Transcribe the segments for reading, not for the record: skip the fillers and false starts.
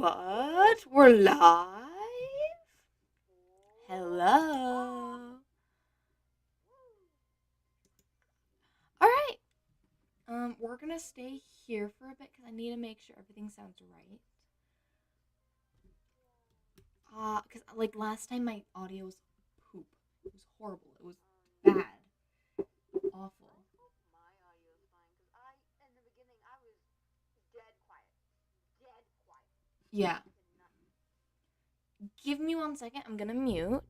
What? We're live? Hello. All right. We're gonna stay here for a bit because I need to make sure everything sounds right. Cause like last time my audio was poop. It was horrible. It was bad. Awful. Yeah. Give me 1 second. I'm gonna mute.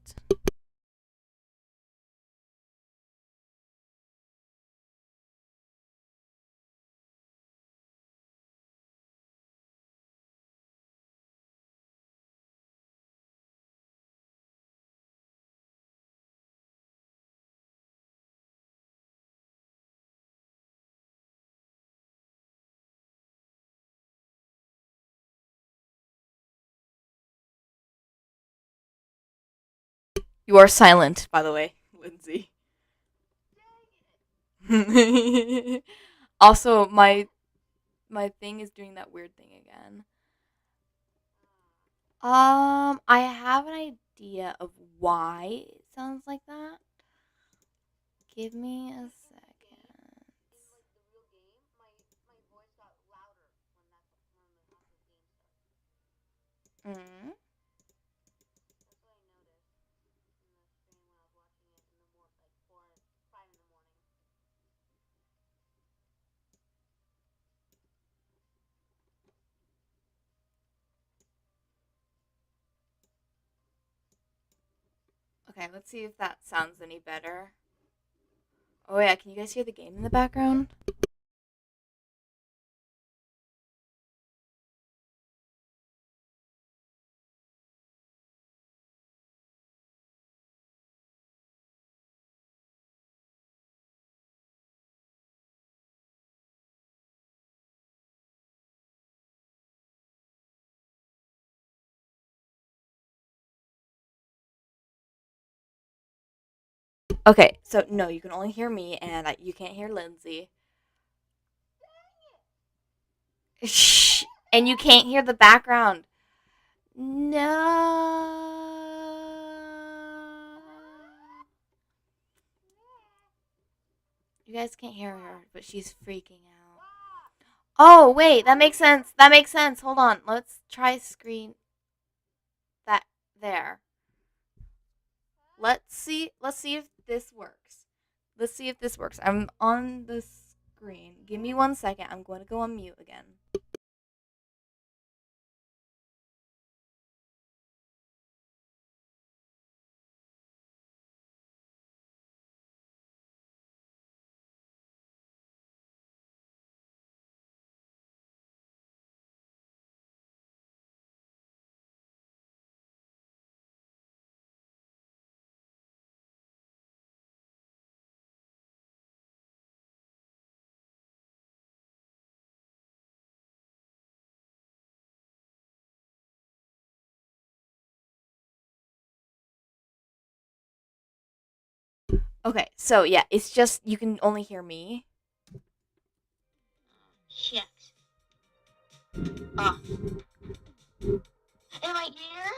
You are silent, by the way, Lindsey. Also, my thing is doing that weird thing again. I have an idea of why it sounds like that. Give me a second. Mm. Okay, let's see if that sounds any better. Oh yeah, can you guys hear the game in the background? Okay, so no, you can only hear me, and you can't hear Lindsey. Shh, and you can't hear the background. No. You guys can't hear her, but she's freaking out. Oh, wait, that makes sense. That makes sense. Hold on. Let's try screen that there. Let's see if this works. Let's see if this works. I'm on the screen. Give me 1 second. I'm going to go on mute again. Okay, so yeah, it's just you can only hear me. Shit. Oh. Am I here?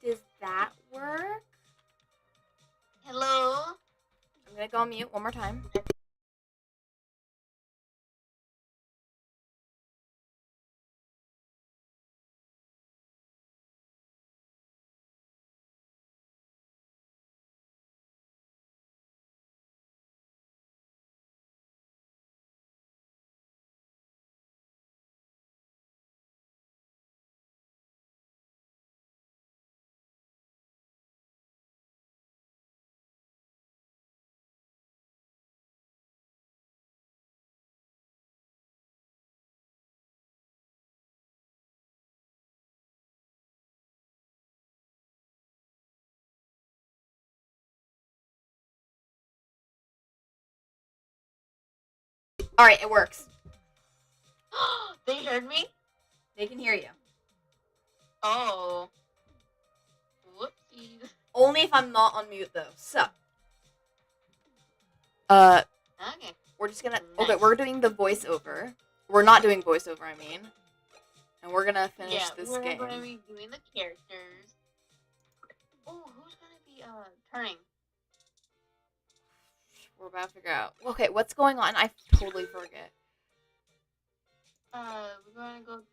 Does that work? Hello? I'm gonna go on mute one more time. All right, it works. They heard me? They can hear you. Oh. Whoopsies. Only if I'm not on mute though. So. Okay. We're just gonna. Nice. Okay, we're doing the voiceover. We're not doing voiceover. I mean. and we're gonna finish Yeah, this we're game. gonna be doing the characters. Oh, who's gonna be turning? We're about to figure out. Okay, what's going on? I totally forget. We're gonna go to.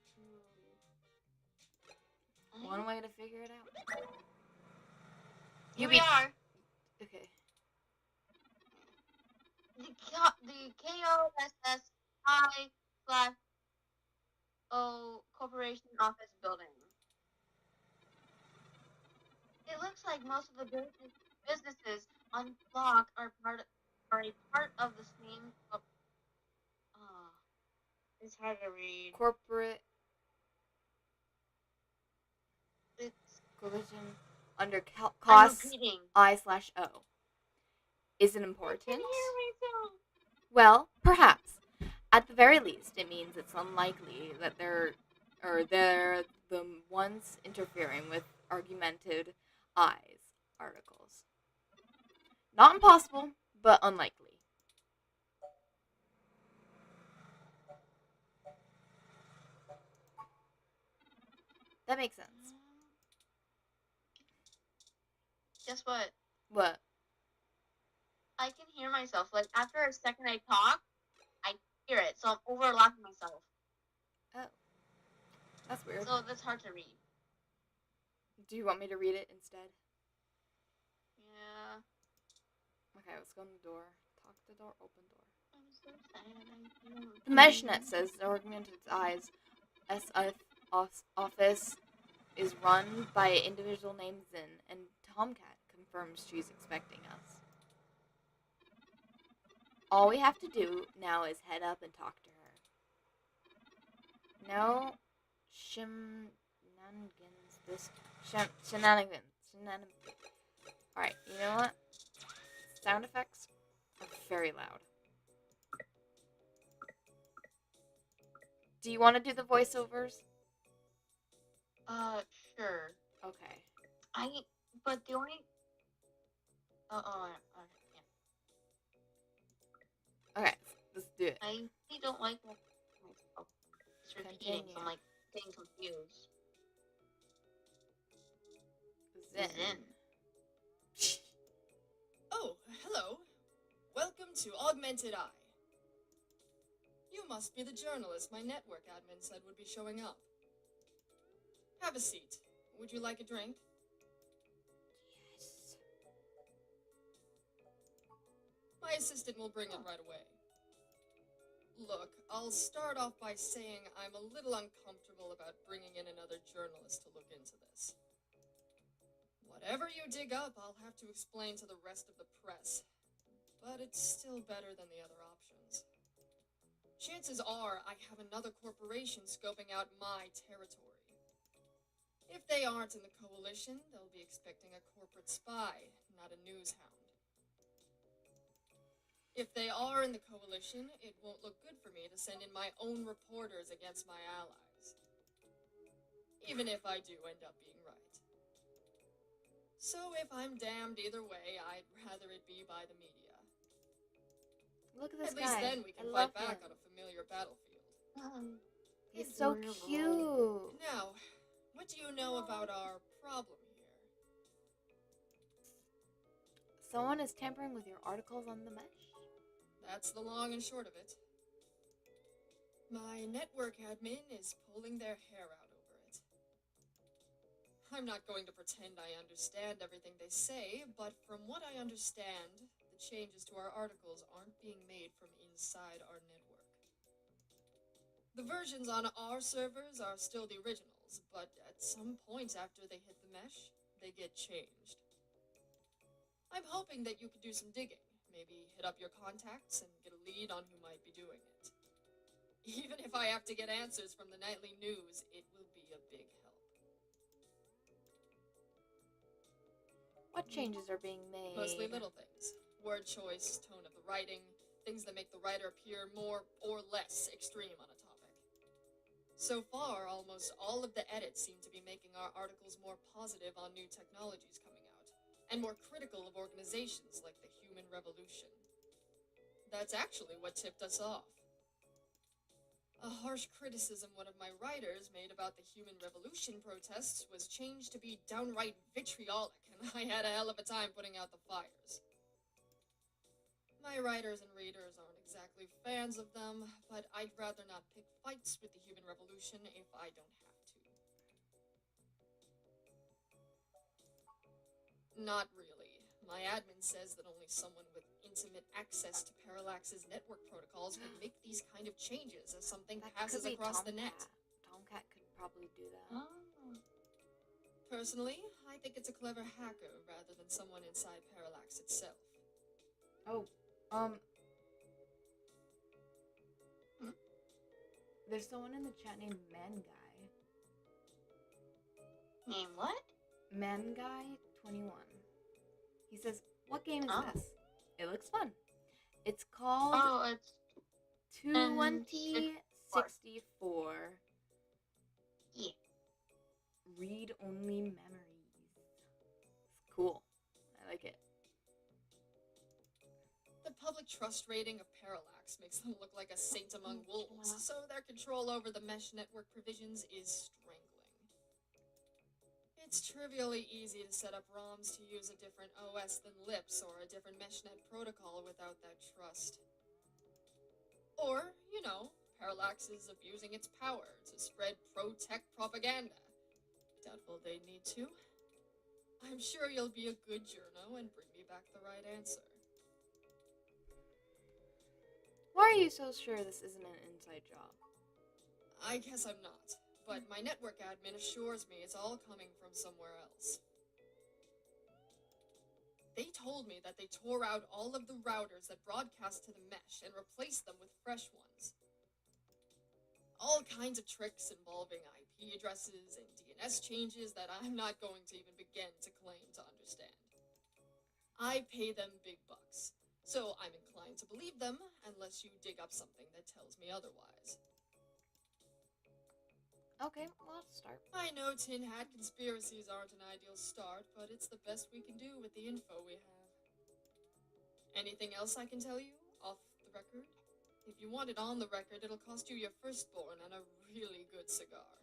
One way to figure it out. Here we are. Okay. The KOSSI/O Corporation Office Building. It looks like most of the businesses on the block are a part of the same. It's hard to read. Corporate It's collision under I'm cost repeating. I/O. Is it I important? can hear myself. Well, perhaps. At the very least, it means it's unlikely that they're the ones interfering with argumented eyes articles. Not impossible, but unlikely. That makes sense. Guess what? What? I can hear myself. Like after a second I talk, I hear it. So I'm overlapping myself. Oh. That's weird. So that's hard to read. Do you want me to read it instead? Yeah. Okay, let's go in the door. Talk to the door, open door. I'm so sad. The MeshNet says the Augmented Eyes SF office is run by an individual named Zin, and Tomcat confirms she's expecting us. All we have to do now is head up and talk to her. No shenanigans. Shenanigans. Alright, you know what? Sound effects are very loud. Do you want to do the voiceovers? Sure. Okay. But the only. Yeah. Okay, let's do it. I really don't like that. It's repeating, so I'm like getting confused. Zen. Oh, hello. Welcome to Augmented Eye. You must be the journalist my network admin said would be showing up. Have a seat. Would you like a drink? Yes. My assistant will bring it right away. Look, I'll start off by saying I'm a little uncomfortable about bringing in another journalist to look into this. Whatever you dig up, I'll have to explain to the rest of the press. But it's still better than the other options. Chances are I have another corporation scoping out my territory. If they aren't in the coalition, they'll be expecting a corporate spy, not a news hound. If they are in the coalition, it won't look good for me to send in my own reporters against my allies. Even if I do end up being right. So if I'm damned either way, I'd rather it be by the media. Look at this At guy. least then we can I fight love back him. on a familiar battlefield. He's so cute. Now, what do you know about our problem here? Someone is tampering with your articles on the mesh. That's the long and short of it. My network admin is pulling their hair out over it. I'm not going to pretend I understand everything they say, but from what I understand, the changes to our articles aren't being made from inside our network. The versions on our servers are still the originals, but at some point after they hit the mesh, they get changed. I'm hoping that you could do some digging, maybe hit up your contacts and get a lead on who might be doing it. Even if I have to get answers from the nightly news, it will be a big help. What changes are being made? Mostly little things. Word choice, tone of the writing, things that make the writer appear more or less extreme on a topic. So far, almost all of the edits seem to be making our articles more positive on new technologies coming out, and more critical of organizations like the Human Revolution. That's actually what tipped us off. A harsh criticism one of my writers made about the human revolution protests was changed to be downright vitriolic, and I had a hell of a time putting out the fires. My writers and readers aren't exactly fans of them, but I'd rather not pick fights with the human revolution if I don't have to. Not really. My admin says that only someone with intimate access to Parallax's network protocols could make these kind of changes as something That passes could be across the Tomcat. net. Tomcat could probably do that. Oh. Personally, I think it's a clever hacker rather than someone inside Parallax itself. Oh, there's someone in the chat named Man Guy. Name what? Man Guy 21. He says, "What game is Oh. this? It looks fun. It's called Oh, it's 2064. yeah. Read-only memories." It's cool. I like it. The public trust rating of Parallax makes them look like a saint among wolves, so their control over the mesh network provisions is strangling. It's trivially easy to set up ROMs to use a different OS than LIPS or a different meshnet protocol without that trust. Or, Parallax is abusing its power to spread pro-tech propaganda. Doubtful they need to. I'm sure you'll be a good journo and bring me back the right answer. Why are you so sure this isn't an inside job? I guess I'm not, but my network admin assures me it's all coming from somewhere else. They told me that they tore out all of the routers that broadcast to the mesh and replaced them with fresh ones. All kinds of tricks involving IP addresses and DNS changes that I'm not going to even begin to claim to understand. I pay them big bucks, so I'm inclined to believe them unless you dig up something that tells me otherwise. Okay, well, let's start. I know tin hat conspiracies aren't an ideal start, but it's the best we can do with the info we have. Anything else I can tell you, off the record? If you want it on the record, it'll cost you your firstborn and a really good cigar.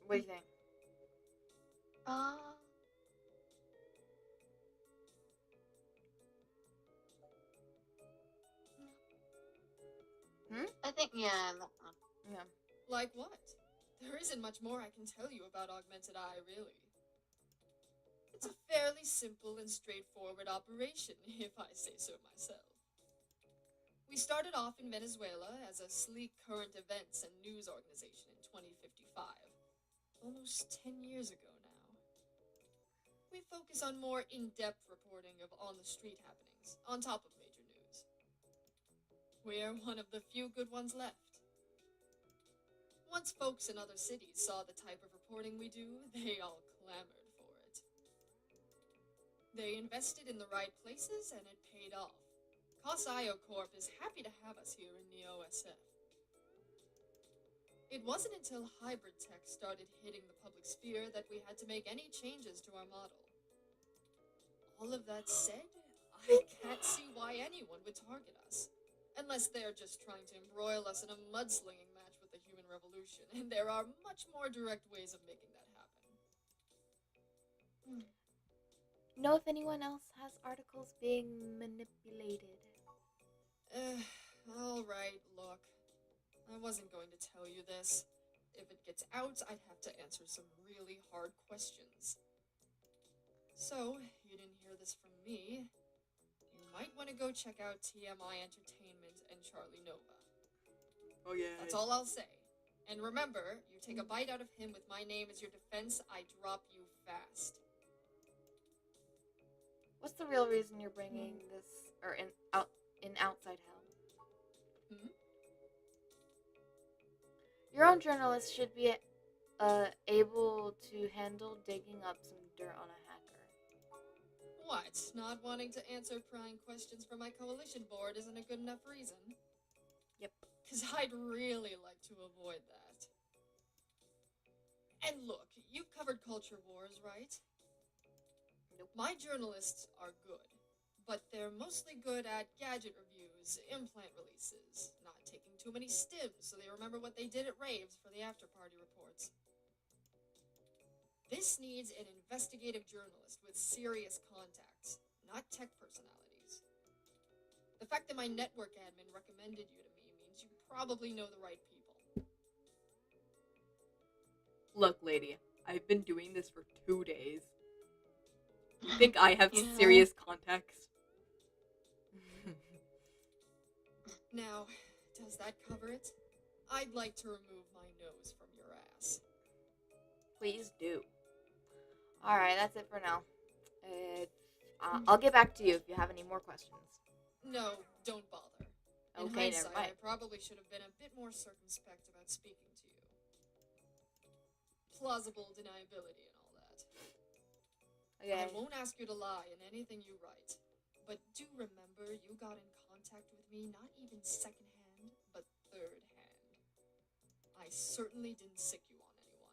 What do you think? I think, yeah, that one. Yeah. Like what? There isn't much more I can tell you about Augmented Eye, really. It's a fairly simple and straightforward operation, if I say so myself. We started off in Venezuela as a sleek current events and news organization in 2055, almost 10 years ago now. We focus on more in-depth reporting of on-the-street happenings, on top of major news. We're one of the few good ones left. Once folks in other cities saw the type of reporting we do, they all clamored for it. They invested in the right places, and it paid off. COS-IO Corp is happy to have us here in the OSF. It wasn't until hybrid tech started hitting the public sphere that we had to make any changes to our model. All of that said, I can't see why anyone would target us. Unless they're just trying to embroil us in a mudslinging match with the human revolution, and there are much more direct ways of making that happen. Know if anyone else has articles being manipulated? Alright, look. I wasn't going to tell you this. If it gets out, I'd have to answer some really hard questions. So, you didn't hear this from me. You might want to go check out TMI Entertainment and Charlie Nova. Oh, yeah. That's all I'll say. And remember, you take a bite out of him with my name as your defense, I drop you fast. What's the real reason you're bringing this, or in Outside Hell? Your own journalist should be able to handle digging up some dirt on a hacker. What? Not wanting to answer prying questions from my coalition board isn't a good enough reason? Yep. Because I'd really like to avoid that. And look, you've covered culture wars, right? Nope. My journalists are good. but they're mostly good at gadget reviews, implant releases, not taking too many stims so they remember what they did at raves for the after-party reports. This needs an investigative journalist with serious contacts, not tech personalities. The fact that my network admin recommended you to me means you probably know the right people. Look, lady, I've been doing this for 2 days. You think I have serious contacts? Now, does that cover it? I'd like to remove my nose from your ass. Please do. Alright, that's it for now. I'll get back to you if you have any more questions. No, don't bother. In Okay, never hindsight, mind. I probably should have been a bit more circumspect about speaking to you. Plausible deniability and all that. Okay. I won't ask you to lie in anything you write, but do remember you got in contact with me not even secondhand, but third-hand. I certainly didn't sick you on anyone.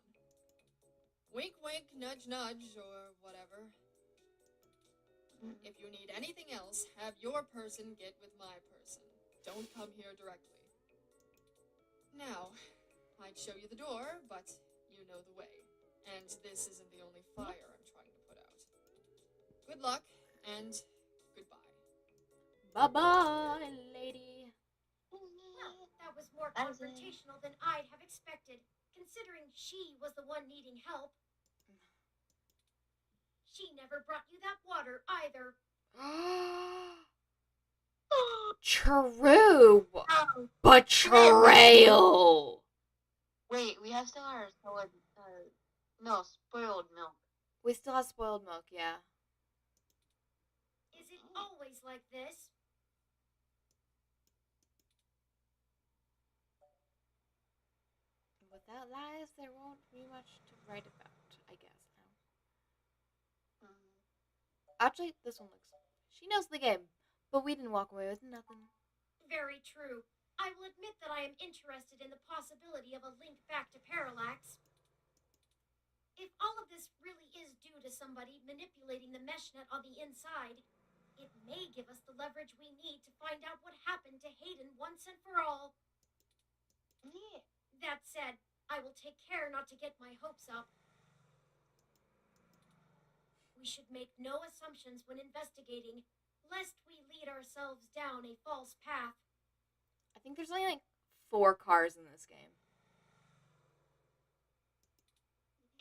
Wink, wink, nudge, nudge, or whatever. If you need anything else, have your person get with my person. Don't come here directly. Now, I'd show you the door, but you know the way. And this isn't the only fire I'm trying to put out. Good luck, and goodbye. Bye-bye, lady. Well, that was more That was it. confrontational than I'd have expected, considering she was the one needing help. She never brought you that water either. True. Oh, Betrayal. wait, we have still our solid, no, spoiled milk. We still have spoiled milk, yeah. Is it always like this? Without lies, there won't be much to write about, I guess. Actually, this one looks... She knows the game, but we didn't walk away with nothing. Very true. I will admit that I am interested in the possibility of a link back to Parallax. If all of this really is due to somebody manipulating the mesh net on the inside, it may give us the leverage we need to find out what happened to Hayden once and for all. Yeah. That said, I will take care not to get my hopes up. We should make no assumptions when investigating, lest we lead ourselves down a false path. I think there's only like 4 cars in this game.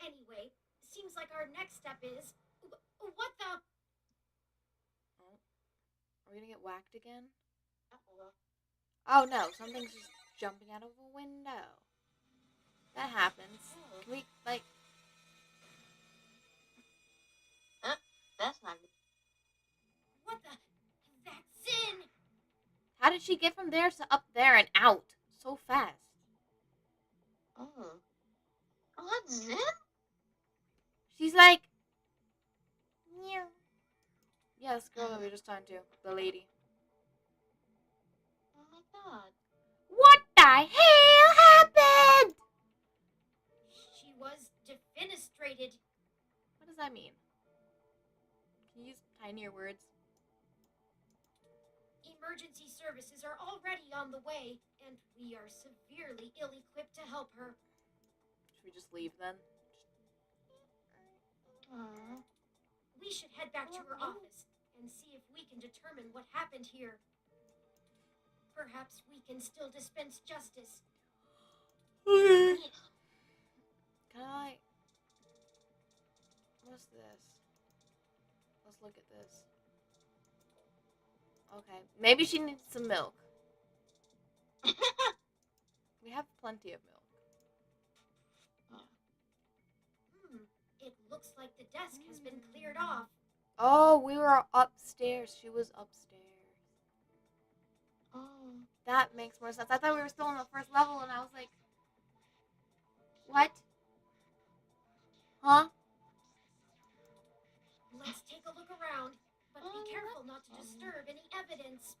Anyway, seems like our next step is... What the... Oh. Are we gonna get whacked again? Oh no, something's just jumping out of a window. That happens. Can we, like... That's not good. What the... That's Sin! How did she get from there to up there and out so fast? Oh, that's Zin? She's like... Meow. Yeah, this girl that we were just talking to. The lady. Oh my god. What the hell happened? She was defenestrated. What does that mean? Can you use tinier words? Emergency services are already on the way, and we are severely ill-equipped to help her. Should we just leave then? We should head back to her office and see if we can determine what happened here. Perhaps we can still dispense justice. Okay. Can I... What's this? Let's look at this. Okay. Maybe she needs some milk. We have plenty of milk. It looks like the desk has been cleared off. Oh, we were upstairs. She was upstairs. Oh. That makes more sense. I thought we were still on the first level, and I was like, what? Huh? Let's take a look around, but be careful not to disturb any evidence.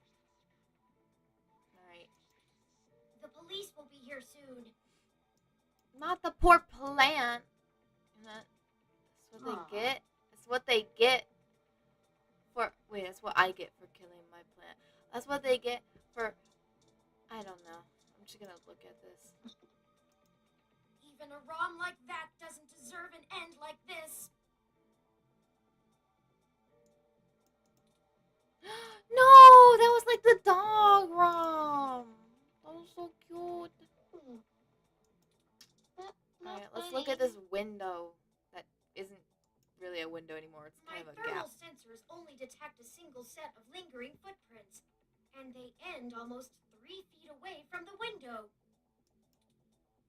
Alright. The police will be here soon. Not the poor plant. That's what they get. That's what they get for Wait, that's what I get for killing my plant. That's what they get for. I don't know. I'm just gonna look at this. Even a ROM like that doesn't deserve an end like this. No, that was like the dog Rom. That was so cute. Alright, let's look at this window that isn't really a window anymore. It's My kind of a thermal gap. sensors only detect a single set of lingering footprints, and they end almost 3 feet away from the window.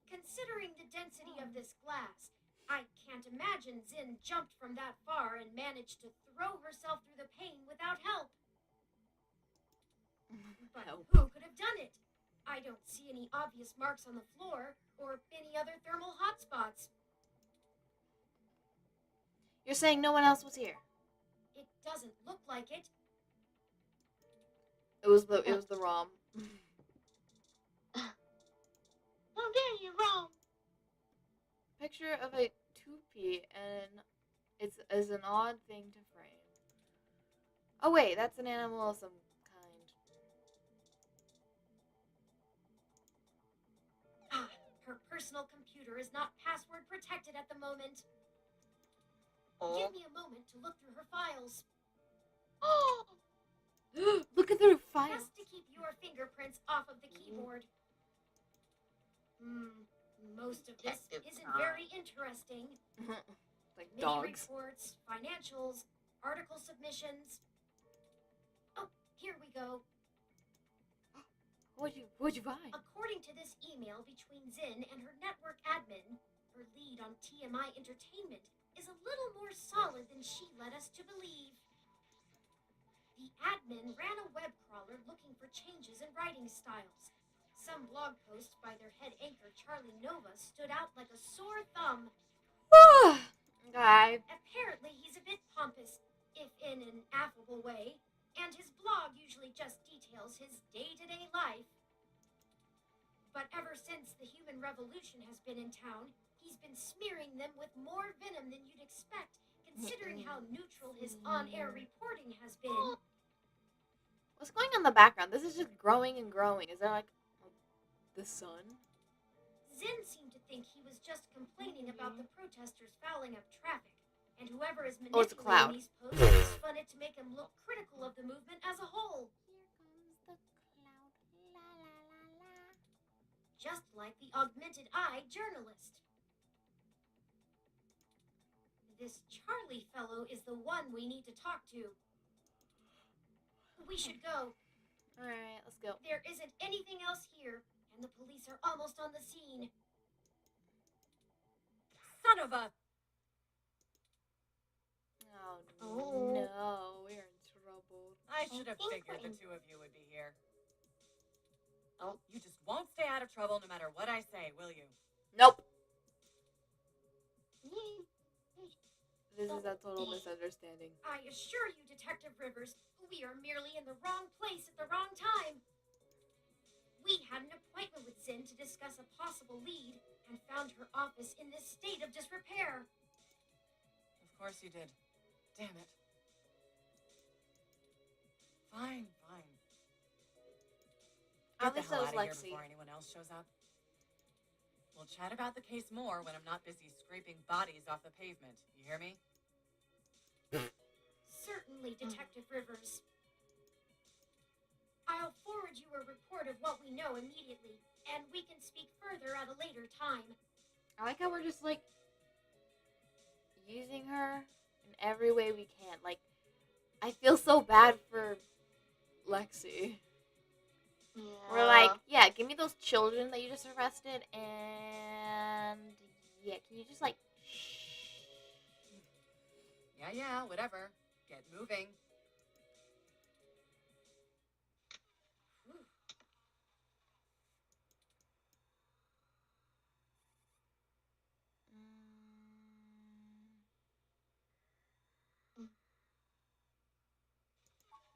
Considering the density of this glass, I can't imagine Zin jumped from that far and managed to throw herself through the pane without help. But Help. who could have done it? I don't see any obvious marks on the floor or any other thermal hotspots. You're saying no one else was here? It doesn't look like it. It was the Rom. How dare you, Rom? Picture of a 2P and it's is an odd thing to frame. Oh wait, that's an animal of some kind. Ah, her personal computer is not password protected at the moment. Give me a moment to look through her files. Oh, Look at their files. Best to keep your fingerprints off of the keyboard. Most of this Detective isn't time. very interesting. Like Mini dogs. reports, financials, article submissions. Oh, here we go. What'd you find? According to this email between Zin and her network admin, her lead on TMI Entertainment is a little more solid than she led us to believe. The admin ran a web crawler looking for changes in writing styles. Some blog posts by their head anchor Charlie Nova stood out like a sore thumb. Okay. Apparently he's a bit pompous, if in an affable way, and his blog usually just details his day-to-day life. But ever since the human revolution has been in town, he's been smearing them with more venom than you'd expect, considering how neutral his on-air reporting has been. What's going on in the background? This is just growing and growing. Is there like the sun? Zin seemed to think he was just complaining about the protesters fouling up traffic, and whoever is Oh, it's a cloud. manipulating these posts has spun it to make him look critical of the movement as a whole. Here comes the cloud. La la la la. Just like the augmented eye journalist. This Charlie fellow is the one we need to talk to. We should go. Alright, let's go. There isn't anything else here, and the police are almost on the scene. Son of a... Oh no, we're in trouble. I should have think figured we're the two of you would be here. Oh. You just won't stay out of trouble no matter what I say, will you? Nope. This is a total misunderstanding. I assure you, Detective Rivers, we are merely in the wrong place at the wrong time. We had an appointment with Zin to discuss a possible lead and found her office in this state of disrepair. Of course you did. Damn it. Fine, fine. At Get the least hell that was out of here Lexi. before anyone else shows up. We'll chat about the case more when I'm not busy scraping bodies off the pavement. You hear me? Certainly, Detective Rivers. I'll forward you a report of what we know immediately, and we can speak further at a later time. I like how we're just like using her in every way we can. Like, I feel so bad for Lexi. Yeah. We're like, yeah, give me those children that you just arrested, and yeah, can you just like, shh? Yeah, whatever. Get moving.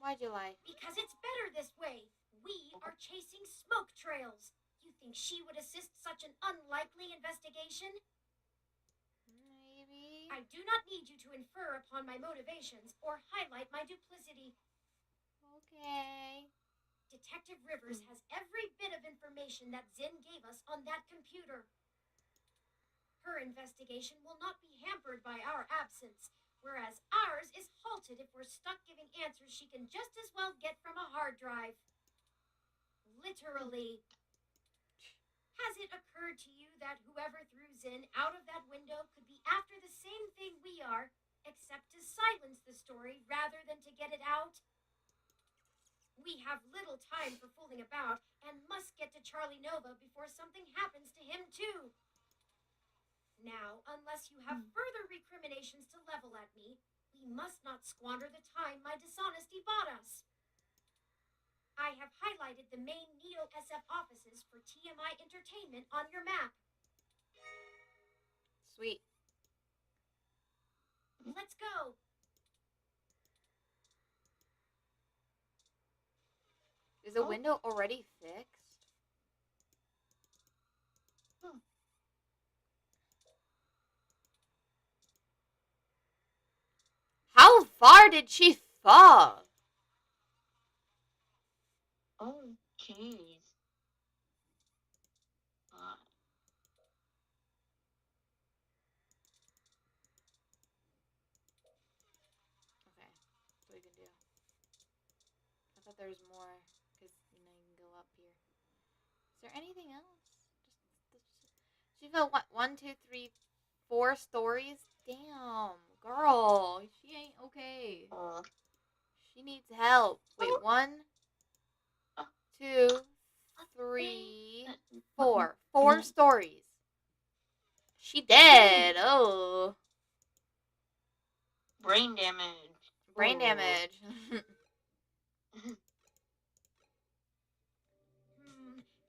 Why'd you lie? Because it's better this way. We are chasing smoke trails. You think she would assist such an unlikely investigation? Maybe. I do not need you to infer upon my motivations or highlight my duplicity. Okay. Detective Rivers has every bit of information that Zinn gave us on that computer. Her investigation will not be hampered by our absence, whereas ours is halted if we're stuck giving answers she can just as well get from a hard drive. Literally. Has it occurred to you that whoever threw Zinn out of that window could be after the same thing we are, except to silence the story rather than to get it out? We have little time for fooling about and must get to Charlie Nova before something happens to him too. Now, unless you have further recriminations to level at me, we must not squander the time my dishonesty bought us. I have highlighted the main Neo SF offices for TMI Entertainment on your map. Sweet. Let's go. Is the window already fixed? How far did she fall? Oh, jeez. Okay, that's what we can do. I thought there was more, because, you know, you can go up here. Is there anything else? She fell, what, 1, 2, 3, 4 stories? Damn, girl, she ain't okay. She needs help. Wait, 1, 2, 3, 4. 4 stories. She dead. Oh. Brain damage. Brain damage.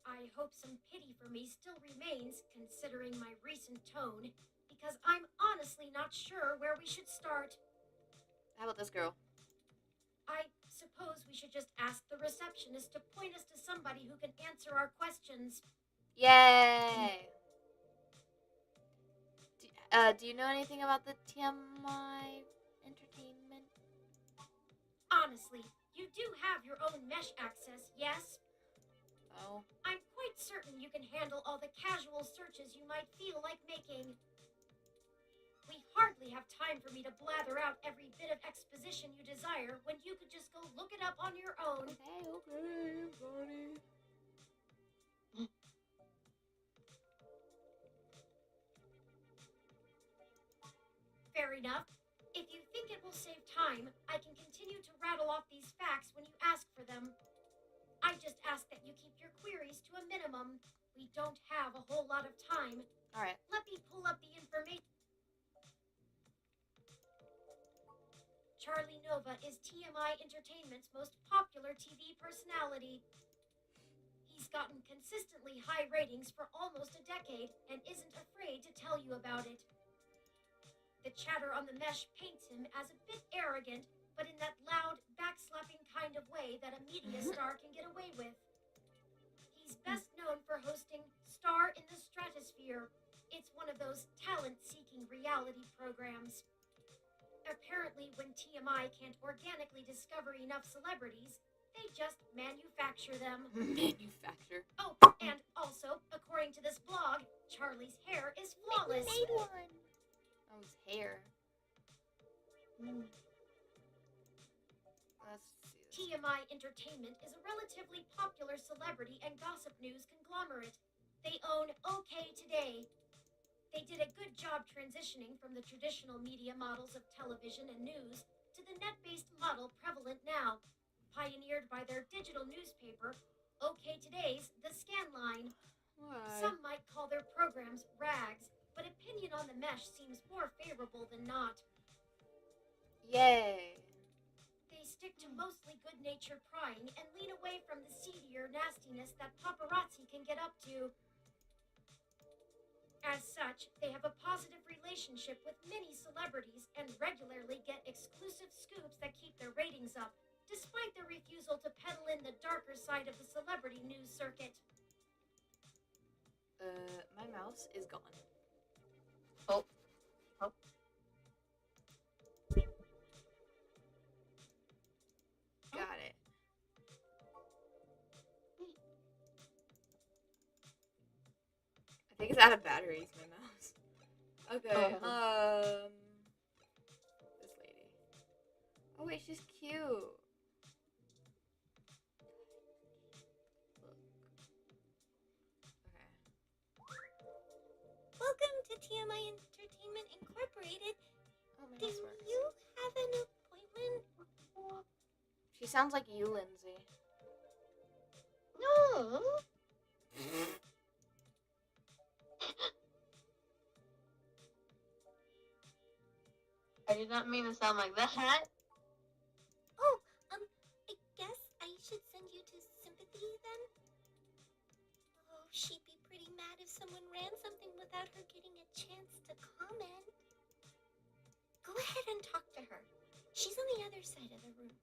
I hope some pity for me still remains, considering my recent tone, because I'm honestly not sure where we should start. How about this girl? I suppose we should just ask the receptionist to point us to somebody who can answer our questions. Yay! Do you know anything about the TMI Entertainment? Honestly, you do have your own mesh access, yes? Oh. I'm quite certain you can handle all the casual searches you might feel like making. We hardly have time for me to blather out every bit of exposition you desire when you could just go look it up on your own. Okay, buddy. Fair enough. If you think it will save time, I can continue to rattle off these facts when you ask for them. I just ask that you keep your queries to a minimum. We don't have a whole lot of time. Alright. Let me pull up the information. Charlie Nova is TMI Entertainment's most popular TV personality. He's gotten consistently high ratings for almost a decade and isn't afraid to tell you about it. The chatter on the mesh paints him as a bit arrogant, but in that loud, backslapping kind of way that a media star can get away with. He's best known for hosting Star in the Stratosphere. It's one of those talent-seeking reality programs. Apparently, when TMI can't organically discover enough celebrities, they just manufacture them. Manufacture. Oh, and also, according to this blog, Charlie's hair is flawless. We made one. Oh, his hair. Let's see. TMI Entertainment is a relatively popular celebrity and gossip news conglomerate. They own OK Today. They did a good job transitioning from the traditional media models of television and news to the net-based model prevalent now, pioneered by their digital newspaper, OK Today's The Scanline. Why? Some might call their programs rags, but opinion on the mesh seems more favorable than not. Yay. They stick to mostly good-natured prying and lean away from the seedier nastiness that paparazzi can get up to. As such, they have a positive relationship with many celebrities and regularly get exclusive scoops that keep their ratings up, despite their refusal to peddle in the darker side of the celebrity news circuit. My mouse is gone. Oh. think it's out of batteries, my mouse. Okay, this lady. Oh wait, she's cute. Look. Okay. Welcome to TMI Entertainment Incorporated. Oh, my Do mouse works. you have an appointment? She sounds like you, Lindsay. No. I did not mean to sound like that. Oh, I guess I should send you to Sympathy then? Oh, she'd be pretty mad if someone ran something without her getting a chance to comment. Go ahead and talk to her. She's on the other side of the room.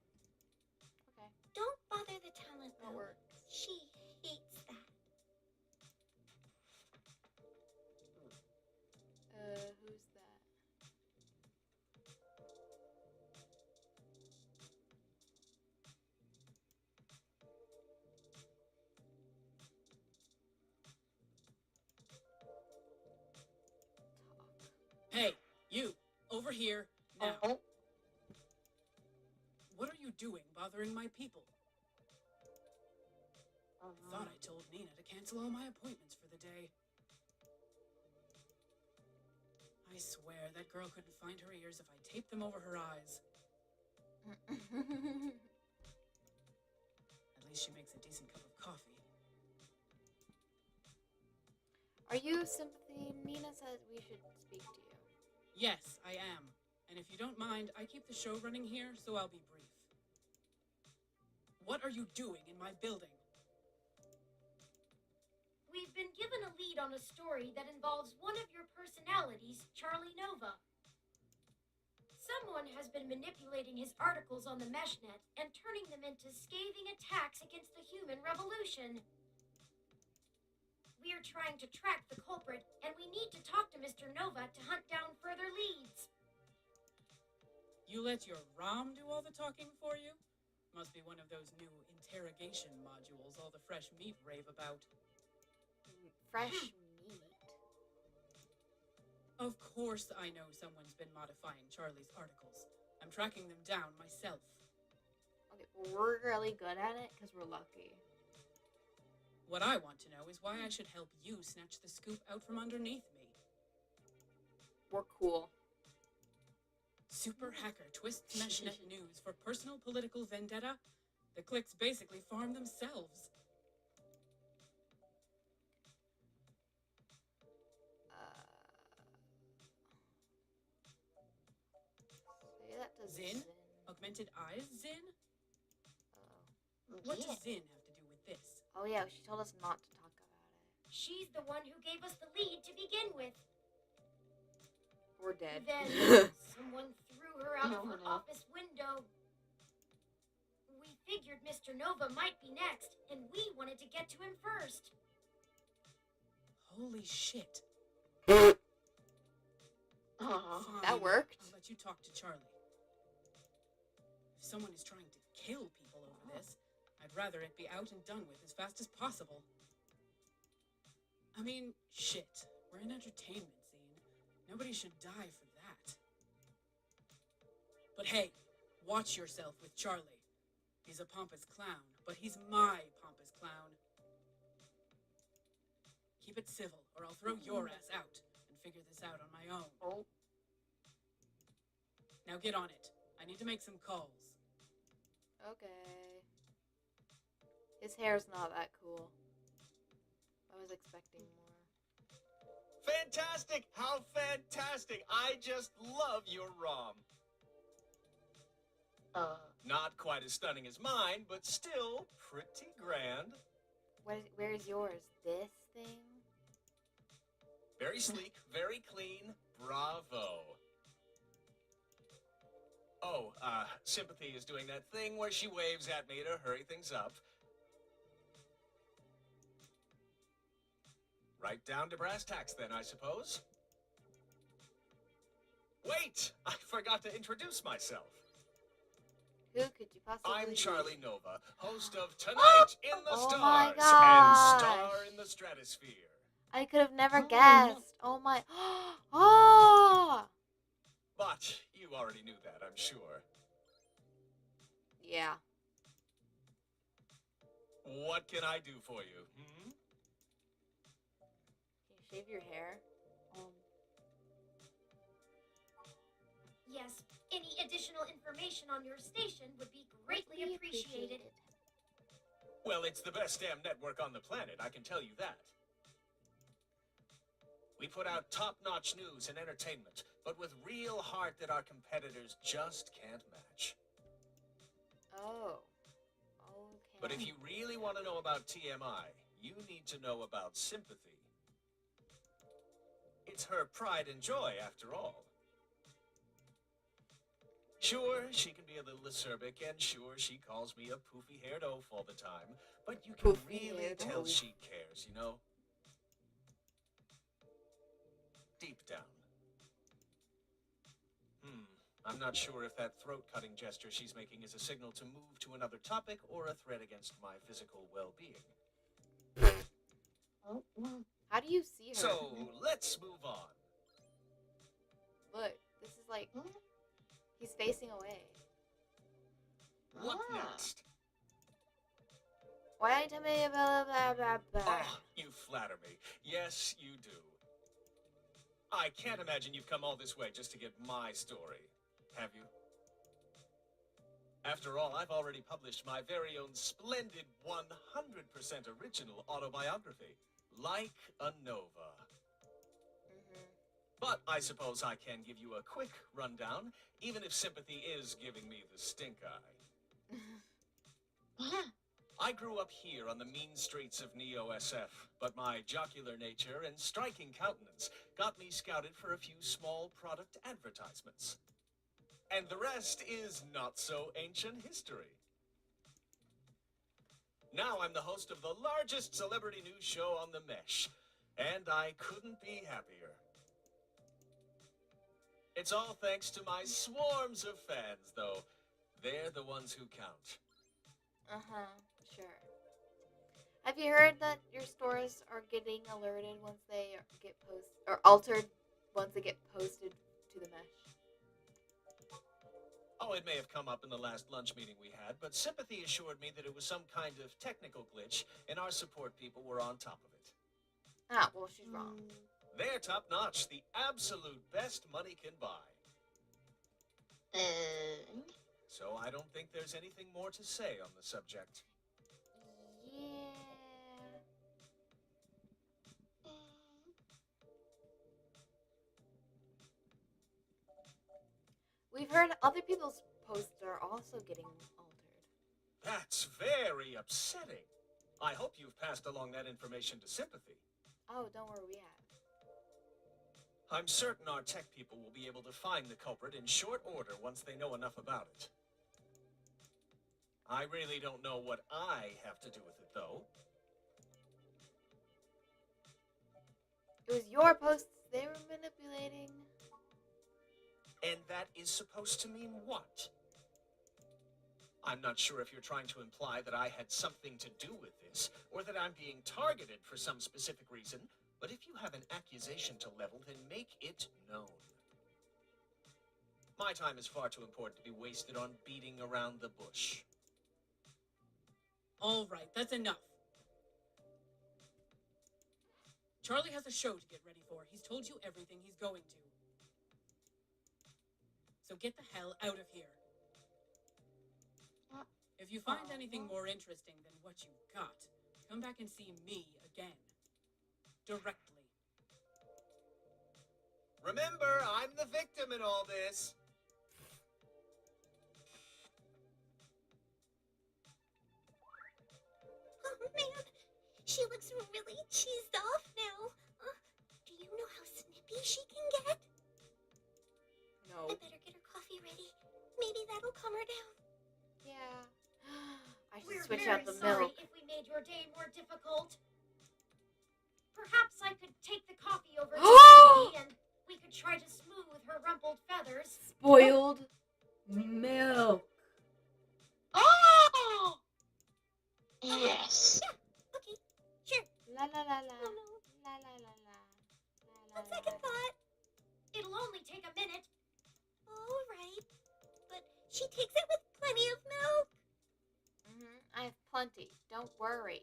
Okay. Don't bother the talent That though. works. She hates that. Who's that? Hey, you, over here, now. Oh. What are you doing bothering my people? Thought I told Nina to cancel all my appointments for the day. I swear that girl couldn't find her ears if I taped them over her eyes. At least she makes a decent cup of coffee. Are you Sympathy? Nina said we should speak to you. Yes, I am. And if you don't mind, I keep the show running here, so I'll be brief. What are you doing in my building? We've been given a lead on a story that involves one of your personalities, Charlie Nova. Someone has been manipulating his articles on the meshnet and turning them into scathing attacks against the human revolution. We are trying to track the culprit, and we need to talk to Mr. Nova to hunt down further leads. You let your ROM do all the talking for you? Must be one of those new interrogation modules all the fresh meat rave about. Fresh meat. Of course I know someone's been modifying Charlie's articles. I'm tracking them down myself. Okay, well, we're really good at it because we're lucky. What I want to know is why I should help you snatch the scoop out from underneath me. We're cool. Super hacker twists meshnet news for personal political vendetta? The clicks basically farm themselves. Say that to Zin? Augmented eyes, Zin? Oh. What does Zin have to do with this? Oh yeah, she told us not to talk about it. She's the one who gave us the lead to begin with. We're dead. Then someone threw her out of her office window. We figured Mr. Nova might be next, and we wanted to get to him first. Holy shit. Oh. That Fine, worked. I'll let you talk to Charlie. If someone is trying to kill people over this, I'd rather it be out and done with as fast as possible. I mean, shit. We're an entertainment scene. Nobody should die for that. But hey, watch yourself with Charlie. He's a pompous clown, but he's my pompous clown. Keep it civil, or I'll throw your ass out and figure this out on my own. Oh. Now get on it. I need to make some calls. Okay. His hair's not that cool. I was expecting more. Fantastic! How fantastic! I just love your ROM. Not quite as stunning as mine, but still pretty grand. Where's yours? This thing? Very sleek, very clean. Bravo. Oh, Sympathy is doing that thing where she waves at me to hurry things up. Right down to brass tacks then, I suppose. Wait! I forgot to introduce myself. Who could you possibly I'm be? Charlie Nova, host of Tonight in the Oh Stars my and gosh. Star in the Stratosphere. I could have never Oh, guessed. Oh my. Oh! But you already knew that, I'm sure. Yeah. What can I do for you? Hmm? Can you shave your hair? Yes, any additional information on your station would be greatly appreciated. Well, it's the best damn network on the planet, I can tell you that. We put out top-notch news and entertainment, but with real heart that our competitors just can't match. Oh. Okay. But if you really want to know about TMI, you need to know about Sympathy. It's her pride and joy, after all. Sure, she can be a little acerbic, and sure, she calls me a poofy-haired oaf all the time, but you can really Poofy-haired tell oaf. she cares, you know? Deep down. I'm not sure if that throat-cutting gesture she's making is a signal to move to another topic or a threat against my physical well-being. Oh, well. How do you see her? So, let's move on. Look, this is like What? he's facing away. What Ah. next? Why don't you tell me blah blah blah blah? Oh, you flatter me. Yes, you do. I can't imagine you've come all this way just to get my story, have you? After all, I've already published my very own splendid 100% original autobiography, Like a Nova. But I suppose I can give you a quick rundown, even if Sympathy is giving me the stink eye. I grew up here on the mean streets of Neo-SF, but my jocular nature and striking countenance got me scouted for a few small product advertisements. And the rest is not so ancient history. Now I'm the host of the largest celebrity news show on the mesh, and I couldn't be happier. It's all thanks to my swarms of fans, though. They're the ones who count. Sure. Have you heard that your stores are getting alerted once they get posted, or altered once they get posted to the mesh? Oh, it may have come up in the last lunch meeting we had, but Sympathy assured me that it was some kind of technical glitch, and our support people were on top of it. Ah, well, she's wrong. They're top-notch, the absolute best money can buy. So I don't think there's anything more to say on the subject. Yeah. We've heard other people's posts are also getting altered. That's very upsetting. I hope you've passed along that information to Sympathy. Oh, don't worry, we have. I'm certain our tech people will be able to find the culprit in short order once they know enough about it. I really don't know what I have to do with it, though. It was your posts they were manipulating. And that is supposed to mean what? I'm not sure if you're trying to imply that I had something to do with this, or that I'm being targeted for some specific reason, but if you have an accusation to level, then make it known. My time is far too important to be wasted on beating around the bush. All right, that's enough. Charlie has a show to get ready for. He's told you everything he's going to. So get the hell out of here. If you find anything more interesting than what you've got, come back and see me again. Directly. Remember, I'm the victim in all this. Oh man, she looks really cheesed off now. Do you know how snippy she can get? No. I better get her coffee ready. Maybe that'll calm her down. Yeah. I should We're switch very out the sorry milk. if we made your day more difficult. Perhaps I could take the coffee over to Lindsey and we could try to smooth her rumpled feathers. Spoiled milk. Oh! Yes. Yeah, okay, sure. La la la la. Oh no. La la la On second thought. It'll only take a minute. All right. But she takes it with plenty of milk. I have plenty. Don't worry.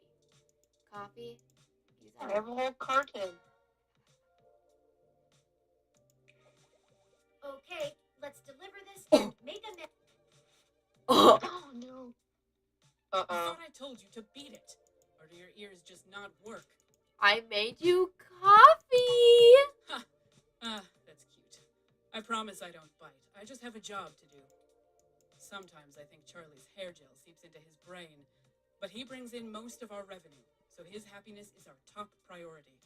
Coffee. Use I that. have a whole carton. Okay, let's deliver this and make a mess. Oh, Oh no. I Uh-oh. thought I told you to beat it. Or do your ears just not work? I made you coffee. That's cute. I promise I don't bite. I just have a job to do. Sometimes I think Charlie's hair gel seeps into his brain, but he brings in most of our revenue, so his happiness is our top priority.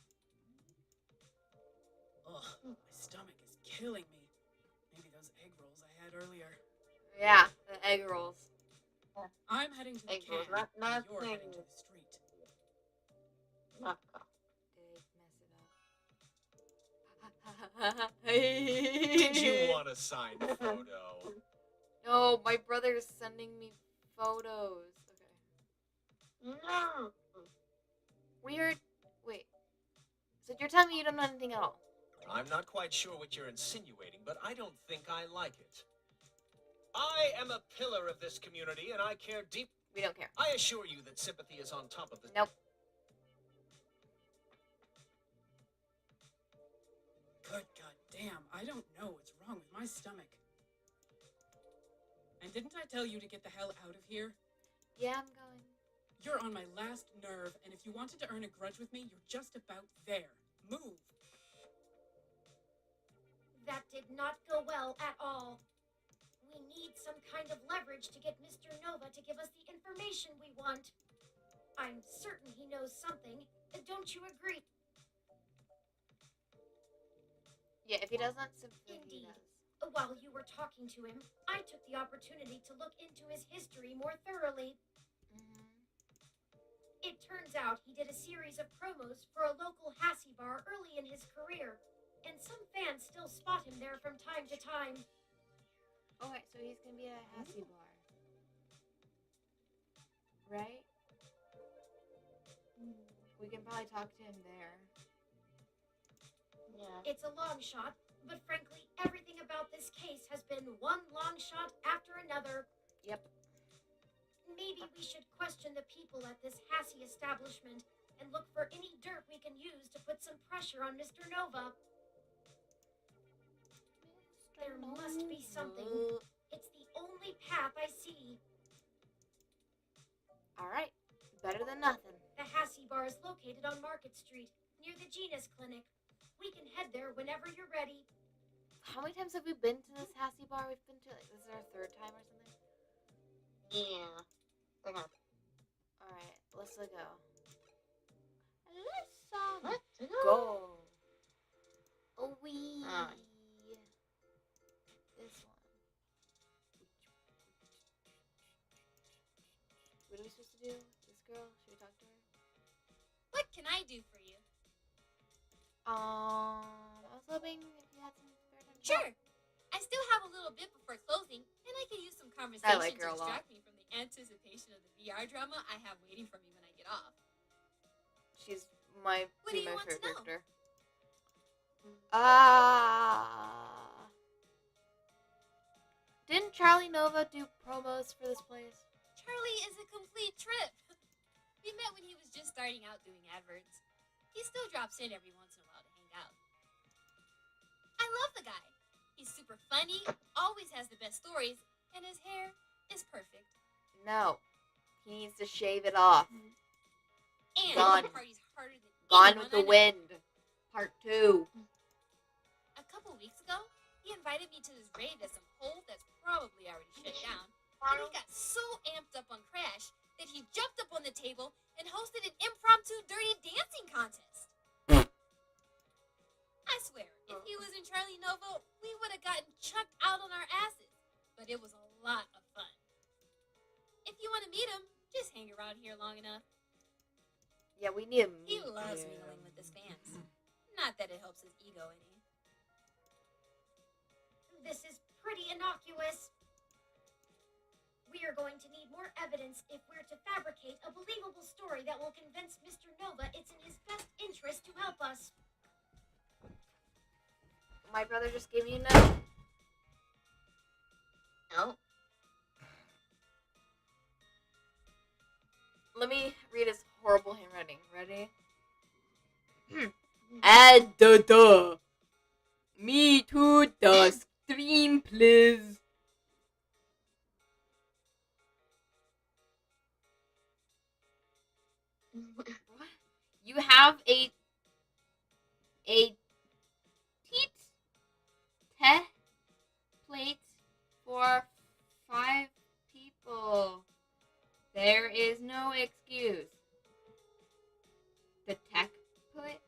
Ugh, my stomach is killing me. Maybe those egg rolls I had earlier. Yeah, the egg rolls. I'm heading to the Egg rolls, can, not and you're things. heading to the street. Not Did you want a signed photo? No, my brother's sending me photos. Okay. No. Weird. Wait. So you're telling me you don't know anything at all? I'm not quite sure what you're insinuating, but I don't think I like it. I am a pillar of this community, and I care deep. We don't care. I assure you that sympathy is on top of the. Nope. Good goddamn, I don't know what's wrong with my stomach. And didn't I tell you to get the hell out of here? Yeah, I'm going. You're on my last nerve, and if you wanted to earn a grudge with me, you're just about there. Move. That did not go well at all. We need some kind of leverage to get Mr. Nova to give us the information we want. I'm certain he knows something. Don't you agree? Yeah, if he doesn't, simply he Indeed. does. While you were talking to him, I took the opportunity to look into his history more thoroughly. It turns out he did a series of promos for a local Hassie bar early in his career, and some fans still spot him there from time to time. Okay, so he's gonna be at a Hassie bar. Right? We can probably talk to him there. Yeah. It's a long shot, but frankly, everything about this case has been one long shot after another. Yep. Maybe we should question the people at this Hassie establishment and look for any dirt we can use to put some pressure on Mr. Nova. There must be something. It's the only path I see. Alright. Better than nothing. The Hassie bar is located on Market Street, near the Genus Clinic. We can head there whenever you're ready. How many times have we been to this Hassie bar? We've been to, like, this is our third time or something? Yeah. Alright, let's go. Let's Go. Oh, we. Alright. This one. What are we supposed to do? This girl? Should we talk to her? What can I do for you? I was hoping if you had some spare time. Sure. I still have a little bit before closing, and I can use some conversation I like her to a lot. distract me from the anticipation of the VR drama I have waiting for me when I get off. She's my What do you want to favorite know? character. Didn't Charlie Nova do promos for this place? Charlie is a complete trip. We met when he was just starting out doing adverts. He still drops in every once in a while to hang out. I love the guy. He's super funny, always has the best stories, and his hair is perfect. No. He needs to shave it off. And Gone. he parties harder than Gone anyone with the I know. Wind. Part 2. A couple weeks ago, he invited me to this rave at some hole that's probably already shut down. And he got so amped up on Crash that he jumped up on the table and hosted an impromptu dirty dancing contest. I swear, if he was in Charlie Nova, we would have gotten chucked out on our asses. But it was a lot of fun. If you want to meet him, just hang around here long enough. Yeah, we need a He loves mingling with his fans. Not that it helps his ego any. This is pretty innocuous. We are going to need more evidence if we're to fabricate a believable story that will convince Mr. Nova it's in his best interest to help us. my brother just gave me a note. No. Let me read his horrible handwriting. Ready? Add the me to the stream, please. You have a teat te plate for 5 people. There is no excuse. The tech plate?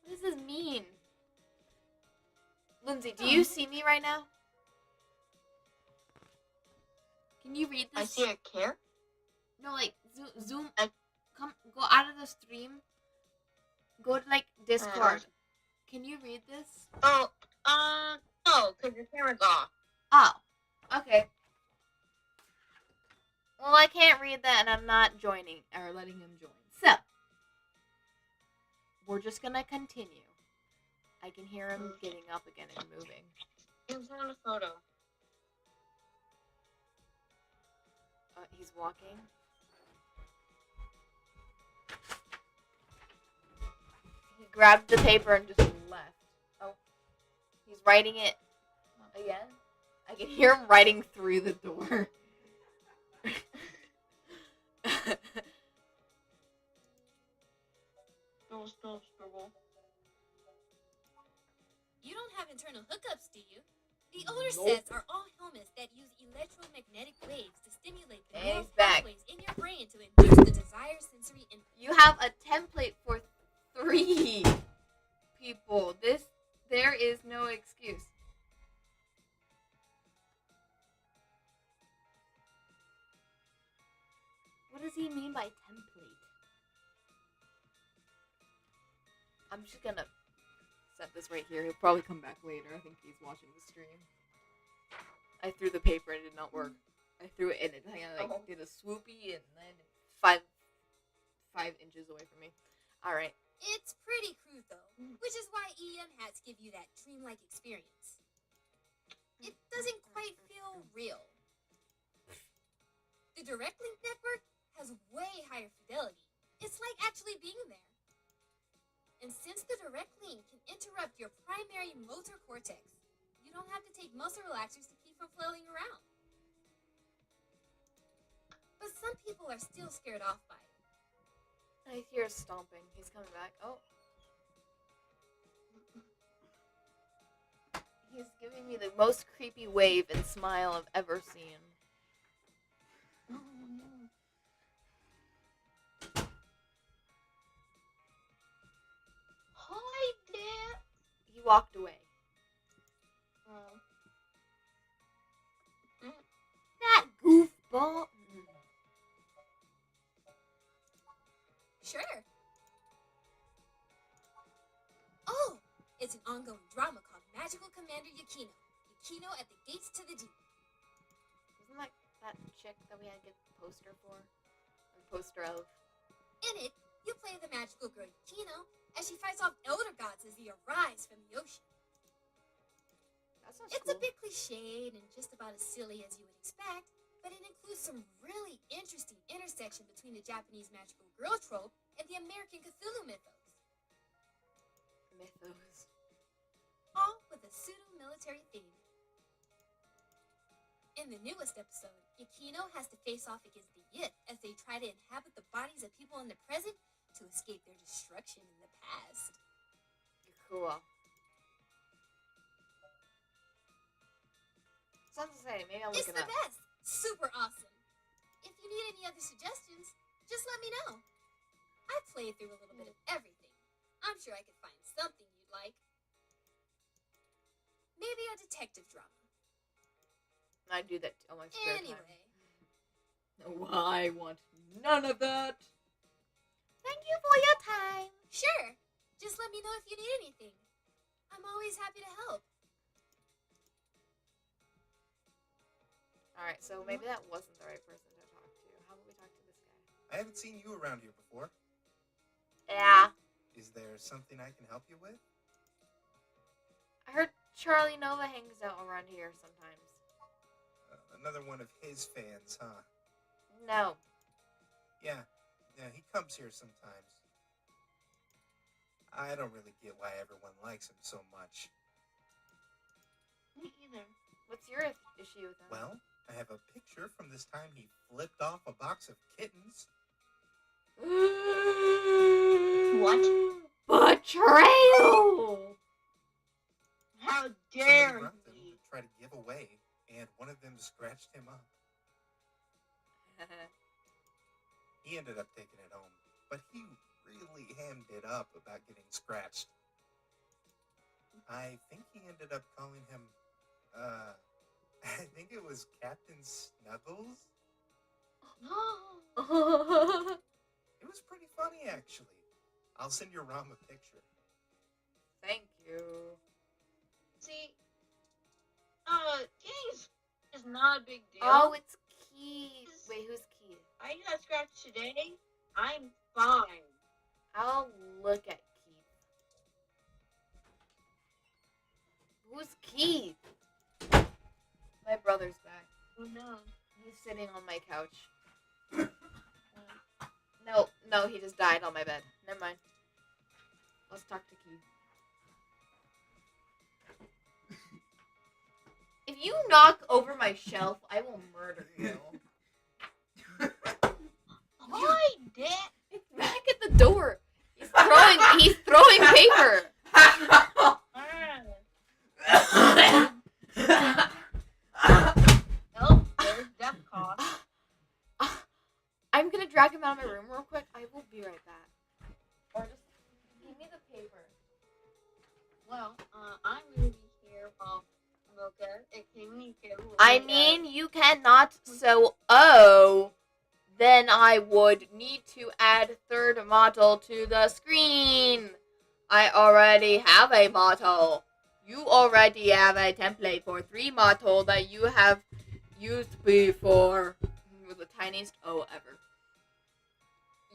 What does this mean? Lindsay, do you see me right now? Can you read this? I see a care. No, like zoom. I- Come, go out of the stream. Go to like Discord. Can you read this? Oh, no, because your camera's off. Oh, okay. Well, I can't read that, and I'm not joining or letting him join. So we're just gonna continue. I can hear him getting up again and moving. It's on a photo. He's walking. He grabbed the paper and just left. Oh, he's writing it again. I can hear him writing through the door. You don't have internal hookups, do you? The older sets are all helmets that use electromagnetic waves to stimulate the And neural he's back. pathways in your brain to induce the desired sensory input. You have a template for 3 people. There is no excuse. What does he mean by template? I'm just gonna set this right here. He'll probably come back later. I think he's watching the stream. I threw the paper and it did not work. I threw it and it kind of like did a swoopy and then 5 inches away from me. All right. It's pretty crude, though, which is why EM had to give you that dreamlike experience. It doesn't quite feel real. The direct link network has way higher fidelity. It's like actually being there. And since the direct link can interrupt your primary motor cortex, you don't have to take muscle relaxers to keep from flailing around. But some people are still scared off by it. I hear stomping. He's coming back. Oh. He's giving me the most creepy wave and smile I've ever seen. Hi, Dad. He walked away. That goofball. Sure. Oh, it's an ongoing drama called Magical Commander Yukino. Yukino at the Gates to the Deep. Isn't that chick that we had to get the poster for? Or poster of? In it, you play the magical girl Yukino as she fights off elder gods as they arise from the ocean. That sounds It's cool. a bit cliched and just about as silly as you would expect, but it includes some really interesting intersection between the Japanese magical girl trope and the American Cthulhu mythos. All with a pseudo-military theme. In the newest episode, Yukino has to face off against the Yip as they try to inhabit the bodies of people in the present to escape their destruction in the past. Cool. Sounds exciting. Maybe I'll look It's it the up. best! Super awesome! If you need any other suggestions, just let me know. I've played through a little bit of everything. I'm sure I could find something you'd like. Maybe a detective drama. I do that on my spare time. Anyway, No, I want none of that. Thank you for your time. sure. Just let me know if you need anything. I'm always happy to help. Alright, so maybe that wasn't the right person to talk to. How about we talk to this guy? I haven't seen you around here before. Yeah. Is there something I can help you with? I heard Charlie Nova hangs out around here sometimes. Another one of his fans, huh? No. Yeah, he comes here sometimes. I don't really get why everyone likes him so much. Me either. What's your issue with him? Well, I have a picture from this time he flipped off a box of kittens. What? Betrayal! How Somebody dare brought them he? to try to give away, and one of them scratched him up. He ended up taking it home, but he really hammed it up about getting scratched. I think he ended up calling him, I think it was Captain Snuggles. No. It was pretty funny, actually. I'll send your Rom a picture. Thank you. See, Keith is not a big deal. Oh, it's Keith. Wait, who's Keith? I got scratched today. I'm fine. I'll look at Keith. Who's Keith? My brother's back. Oh no. He's sitting on my couch. No, he just died on my bed. Never mind. Let's talk to Keith. If you knock over my shelf, I will murder you. Why, Dad? It's back at the door. He's throwing paper. Oh, there's death cost. I'm gonna drag him out of my room real quick. I will be right back. Or just give me the paper. Well, I'm gonna be here while Mocha and Kimiko. I mean, you cannot. So, then I would need to add third model to the screen. I already have a model. You already have a template for 3 model that you have used before. With the tiniest O ever.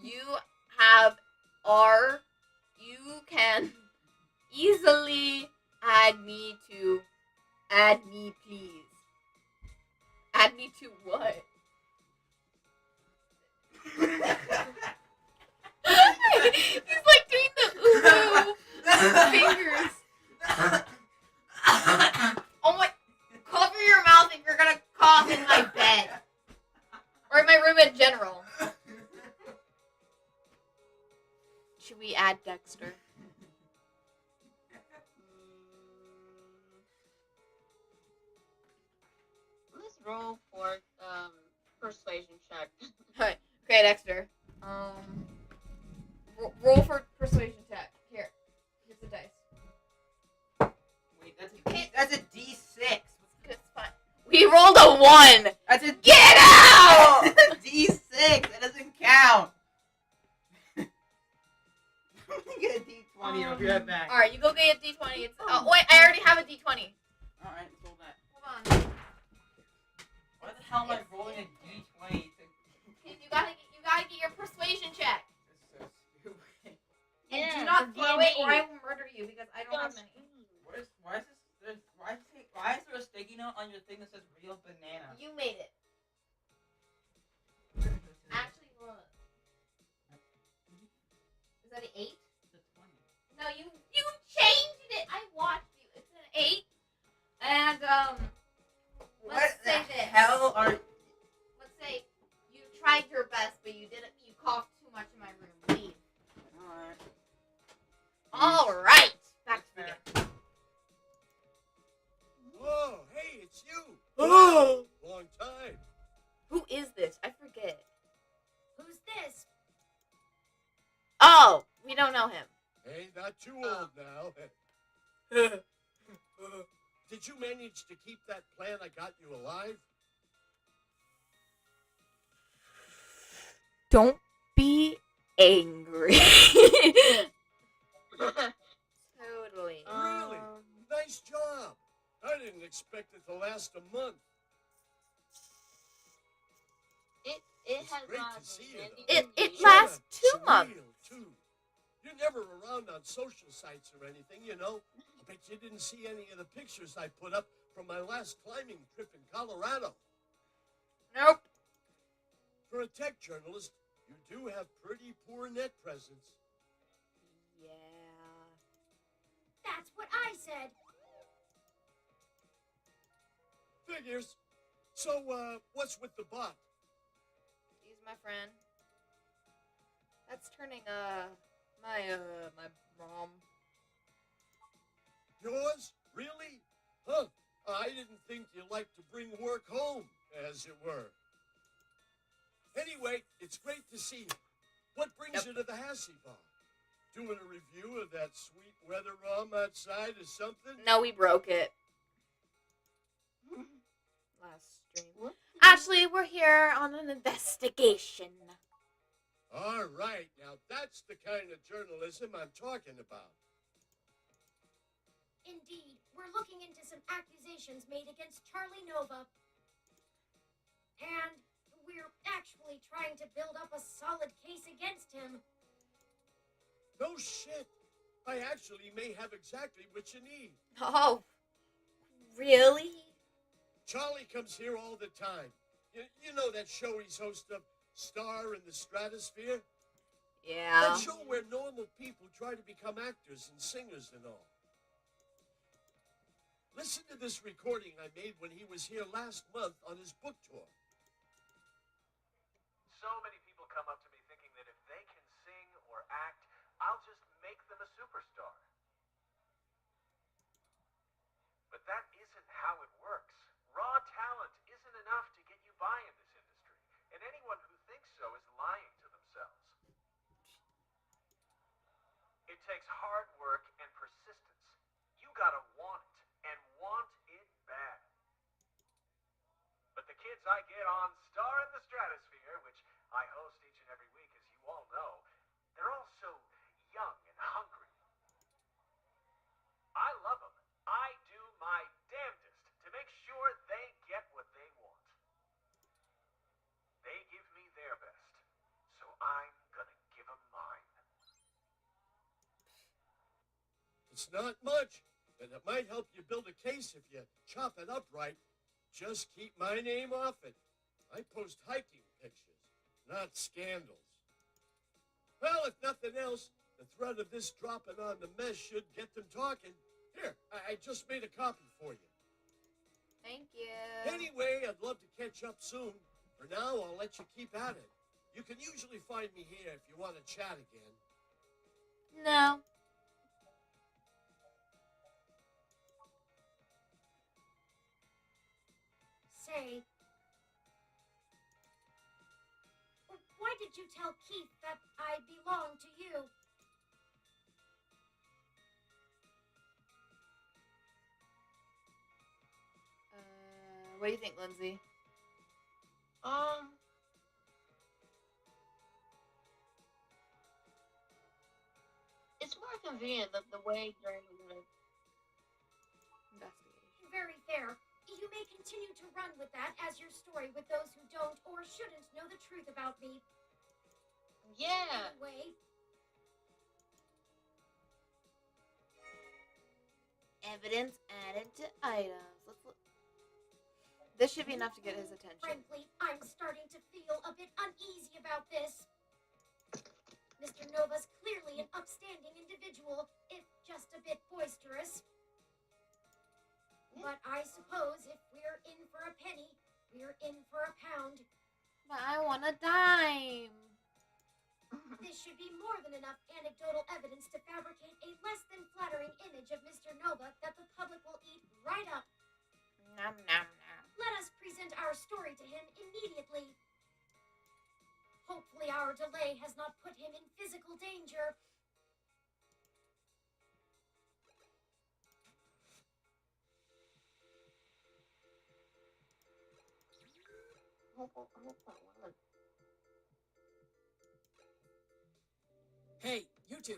You have R. You can easily add me, please. Add me to what? He's like doing the Uno fingers. Oh my! Cover your mouth if you're gonna cough in my bed. Or in my room in general. Should we add Dexter? Let's roll for persuasion check. Okay, Dexter. Roll for persuasion check. Here's the dice. Wait, that's a D6. It's fine. We rolled a 1. That's a Get out! D6. That doesn't count. Get a D20. I'll be right back. All right, you go get a D20. It's wait, I already have a D20. All right, let's roll that. Hold on. Why the hell am I rolling a D20? You gotta get your persuasion check. This is so stupid. And Yeah, do not for throw it, D&D. or I will murder you because I don't have many. Why is there a sticky note on your thing that says real banana? You made it. Actually, look. Is that an 8? It's a 20. No, you changed it. I watched you. It's an 8. And let's say this. Hell are Let's say you tried your best, but you didn't. You coughed too much in my room. Leave. All right. Back to you. Whoa, hey, it's you. Oh. Long time. Who is this? I forget. Who's this? Oh, we don't know him. Hey, not too old now. Did you manage to keep that plan I got you alive? Don't be angry. Totally. Really? Nice job. I didn't expect it to last a month. It It's has great not to see been you, any though. It years. lasts 2 Surreal, months. too. You're never around on social sites or anything, you know. bet you didn't see any of the pictures I put up from my last climbing trip in Colorado. Nope. For a tech journalist, you do have pretty poor net presence. Yeah. That's what I said. Figures. So, what's with the bot? He's my friend. That's turning, my mom. Yours? Really? Huh. I didn't think you liked to bring work home, as it were. Anyway, it's great to see you. What brings you to the Hassie Bar? Doing a review of that sweet weather rum outside or something? No, we broke it. Last stream. Actually, we're here on an investigation. All right, now that's the kind of journalism I'm talking about. Indeed, we're looking into some accusations made against Charlie Nova. And we're actually trying to build up a solid case against him. No shit. I actually may have exactly what you need. Oh, really? Charlie comes here all the time. You know that show he's host of, Star in the Stratosphere? Yeah. That show where normal people try to become actors and singers and all. Listen to this recording I made when he was here last month on his book tour. So many people come up to me thinking that if they can sing or act, I'll just make them a superstar. But that isn't how it works. Raw talent isn't enough to get you by in this industry, and anyone who thinks so is lying to themselves. It takes hard work and persistence. You gotta want it, and want it bad. But the kids I get on Star in the Stratosphere, which I host each and every week, as you all know, they're all so young and hungry. I love them. I do my damnedest to make sure they get what they want. They give me their best, so I'm gonna give them mine. It's not much, but it might help you build a case if you chop it up right. Just keep my name off it. I post hiking pictures, not scandals. Well, if nothing else, the threat of this dropping on the mesh should get them talking. Here, I just made a copy for you. Thank you. Anyway, I'd love to catch up soon. For now, I'll let you keep at it. You can usually find me here if you want to chat again. No. Say, why did you tell Keith that I belong to you? What do you think, Lindsay? It's more convenient the way during the Investigation. Very fair. You may continue to run with that as your story with those who don't or shouldn't know the truth about me. Yeah. Anyway, Evidence added to items. Let's look. This should be enough to get his attention. frankly, I'm starting to feel a bit uneasy about this. Mr. Nova's clearly an upstanding individual, if just a bit boisterous. But I suppose if we're in for a penny, we're in for a pound. But I want a dime. This should be more than enough anecdotal evidence to fabricate a less than flattering image of Mr. Nova that the public will eat right up. Nom nom nom. Let us present our story to him immediately. Hopefully our delay has not put him in physical danger. Hey, you two.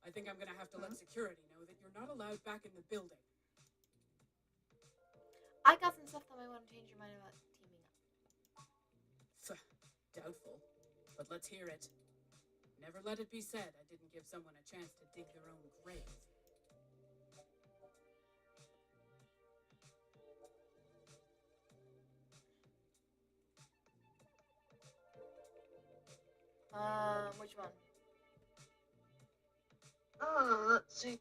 I think I'm gonna have to let security know that you're not allowed back in the building. I got some stuff that might want to change your mind about teaming up. Doubtful, but let's hear it. Never let it be said I didn't give someone a chance to dig their own grave. Which one? Let's see.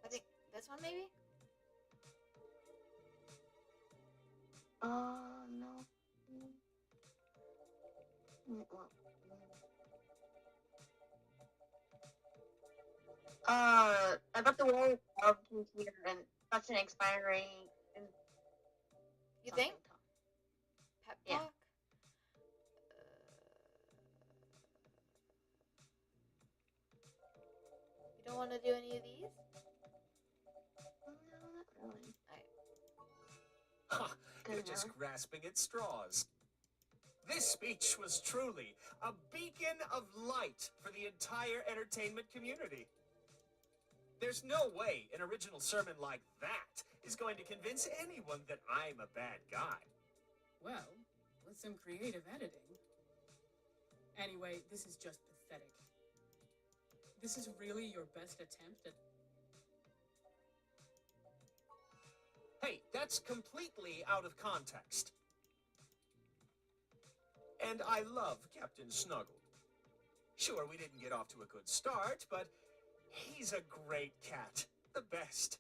I think this one maybe? No. About the world of computer and such an expiring. You think? Pep Yeah. talk? You don't want to do any of these? No, not really. Ha! You're just grasping at straws. This speech was truly a beacon of light for the entire entertainment community. There's no way an original sermon like that is going to convince anyone that I'm a bad guy. Well, with some creative editing. Anyway, this is just pathetic. This is really your best attempt at... Hey, that's completely out of context. And I love Captain Snuggle. Sure, we didn't get off to a good start, but he's a great cat. The best.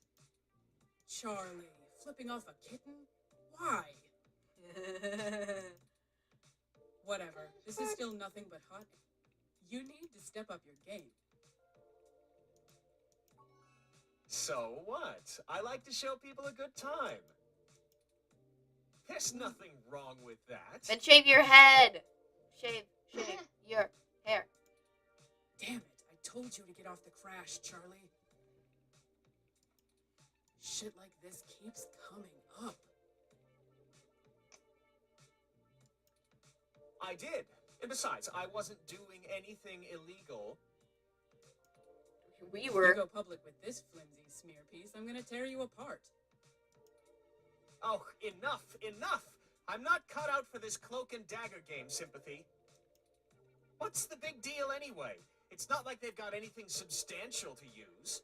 Charlie, flipping off a kitten? Why? Whatever. This is still nothing but hot. You need to step up your game. So what? I like to show people a good time. There's nothing wrong with that. Then shave your head. Shave your hair. Damn it, I told you to get off the crash, Charlie. Shit like this keeps coming up. I did. And besides, I wasn't doing anything illegal. We If were. you go public with this flimsy smear piece, I'm gonna tear you apart. Oh, enough, enough! I'm not cut out for this cloak and dagger game, Sympathy. What's the big deal anyway? It's not like they've got anything substantial to use.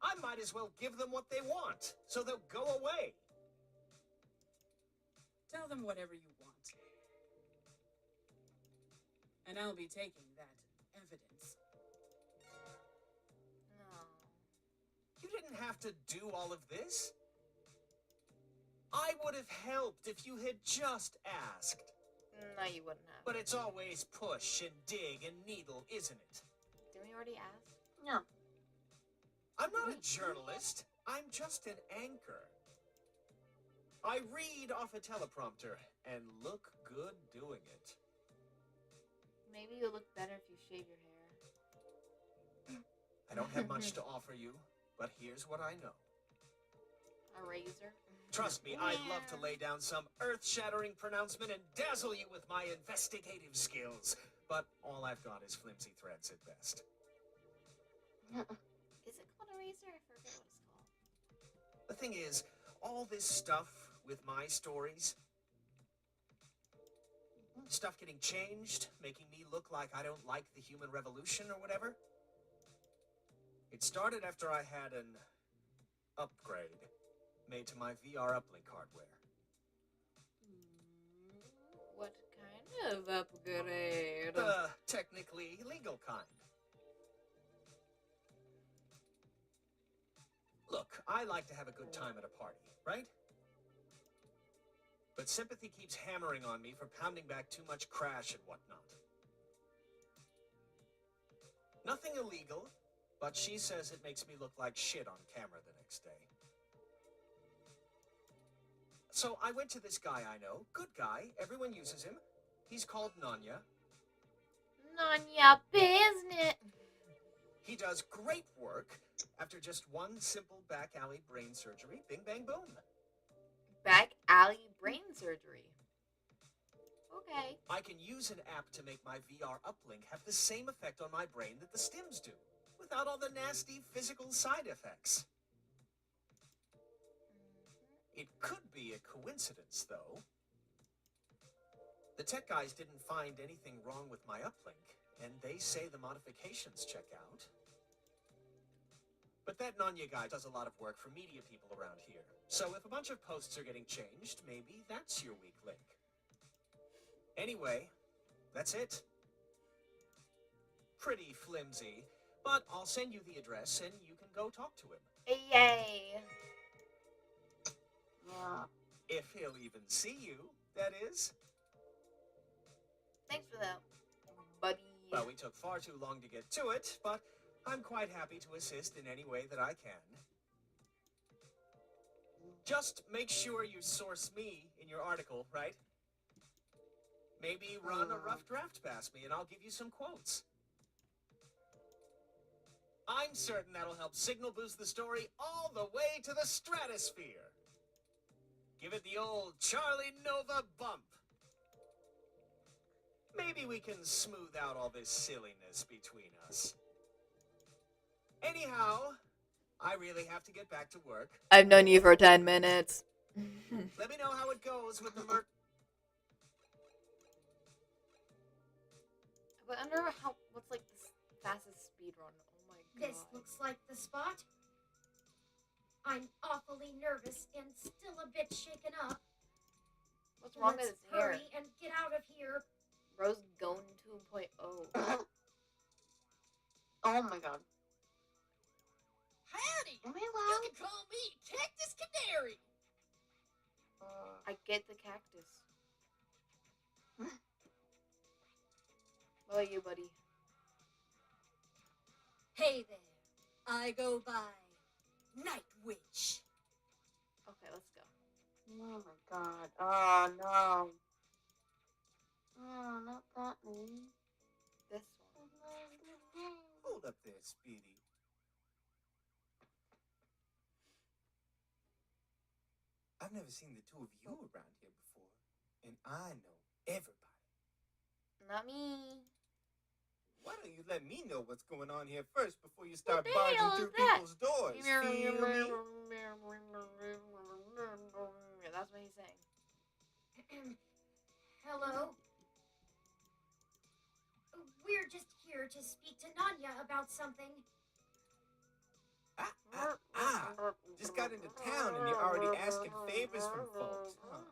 I might as well give them what they want, so they'll go away. Tell them whatever you want. And I'll be taking that evidence. No. You didn't have to do all of this. I would have helped if you had just asked. No, you wouldn't have. But it's always push and dig and needle, isn't it? Didn't we already ask? No. I'm not a journalist. I'm just an anchor. I read off a teleprompter and look good doing it. Maybe you'll look better if you shave your hair. I don't have much to offer you, but here's what I know. A razor? Trust me, I'd love to lay down some earth-shattering pronouncement and dazzle you with my investigative skills, but all I've got is flimsy threads at best. Is it called a razor? I forget what it's called. The thing is, all this stuff with my stories, stuff getting changed, making me look like I don't like the human revolution or whatever, it started after I had an upgrade made to my VR uplink hardware. What kind of upgrade? The technically legal kind. Look, I like to have a good time at a party, right? But Sympathy keeps hammering on me for pounding back too much crash and whatnot. Nothing illegal, but she says it makes me look like shit on camera the next day. So I went to this guy I know, good guy, everyone uses him. He's called Nanya. None ya business. He does great work after just one simple back alley brain surgery. Bing, bang, boom. Back alley brain surgery. Okay. I can use an app to make my VR uplink have the same effect on my brain that the stims do, without all the nasty physical side effects. It could be a coincidence, though. The tech guys didn't find anything wrong with my uplink, and they say the modifications check out. But that Nanya guy does a lot of work for media people around here. So if a bunch of posts are getting changed, maybe that's your weak link. Anyway, that's it. Pretty flimsy, but I'll send you the address and you can go talk to him. Yay. Yeah. If he'll even see you, that is. Thanks for that, buddy. Well, we took far too long to get to it, but I'm quite happy to assist in any way that I can. Just make sure you source me in your article, right? Maybe run a rough draft past me and I'll give you some quotes. I'm certain that'll help signal boost the story all the way to the stratosphere. Give it the old Charlie Nova bump. Maybe we can smooth out all this silliness between us. Anyhow, I really have to get back to work. I've known you for 10 minutes. Let me know how it goes with the murder. I wonder what's like the fastest speed run. Oh my god. This looks like the spot. I'm awfully nervous and still a bit shaken up. What's wrong Let's with his hair? hurry and get out of here. Rose Gone 2.0. Oh my god. Howdy! Am I You allowed? can call me Cactus Canary. I get the cactus. What about you, buddy? Hey there. I go by Night Witch. Okay, let's go. Oh my god. Oh no. Oh, not that name. This one. Hold up there, Speedy. I've never seen the two of you around here before, and I know everybody. Not me. Why don't you let me know what's going on here first before you start the barging hell through is that? people's doors? Feel me? That's what he's saying. Hello? We're just here to speak to Nanya about something. Just got into town and you're already asking favors from folks, huh?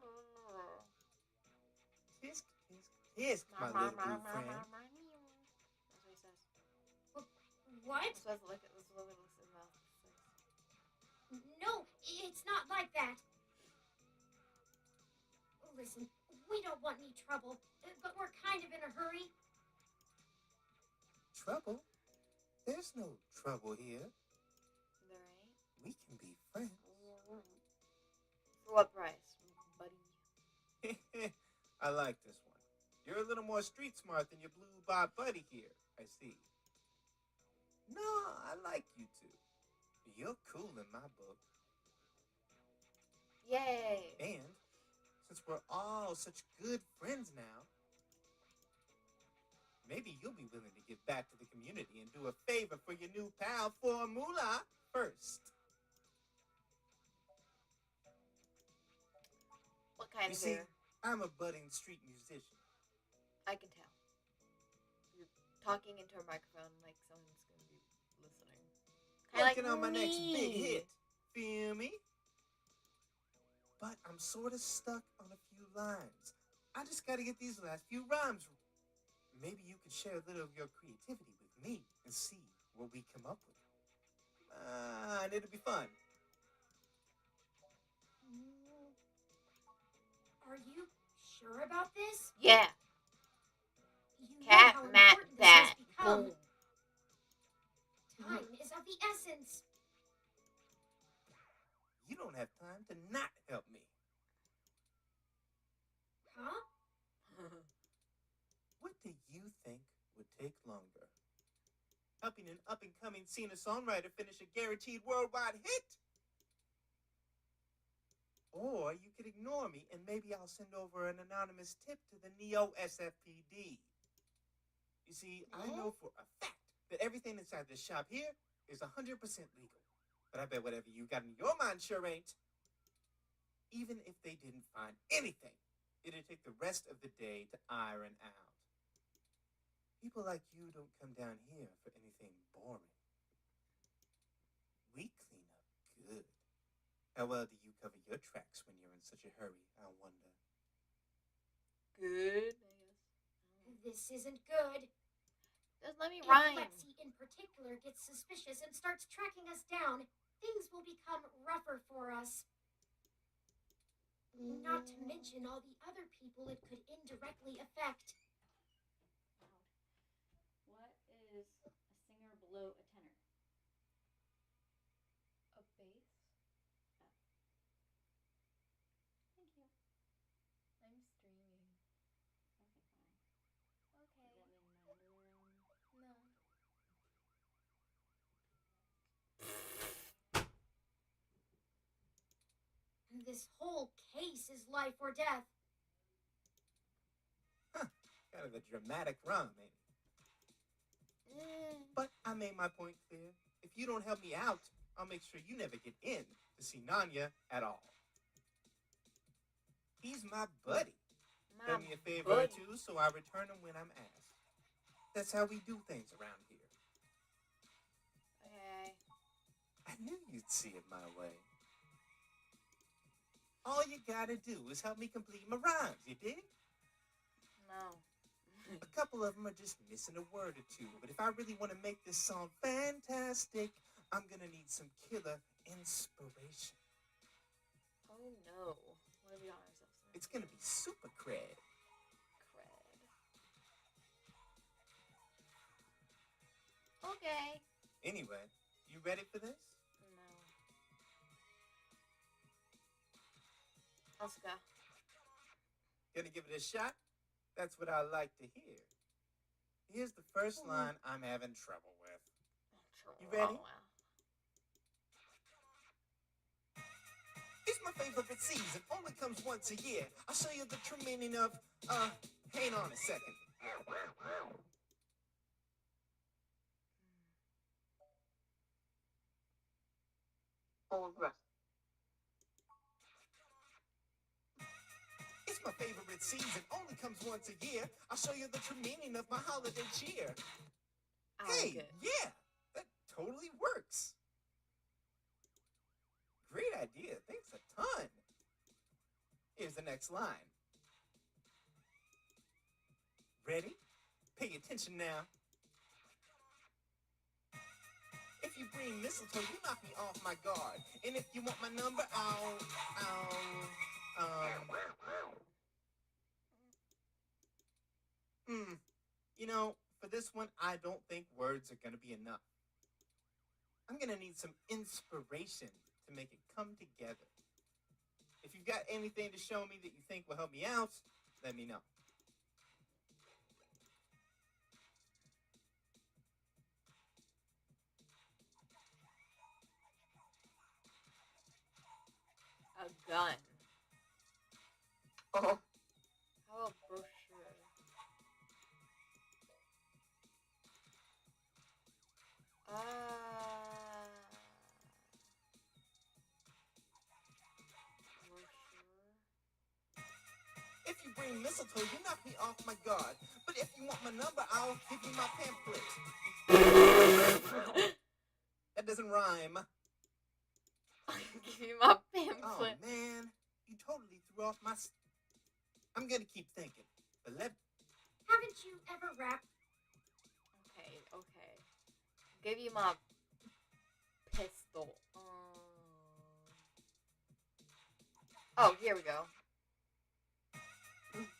Tisk, tisk, tisk, my little blue friend. That's what he says. What? That's what look at his mouth. No, it's not like that. Listen, we don't want any trouble, but we're kind of in a hurry. Trouble? There's no trouble here. There ain't. We can be friends. For what price, buddy? I like this one. You're a little more street smart than your blue bob buddy here, I see. No, I like you two. You're cool in my book. Yay. And since we're all such good friends now, maybe you'll be willing to give back to the community and do a favor for your new pal for Moolah first. What kind You of see, favor? I'm a budding street musician. I can tell. You're talking into a microphone like someone's going to be listening. Working on my next big hit. Feel me? But I'm sort of stuck on a few lines. I just got to get these last few rhymes. Maybe you could share a little of your creativity with me and see what we come up with. And it'll be fun. Are you sure about this? Yeah. You Cat, know how mat, important this bat, has become. boom. Time is of the essence. You don't have time to not help me. Huh? What do you think would take longer? Helping an up-and-coming singer-songwriter finish a guaranteed worldwide hit? Or you could ignore me and maybe I'll send over an anonymous tip to the Neo-SFPD. You see, I know for a fact that everything inside this shop here is 100% legal. But I bet whatever you got in your mind sure ain't. Even if they didn't find anything, it'd take the rest of the day to iron out. People like you don't come down here for anything boring. Good. How well do you cover your tracks when you're in such a hurry, I wonder? Good, I guess. This isn't good. Just let me If rhyme. Lexi in particular gets suspicious and starts tracking us down, things will become rougher for us. Not to mention all the other people it could indirectly affect. What is a singer below a tenor? A bass? Thank you. I'm streaming. Okay, fine. Okay. Does that mean my underwear on? No. This whole case is life or death. Huh. Kind of a dramatic rhyme, ain't it? But I made my point clear. If you don't help me out, I'll make sure you never get in to see Nanya at all. He's my buddy. Done me a favor or two, so I return him when I'm asked. That's how we do things around here. Okay. I knew you'd see it my way. All you gotta do is help me complete my rhymes, you dig? No. A couple of them are just missing a word or two, but if I really want to make this song fantastic, I'm gonna need some killer inspiration. Oh no. What have we got ourselves in? It's gonna be super cred. Okay. Anyway, you ready for this? No. Let's go. Gonna give it a shot? That's what I like to hear. Here's the first line I'm having trouble with. You ready? It's my favorite season, only comes once a year. I'll show you the true meaning of, hang on a second. Old Russ. It's my favorite season, only comes once a year. I'll show you the true meaning of my holiday cheer. Hey, yeah, that totally works. Great idea, thanks a ton. Here's the next line. Ready? Pay attention now. If you bring mistletoe, you knock me off my guard. And if you want my number, you know, for this one, I don't think words are gonna be enough. I'm gonna need some inspiration to make it come together. If you've got anything to show me that you think will help me out, let me know. A gun. Oh. How a brochure? If you bring mistletoe, you knock me off my guard. But if you want my number, I'll give you my pamphlet. That doesn't rhyme. Give you my pamphlet. Oh man, you totally threw off my. I'm gonna keep thinking. But Haven't you ever rapped? Okay. Give you my pistol. Oh, here we go.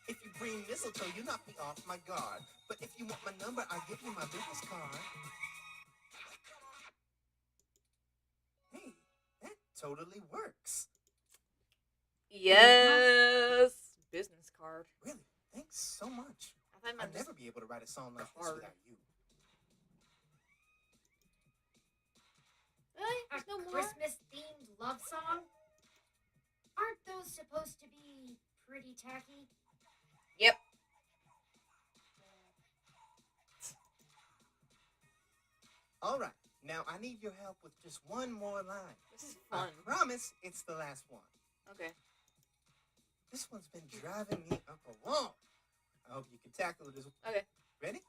If you bring mistletoe, you knock me off my guard. But if you want my number, I'll give you my business card. Hey, that totally works. Yes. Business card. Really? Thanks so much. I'd never be able to write a song like this without you. Really? There's no more? Christmas-themed love song? Aren't those supposed to be pretty tacky? Yep. All right. Now I need your help with just one more line. This is fun. I promise it's the last one. Okay. This one's been driving me up a wall. I hope you can tackle it as well. Okay. Ready?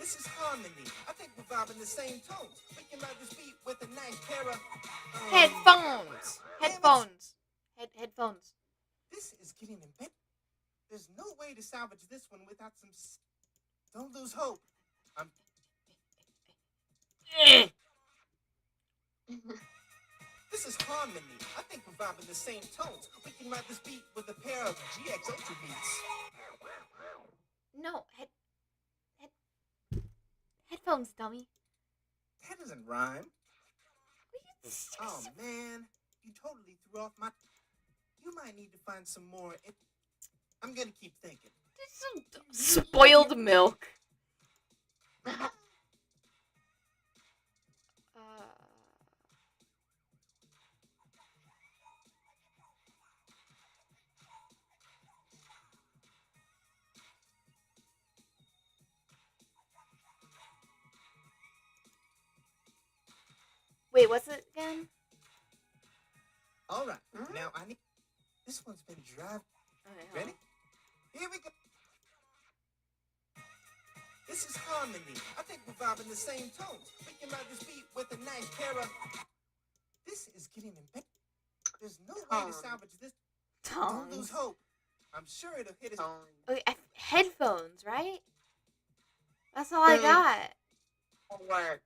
This is harmony. I think we're vibing the same tones. We can ride this beat with a nice pair of Headphones. Headphones. Headphones. This is getting in bed. There's no way to salvage this one without some. Don't lose hope. I'm. This is harmony. I think we're vibing the same tones. We can ride this beat with a pair of GX Ultra beats. No, headphones, dummy. That doesn't rhyme. Oh man, you totally threw off my. You might need to find some more. I'm gonna keep thinking. Spoiled milk. Wait, what's it again? All right, now I need. This one's been driving. Ready? Here we go. This is harmony. I think we're vibing the same tones. We can ride this beat with a nice pair of. This is getting in bed. There's no way to salvage this. Don't lose hope. I'm sure it'll hit us. Okay, headphones, right? That's all I got. Work.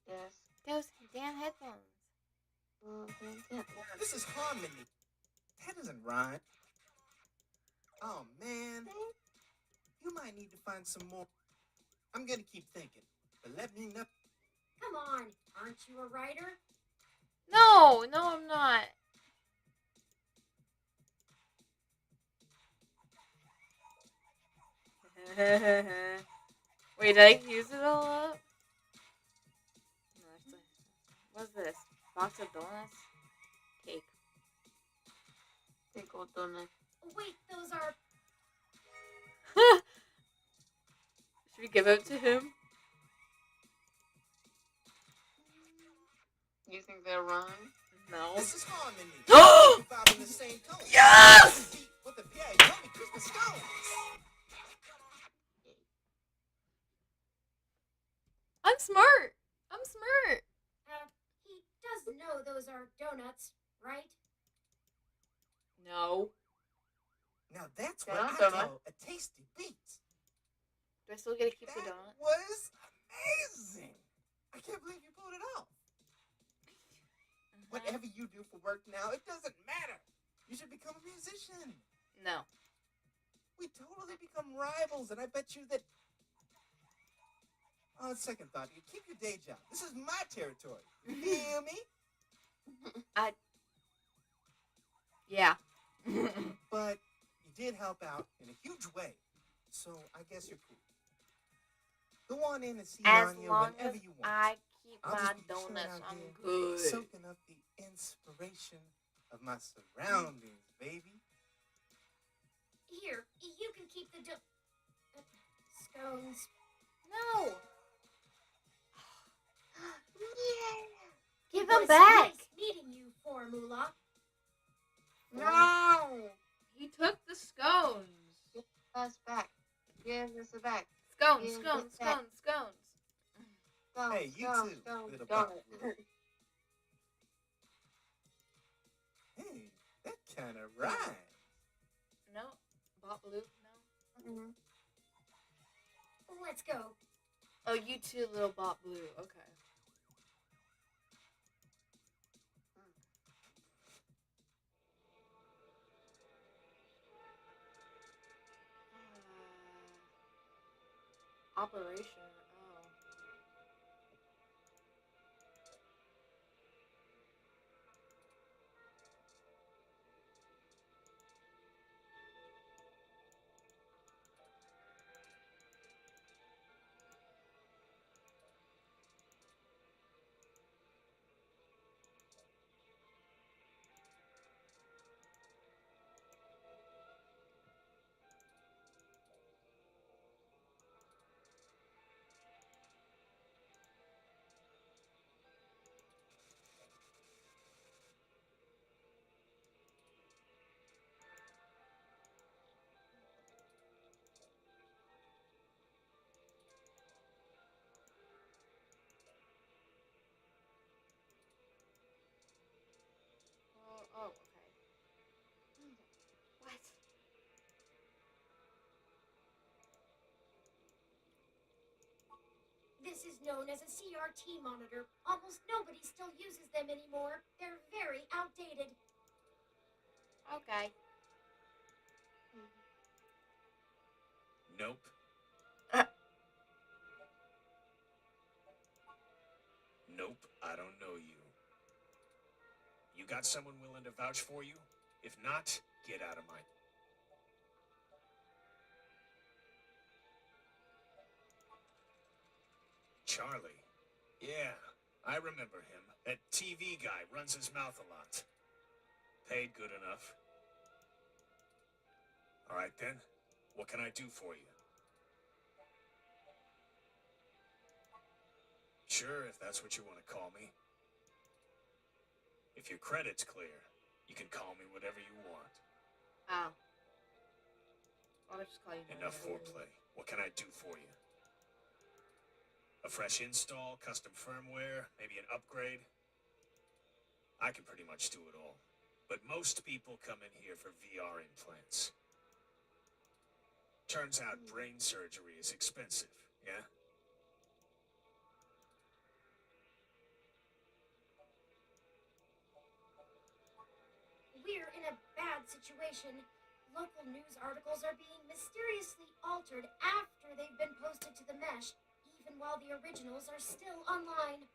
Yes. Those damn headphones. This is harmony. That doesn't rhyme. Oh man. You might need to find some more. I'm gonna keep thinking, but let me know. Come on, aren't you a writer? No, I'm not. Wait, did I use it all up? What's this? Box of donuts? Cake. Take old donut. Wait, those are. Should we give it to him? You think they'll rhyme? No. This is harmony. Oh! Vibing the same tone. Yes! With the Pt2 Christmas stones. I'm smart. He does know those are donuts, right? No. Now that's Yeah, what I donut. call a tasty beat. Do I still get to keep the That donut? was amazing. I can't believe you pulled it off. Whatever you do for work now, it doesn't matter. You should become a musician. No. We totally become rivals, and I bet you that. On second thought, you keep your day job. This is my territory. You feel me? Yeah. But you did help out in a huge way, so I guess you're cool. Go on in and see As Anya long whenever as you want. I keep I'll my just be chilling donuts, out I'm here, good. soaking up the inspiration of my surroundings, baby. Here, you can keep the scones. No. Yeah. Give It them was back. Nice meeting you, Formula. No! He took the scones. Give us back. Give us back. Scones. Hey, you too, little donut. Blue. Hey, that kind of rhymes. No. Bot blue? No. Mm-hmm. Let's go. Oh, you too, little bot blue. Okay. Operation. Oh. This is known as a CRT monitor. Almost nobody still uses them anymore. They're very outdated. Okay. Nope. Nope, I don't know you. You got someone willing to vouch for you? If not, get out of my... Charlie. Yeah, I remember him. That TV guy runs his mouth a lot. Paid good enough. All right then, what can I do for you? Sure, if that's what you want to call me. If your credit's clear, you can call me whatever you want. Oh. I'll just call you Enough foreplay. What can I do for you? A fresh install, custom firmware, maybe an upgrade? I can pretty much do it all. But most people come in here for VR implants. Turns out brain surgery is expensive, yeah? We're in a bad situation. Local news articles are being mysteriously altered after they've been posted to the mesh, even while the originals are still online.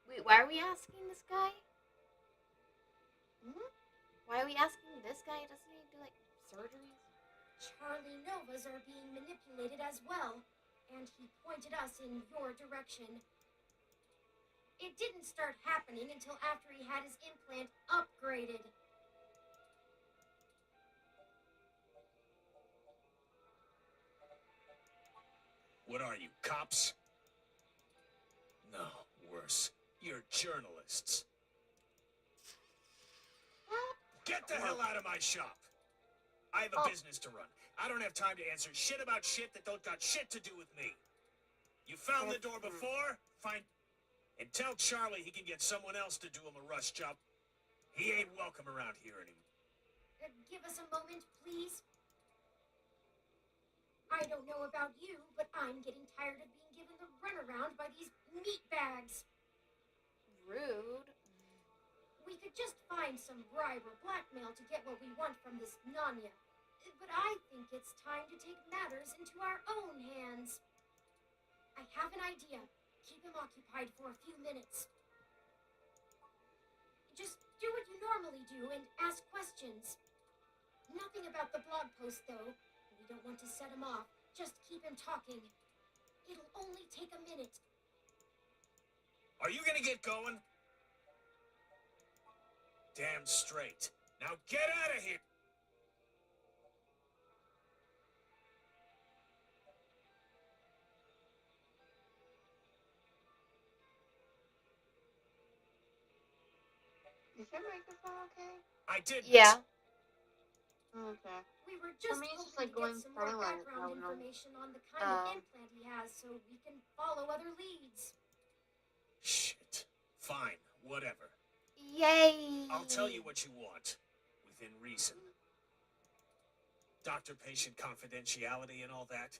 Wait, why are we asking this guy? Why are we asking this guy? Doesn't he do like surgeries? Charlie Novas are being manipulated as well, and he pointed us in your direction. It didn't start happening until after he had his implant upgraded. What are you, cops? No, worse. You're journalists. Get the hell out of my shop! I have a business to run. I don't have time to answer shit about shit that don't got shit to do with me. You found the door before? Fine. And tell Charlie he can get someone else to do him a rush job. He ain't welcome around here anymore. Give us a moment, please. I don't know about you, but I'm getting tired of being given the runaround by these meat bags. Rude. We could just find some bribe or blackmail to get what we want from this Nanya. But I think it's time to take matters into our own hands. I have an idea. Keep him occupied for a few minutes. Just do what you normally do and ask questions. Nothing about the blog post, though. We don't want to set him off. Just keep him talking. It'll only take a minute. Are you gonna get going? Damn straight. Now get out of here! Is your microphone okay? I did. Yeah. Okay. We were just For me, it's just hoping like to going get some more silent. background information on the kind of implant he has so we can follow other leads. Shit. Fine. Whatever. Yay. I'll tell you what you want. Within reason. Doctor-patient confidentiality and all that.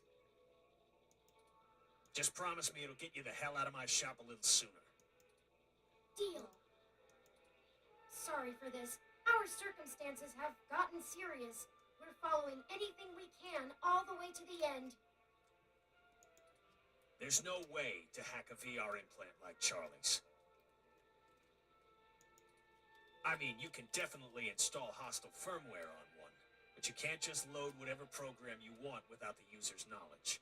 Just promise me it'll get you the hell out of my shop a little sooner. Deal. Sorry for this. Our circumstances have gotten serious. We're following anything we can all the way to the end. There's no way to hack a VR implant like Charlie's. I mean, you can definitely install hostile firmware on one, but you can't just load whatever program you want without the user's knowledge.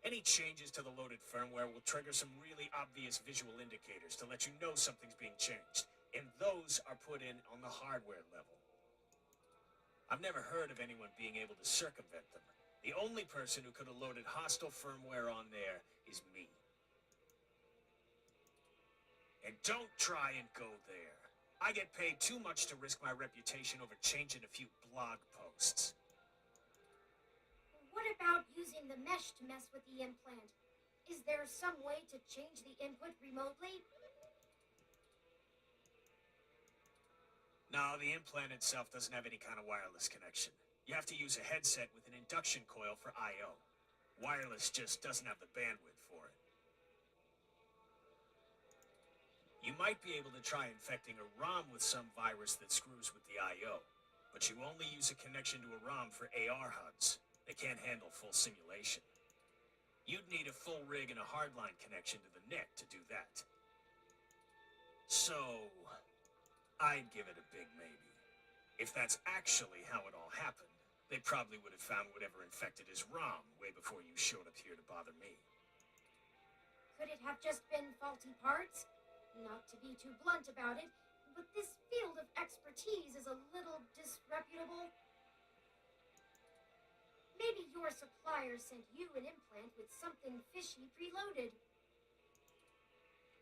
Any changes to the loaded firmware will trigger some really obvious visual indicators to let you know something's being changed, and those are put in on the hardware level. I've never heard of anyone being able to circumvent them. The only person who could have loaded hostile firmware on there is me. And don't try and go there. I get paid too much to risk my reputation over changing a few blog posts. What about using the mesh to mess with the implant? Is there some way to change the input remotely? No, the implant itself doesn't have any kind of wireless connection. You have to use a headset with an induction coil for I/O. Wireless just doesn't have the bandwidth for it. You might be able to try infecting a ROM with some virus that screws with the I.O., but you only use a connection to a ROM for AR HUDs. They can't handle full simulation. You'd need a full rig and a hardline connection to the NIC to do that. So, I'd give it a big maybe. If that's actually how it all happened, they probably would have found whatever infected his ROM way before you showed up here to bother me. Could it have just been faulty parts? Not to be too blunt about it, but this field of expertise is a little disreputable. Maybe your supplier sent you an implant with something fishy preloaded.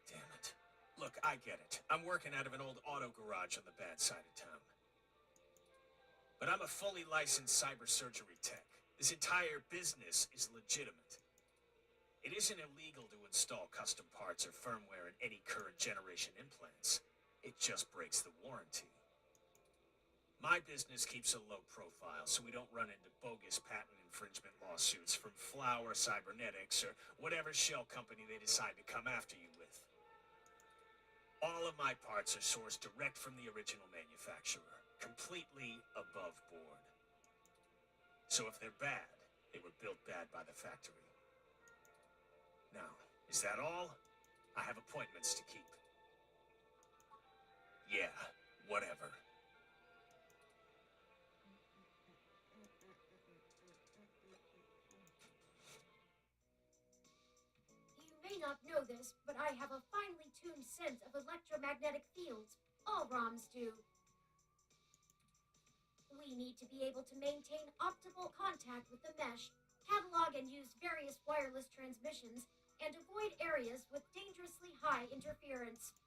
Damn it. Look, I get it. I'm working out of an old auto garage on the bad side of town. But I'm a fully licensed cybersurgery tech. This entire business is legitimate. It isn't illegal to install custom parts or firmware in any current generation implants. It just breaks the warranty. My business keeps a low profile so we don't run into bogus patent infringement lawsuits from Flower Cybernetics or whatever shell company they decide to come after you with. All of my parts are sourced direct from the original manufacturer, completely above board. So if they're bad, they were built bad by the factory. Now, is that all? I have appointments to keep. Yeah, whatever. You may not know this, but I have a finely tuned sense of electromagnetic fields. All ROMs do. We need to be able to maintain optimal contact with the mesh, catalog and use various wireless transmissions, and avoid areas with dangerously high interference.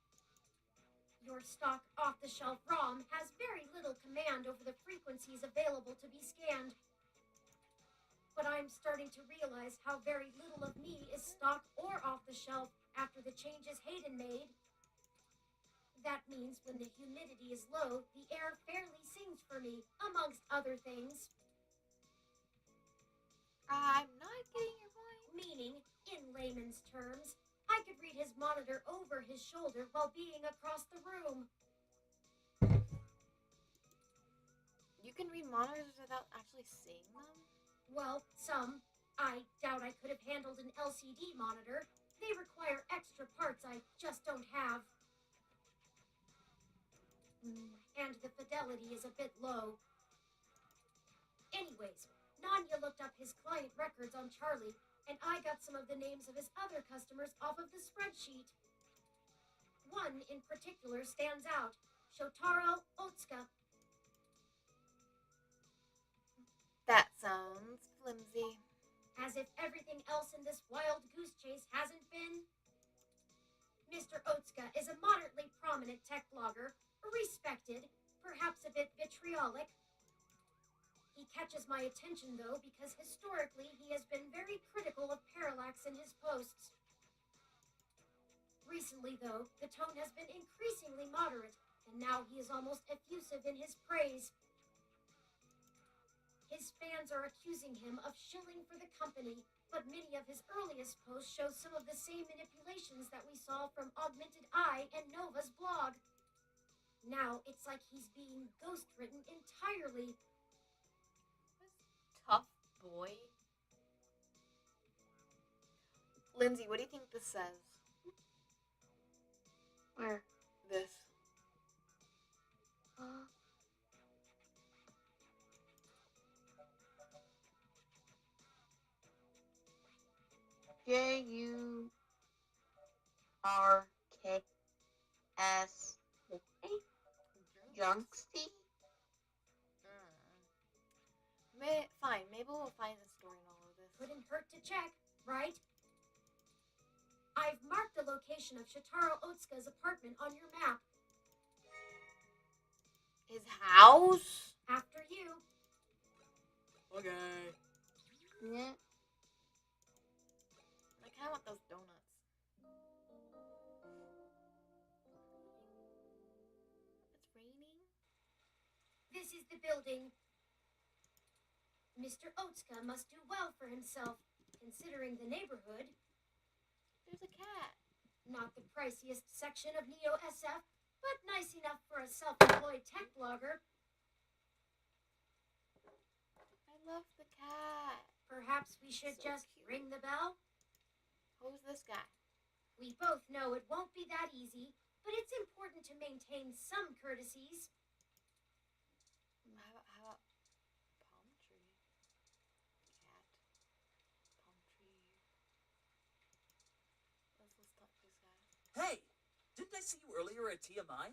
Your stock off-the-shelf ROM has very little command over the frequencies available to be scanned. But I'm starting to realize how very little of me is stock or off-the-shelf after the changes Hayden made. That means when the humidity is low, the air fairly sings for me, amongst other things. I'm not getting your point. Meaning, in layman's terms, I could read his monitor over his shoulder while being across the room. You can read monitors without actually seeing them? Well, some. I doubt I could have handled an LCD monitor. They require extra parts I just don't have. And the fidelity is a bit low. Anyways, Nanya looked up his client records on Charlie, and I got some of the names of his other customers off of the spreadsheet. One in particular stands out, Shotaro Otsuka. That sounds flimsy. As if everything else in this wild goose chase hasn't been. Mr. Otsuka is a moderately prominent tech blogger, respected, perhaps a bit vitriolic. He catches my attention, though, because historically he has been very critical of parallax in his posts. Recently, though, the tone has been increasingly moderate, and now he is almost effusive in his praise. His fans are accusing him of shilling for the company, but many of his earliest posts show some of the same manipulations that we saw from Augmented Eye and Nova's blog. Now it's like he's being ghost-written entirely. Tough boy. Lindsay, what do you think this says? Where? This. JURKS. Junksy? Fine, maybe we'll find the story in all of this. Couldn't hurt to check, right? I've marked the location of Shotaro Otsuka's apartment on your map. His house? After you. Okay. Yeah. I kind of want those donuts. It's raining. This is the building. Mr. Otsuka must do well for himself, considering the neighborhood. There's a cat. Not the priciest section of Neo SF, but nice enough for a self-employed tech blogger. I love the cat. Perhaps we should So just cute. ring the bell? Who's this guy? We both know it won't be that easy, but it's important to maintain some courtesies. How about palm tree? Cat. Palm tree. Let's talk to this guy. Hey, didn't I see you earlier at TMI?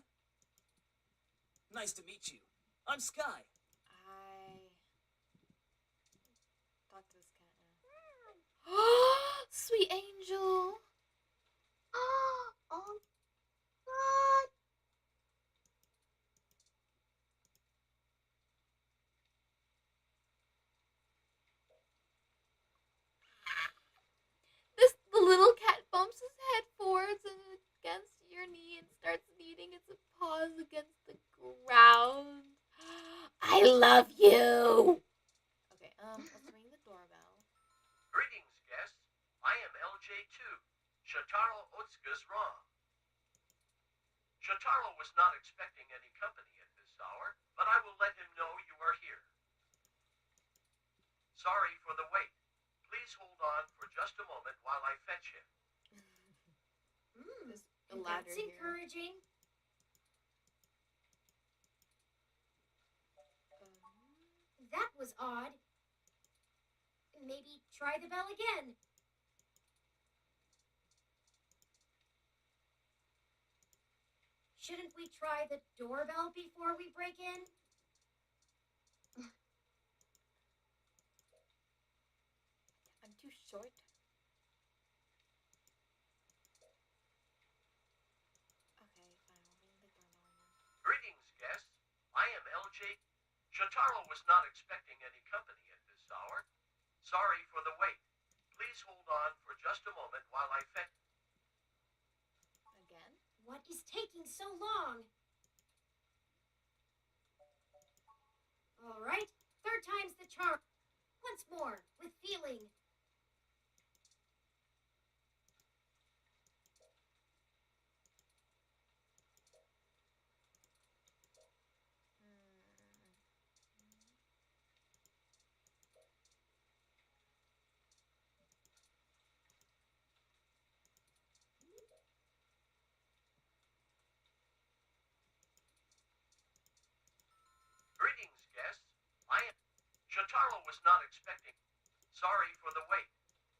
Nice to meet you. I'm Sky. I talk to this cat now. Sweet angel. Oh, oh, God. The little cat bumps his head forwards and against your knee and starts beating its paws against the ground. I love you. Okay, let's ring the doorbell. Greetings, guests. I am LJ2, Shotaro Otsuka's Rom. Shotaro was not expecting any company at this hour, but I will let him know you are here. Sorry for the wait. Please hold on for just a moment while I fetch him. There's a ladder That's here. encouraging. That was odd. Maybe try the bell again. Shouldn't we try the doorbell before we break in? I'm too short. Okay, fine. I'll ring the doorbell again. Greetings, guests. I am LJ. Shotaro was not expecting any company at this hour. Sorry for the wait. Please hold on for just a moment while I fetch. Again? What is taking so long? All right, third time's the charm. Once more, with feeling. Greetings, guests. I am. Shotaro was not expecting. Sorry for the wait.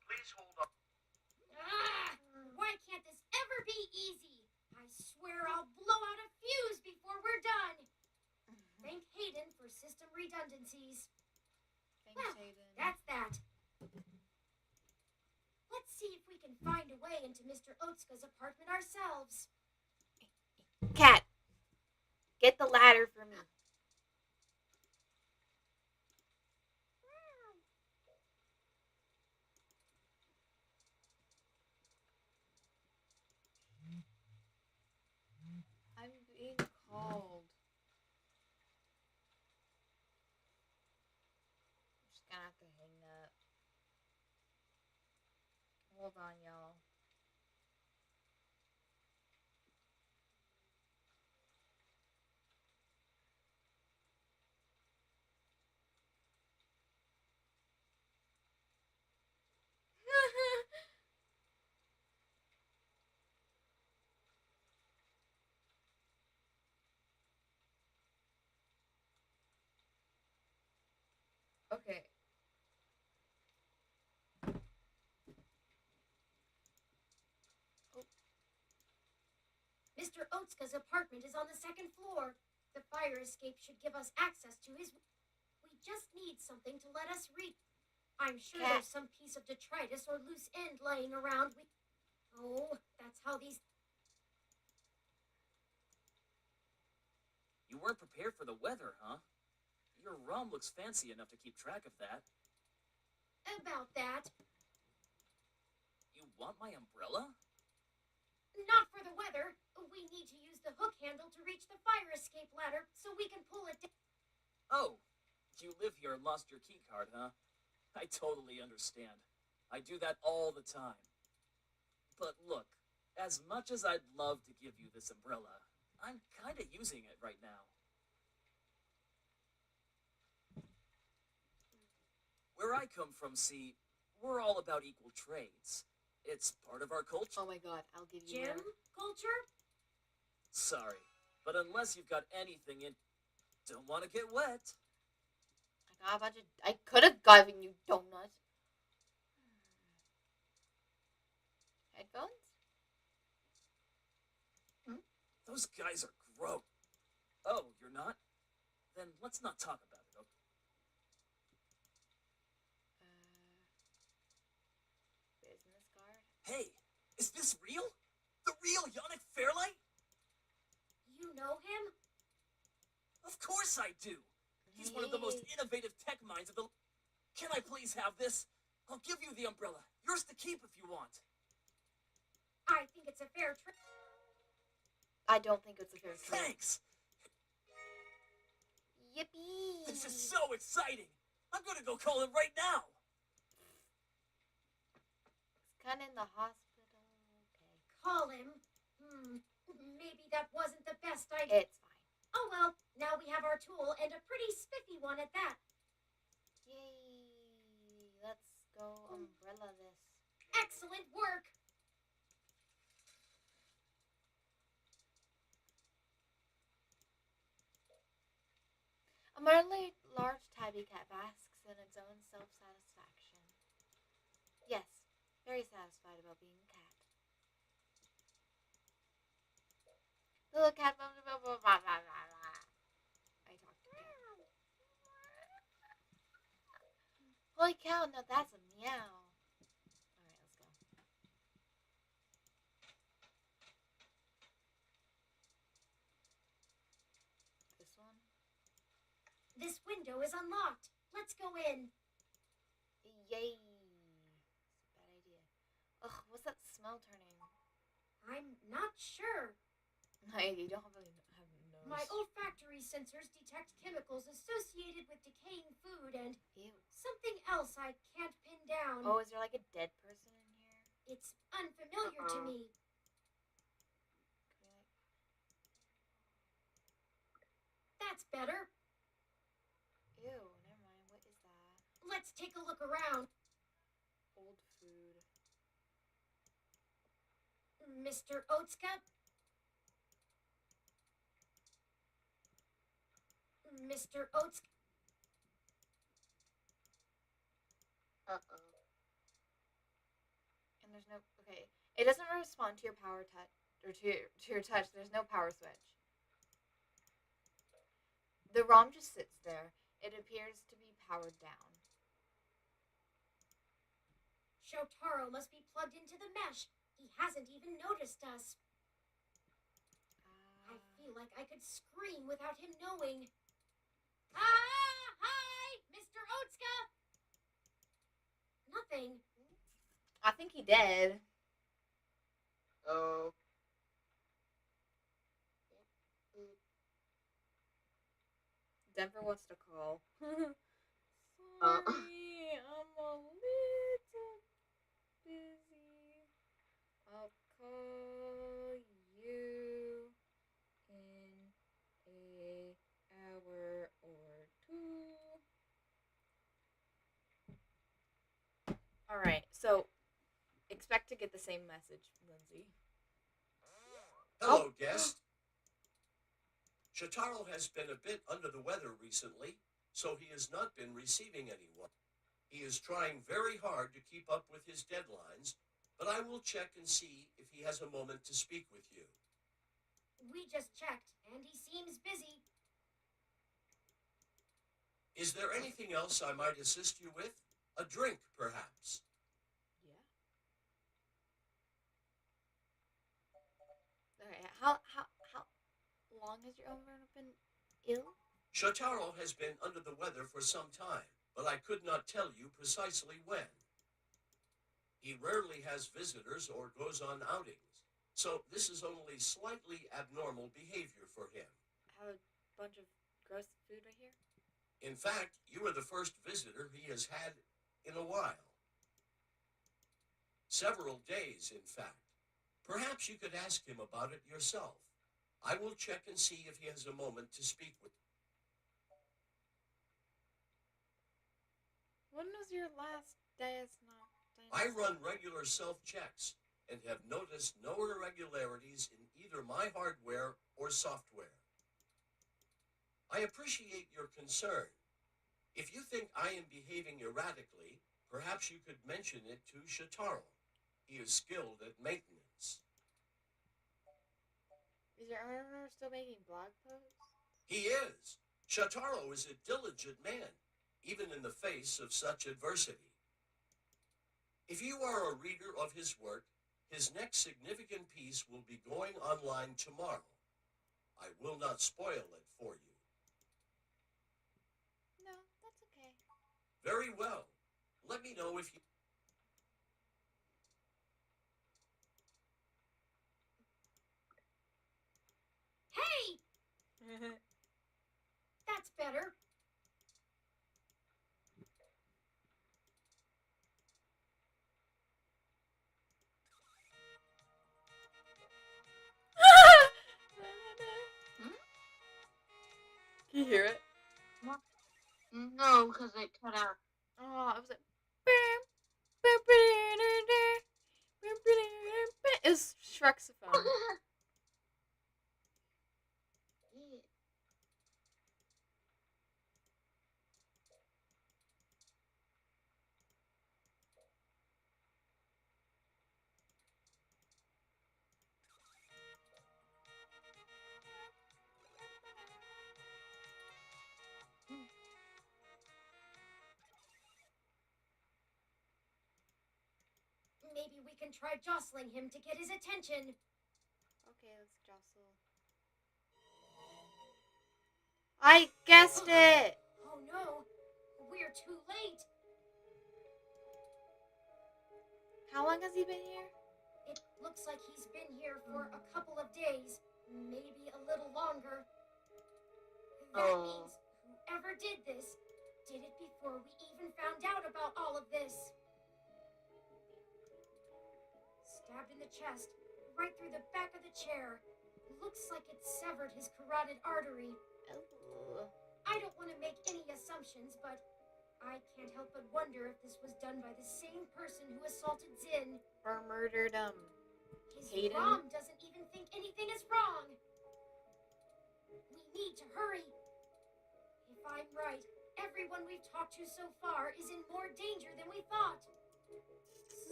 Please hold on. Ah, why can't this ever be easy? I swear I'll blow out a fuse before we're done. Thank Hayden for system redundancies. Thanks, Well, Hayden. that's that. Let's see if we can find a way into Mr. Otsuka's apartment ourselves. Cat, get the ladder for me. I'm being called. I'm just gonna have to hang up. Hold on, y'all. Okay. Mr. Otsuka's apartment is on the second floor. The fire escape should give us access to his. We just need something to let us reach. I'm sure Cat. there's some piece of detritus or loose end laying around. Oh, that's how these. You weren't prepared for the weather, huh? Your ROM looks fancy enough to keep track of that. About that. You want my umbrella? Not for the weather. We need to use the hook handle to reach the fire escape ladder so we can pull it down. Oh, you live here and lost your key card, huh? I totally understand. I do that all the time. But look, As much as I'd love to give you this umbrella, I'm kinda using it right now. Where I come from, see, we're all about equal trades. It's part of our culture. Oh my god, I'll give you Gym culture? Sorry, but unless you've got anything in, don't want to get wet. I got a bunch of. I could have given you donuts. Headphones? Those guys are gross. Oh, you're not? Then let's not talk about it, okay? Business card. Hey, is this real? The real Yannick Fairlight? You know him? Of course I do. He's one of the most innovative tech minds of the... Can I please have this? I'll give you the umbrella. Yours to keep if you want. I think it's a fair trade. I don't think it's a fair trade. Thanks! Yippee! This is so exciting! I'm gonna go call him right now! He's kind of in the hospital. Okay. Call him. Maybe that wasn't the best idea. It's fine. Oh well, now we have our tool and a pretty spiffy one at that. Yay! Let's go umbrella this. Excellent work! A moderately large tabby cat basks in its own self-satisfaction. Yes, very satisfied about being a cat. Little cat. Blah, blah, blah, blah, blah, blah, blah. I talked to cat. Holy cow! Now that's a meow. All right, let's go. This one. This window is unlocked. Let's go in. Yay! It's a bad idea. Ugh, what's that smell turning? I'm not sure. You don't have a nose. My olfactory sensors detect chemicals associated with decaying food and something else I can't pin down. Oh, is there like a dead person in here? It's unfamiliar to me. That's better. Ew, never mind. What is that? Let's take a look around. Old food. Mr. Otska? Mr. Otska? Uh-oh. And there's no... Okay. It doesn't respond to your power touch. Or to your touch. There's no power switch. The ROM just sits there. It appears to be powered down. Shotaro must be plugged into the mesh. He hasn't even noticed us. I feel like I could scream without him knowing. Ah! Hi! Mr. Otska! Nothing. I think he did. Oh. Denver wants to call. Sorry, I'm a little busy. I'll call you in an hour or two. Alright, so expect to get the same message, Lindsay. Hello, guest. Shotaro has been a bit under the weather recently, so he has not been receiving anyone. He is trying very hard to keep up with his deadlines, but I will check and see if he has a moment to speak with you. We just checked, and he seems busy. Is there anything else I might assist you with? A drink, perhaps? Yeah. Okay, how long has your owner been ill? Shotaro has been under the weather for some time, but I could not tell you precisely when. He rarely has visitors or goes on outings, so this is only slightly abnormal behavior for him. I have a bunch of gross food right here. In fact, you are the first visitor he has had in a while. Several days, in fact. Perhaps you could ask him about it yourself. I will check and see if he has a moment to speak with. When was your last I run regular self-checks and have noticed no irregularities in either my hardware or software. I appreciate your concern. If you think I am behaving erratically, perhaps you could mention it to Shitaro. He is skilled at maintenance. Is your owner still making blog posts? He is. Shitaro is a diligent man, even in the face of such adversity. If you are a reader of his work, his next significant piece will be going online tomorrow. I will not spoil it for you. No, that's okay. Very well. Let me know if you... Hey! That's better. Can you hear it? No, because it cut out. Oh, it was like. It was Shrexophone. Yeah. Maybe we can try jostling him to get his attention. Okay, let's jostle. I guessed it! Oh no, we're too late. How long has he been here? It looks like he's been here for a couple of days, maybe a little longer. That means whoever did this did it before we even found out about all of this. Stabbed in the chest, right through the back of the chair. Looks like it severed his carotid artery. Oh. I don't want to make any assumptions, but I can't help but wonder if this was done by the same person who assaulted Zin. Or murdered His Hayden? mom doesn't even think anything is wrong. We need to hurry. If I'm right, everyone we've talked to so far is in more danger than we thought.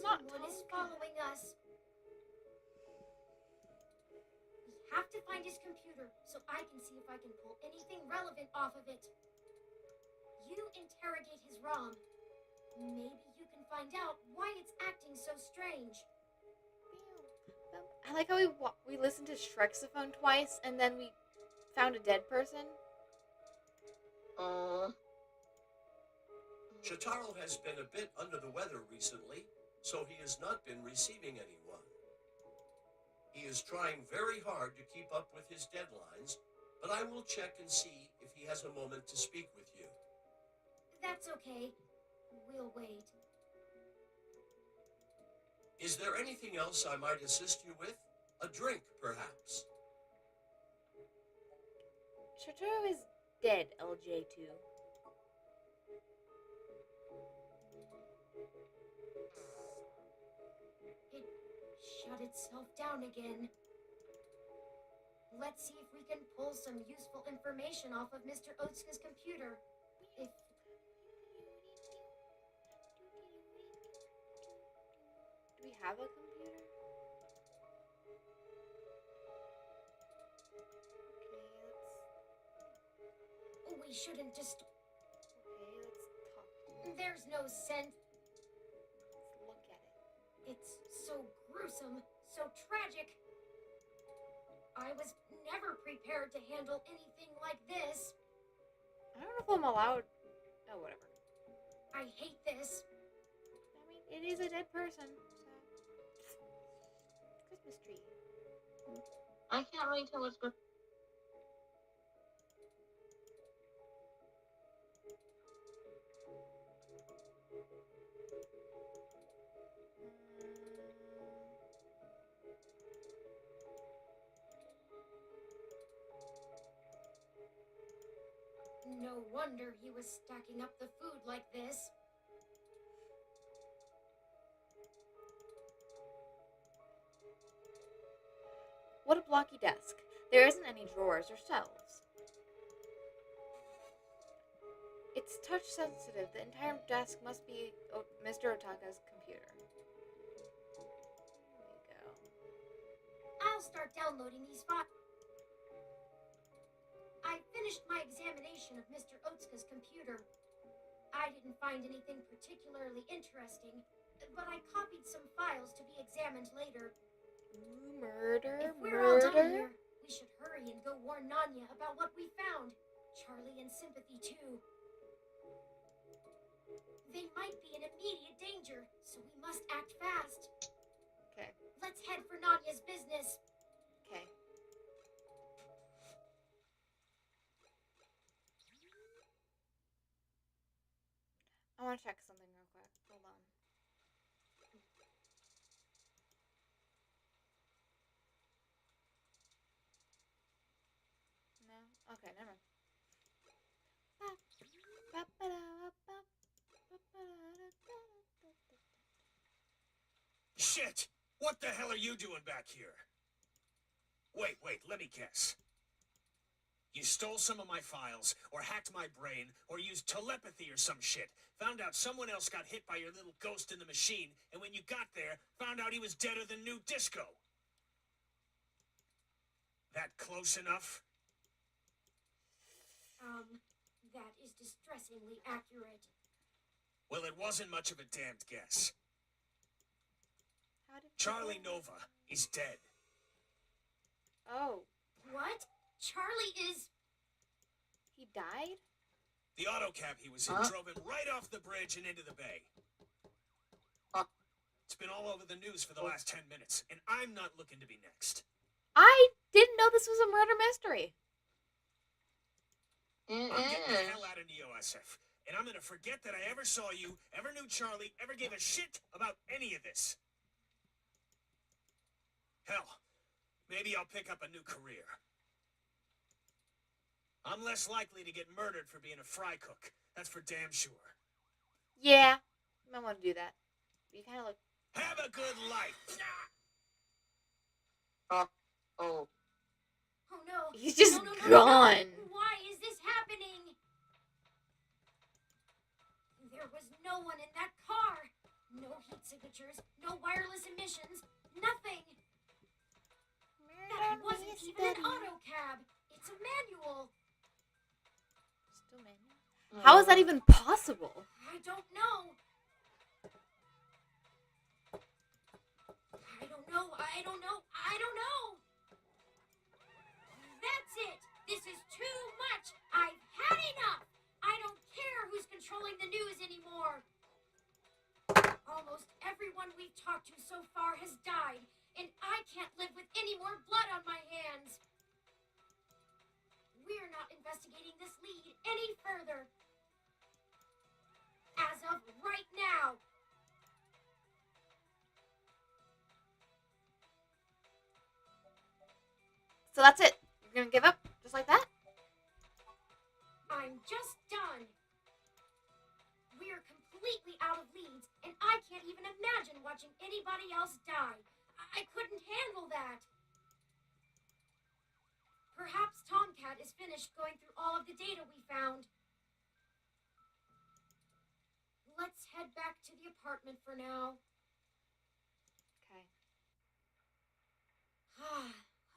Someone is following us. We have to find his computer so I can see if I can pull anything relevant off of it. You interrogate his ROM. Maybe you can find out why it's acting so strange. I like how we listened to Shrexophone twice and then we found a dead person. Shitaro has been a bit under the weather recently, so he has not been receiving anyone. He is trying very hard to keep up with his deadlines, but I will check and see if he has a moment to speak with you. That's okay. We'll wait. Is there anything else I might assist you with? A drink, perhaps? Shotaro is dead, LJ2. It shut itself down again. Let's see if we can pull some useful information off of Mr. Otsuka's computer. If Do we have a computer? Okay, we shouldn't just. let's talk. There's no sense. Let's look at it. It's so gruesome, so tragic. I was never prepared to handle anything like this. I don't know if I'm allowed. Oh, whatever. I hate this. I mean, it is a dead person, so. Christmas tree. I can't really tell what's good. No wonder he was stacking up the food like this. What a blocky desk. There isn't any drawers or shelves. It's touch sensitive. The entire desk must be Mr. Otaka's computer. There we go. I'll start downloading these files. I finished my examination of Mr. Otsuka's computer. I didn't find anything particularly interesting, but I copied some files to be examined later. Ooh, murder, If we're all done murder. here, we should hurry and go warn Nanya about what we found. Charlie and Sympathy, too. They might be in immediate danger, so we must act fast. Okay. Let's head for Nanya's business. Okay. I want to check something real quick. Hold on. No? Okay, never mind. Shit! What the hell are you doing back here? Wait, let me guess. You stole some of my files, or hacked my brain, or used telepathy or some shit. Found out someone else got hit by your little ghost in the machine, and when you got there, found out he was deader than new disco. That close enough? That is distressingly accurate. Well, it wasn't much of a damned guess. How did Charlie Nova is dead. Oh. What? Charlie is... He died? The auto cab he was in drove him right off the bridge and into the bay. It's been all over the news for the last 10 minutes, and I'm not looking to be next. I didn't know this was a murder mystery. I'm getting the hell out of NeoSF, and I'm gonna forget that I ever saw you, ever knew Charlie, ever gave a shit about any of this. Hell, maybe I'll pick up a new career. I'm less likely to get murdered for being a fry cook. That's for damn sure. Yeah. You might want to do that. You kind of look... Have a good life. Oh no. He's just No. gone. Why is this happening? There was no one in that car. No heat signatures, no wireless emissions, nothing. That wasn't even an auto cab. It's a manual. Still manual? How is that even possible? I don't know. I don't know. That's it. This is too much. I've had enough. I don't care who's controlling the news anymore. Almost everyone we've talked to so far has died, and I can't live with any more blood on my hands. We're not investigating this lead any further. As of right now. So that's it. You're gonna give up? Just like that? I'm just done. We're completely out of leads, and I can't even imagine watching anybody else die. I couldn't handle that. Perhaps Tomcat is finished going through all of the data we found. Let's head back to the apartment for now. Okay.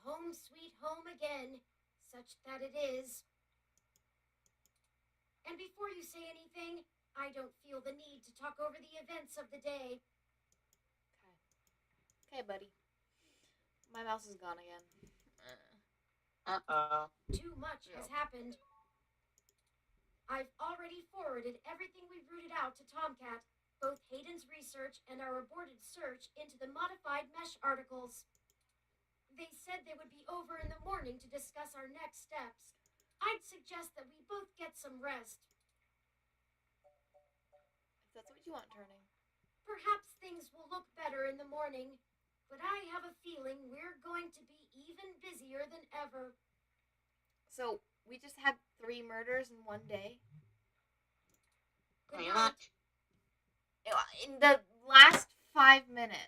Home sweet home again, such that it is. And before you say anything, I don't feel the need to talk over the events of the day. Okay, buddy. My mouse is gone again. Too much has happened. I've already forwarded everything we've rooted out to Tomcat, both Hayden's research and our aborted search into the modified mesh articles. They said they would be over in the morning to discuss our next steps. I'd suggest that we both get some rest. If that's what you want, Turning. Perhaps things will look better in the morning, but I have a feeling we're going to be even busier than ever. So, We just had 3 murders in one day. Pretty much. In the last 5 minutes.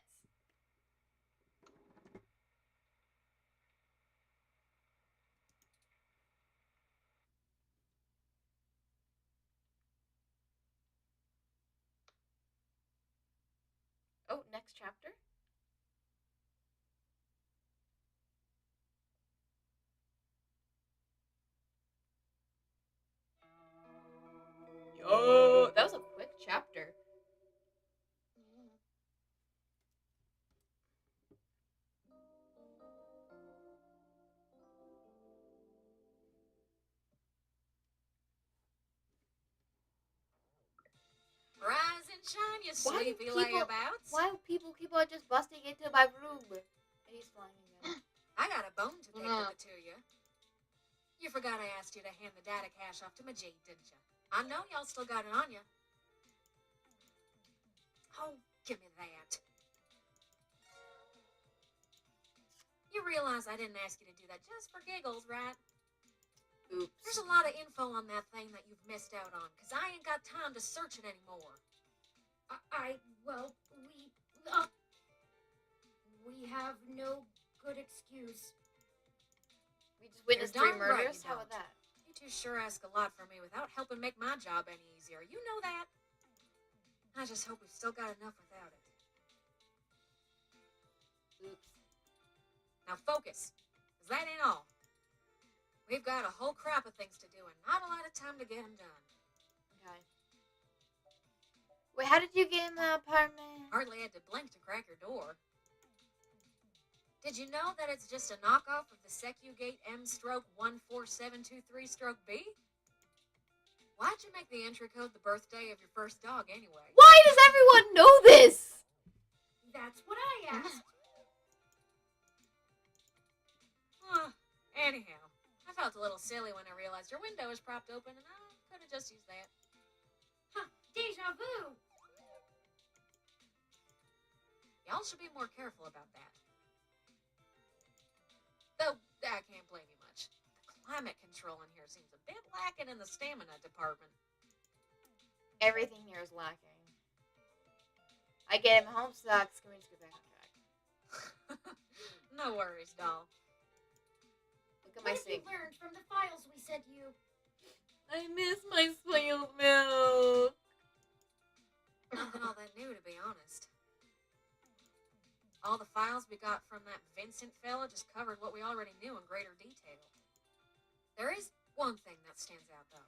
Oh, next chapter? Yo, that was a quick chapter. Rise and shine, you Why do sleepy people- layabouts. Why do people keep on just busting into my room? And he's flying again. I got a bone to pick with the two of you. You forgot I asked you to hand the data cache off to Majid, didn't you? I know y'all still got it on you. Oh, give me that. You realize I didn't ask you to do that just for giggles, right? Oops. There's a lot of info on that thing that you've missed out on, because I ain't got time to search it anymore. Well, we have no good excuse. We just witnessed You're 3 darn right murders? you How about don't. that? You two sure ask a lot from me without helping make my job any easier. You know that? I just hope we've still got enough without it. Oops. Now focus, because that ain't all. We've got a whole crap of things to do and not a lot of time to get them done. Okay. Wait, how did you get in the apartment? Hardly had to blink to crack your door. Did you know that it's just a knockoff of the SecuGate M/14723-B? Why'd you make the entry code the birthday of your first dog anyway? Why does everyone know this? That's what I asked. Anyhow, I felt a little silly when I realized your window was propped open and I could have just used that. Huh, deja vu. Y'all should be more careful about that. Though, I can't blame you much. The climate control in here seems a bit lacking in the stamina department. Everything here is lacking. I get him home sucks. Can we just get back on track? No worries, doll. Look at my What have you sink. learned from the files we sent you? I miss my spoiled milk. Nothing all that new, to be honest. All the files we got from that Vincent fella just covered what we already knew in greater detail. There is one thing that stands out, though.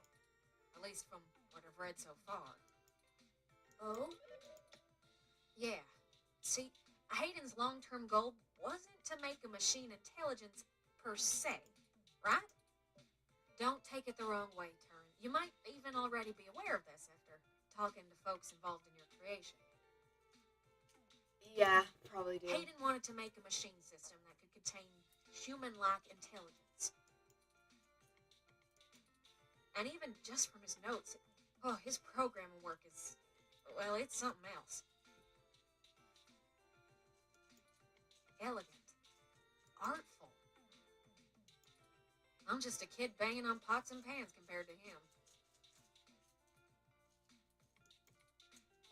At least from what I've read so far. Oh? Yeah. See, Hayden's long-term goal wasn't to make a machine intelligence per se, right? Don't take it the wrong way, Turin. You might even already be aware of this after talking to folks involved in your creation. Yeah, probably do. Hayden wanted to make a machine system that could contain human-like intelligence. And even just from his notes, his programming work is, well, it's something else. Elegant. Artful. I'm just a kid banging on pots and pans compared to him.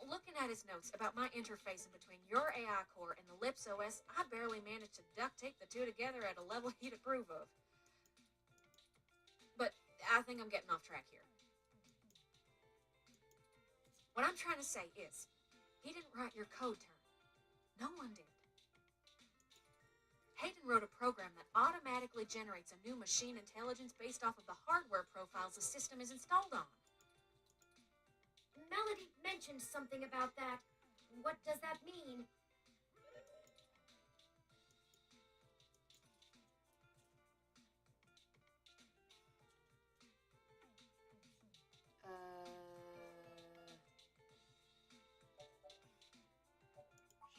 Looking at his notes about my interfacing between your AI core and the Lips OS, I barely managed to duct tape the two together at a level he'd approve of. But I think I'm getting off track here. What I'm trying to say is, he didn't write your code, Turn. No one did. Hayden wrote a program that automatically generates a new machine intelligence based off of the hardware profiles the system is installed on. Melody mentioned something about that. What does that mean?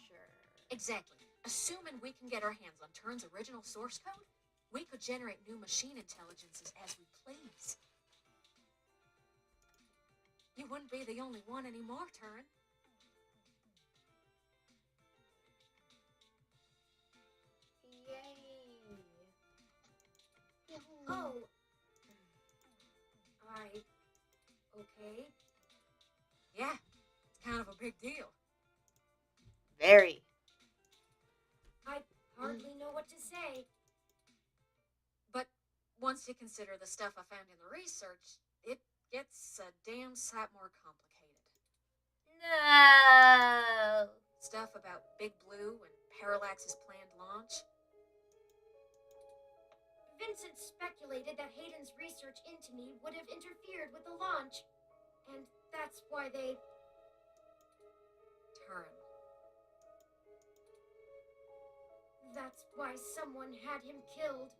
Sure. Exactly. Assuming we can get our hands on Turn's original source code, we could generate new machine intelligences as we please. You wouldn't be the only one anymore, Turn. Yay. Oh, say, yeah, it's kind of a big deal. Very. I hardly know what to say. But once you consider the stuff I found in the research, it gets a damn sight more complicated. No. Stuff about Big Blue and Parallax's planned launch. Vincent speculated that Hayden's research into me would have interfered with the launch. And that's why they... Turin. That's why someone had him killed.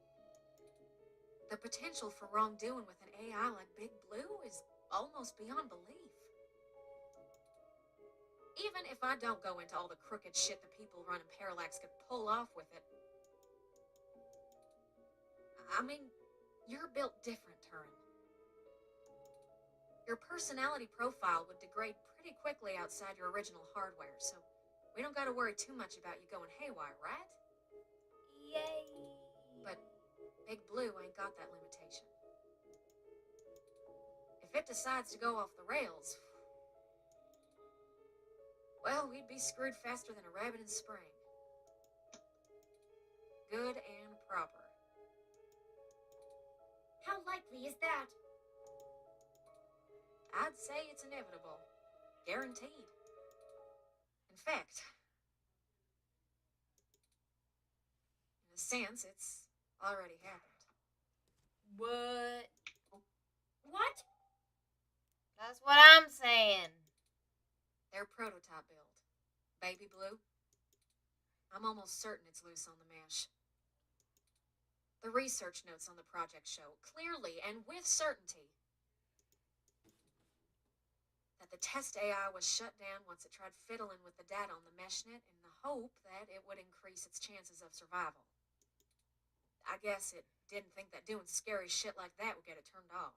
The potential for wrongdoing with an AI like Big Blue is almost beyond belief. Even if I don't go into all the crooked shit the people running Parallax could pull off with it. I mean, you're built different, Turin. Your personality profile would degrade pretty quickly outside your original hardware, so we don't gotta worry too much about you going haywire, right? Yay. But Big Blue ain't got that limitation. If it decides to go off the rails, well, we'd be screwed faster than a rabbit in spring. Good and proper. How likely is that? I'd say it's inevitable. Guaranteed. In fact, in a sense, it's already happened. What? What? That's what I'm saying. Their prototype build, Baby Blue. I'm almost certain it's loose on the mesh. The research notes on the project show clearly and with certainty that the test AI was shut down once it tried fiddling with the data on the meshnet in the hope that it would increase its chances of survival. I guess it didn't think that doing scary shit like that would get it turned off.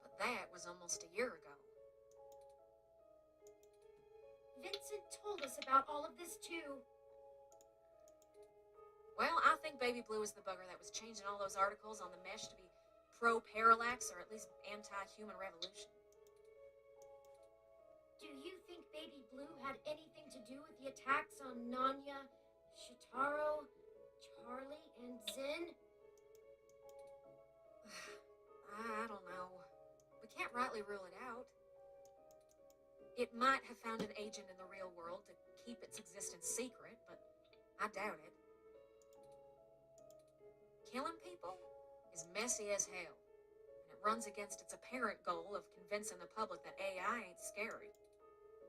But that was almost a year ago. Vincent told us about all of this too. Well, I think Baby Blue is the bugger that was changing all those articles on the mesh to be pro-parallax or at least anti-human revolution. Do you think Baby Blue had anything to do with the attacks on Nanya, Shitaro, Charlie, and Zen? I don't know. We can't rightly rule it out. It might have found an agent in the real world to keep its existence secret, but I doubt it. Killing people is messy as hell, and it runs against its apparent goal of convincing the public that AI ain't scary.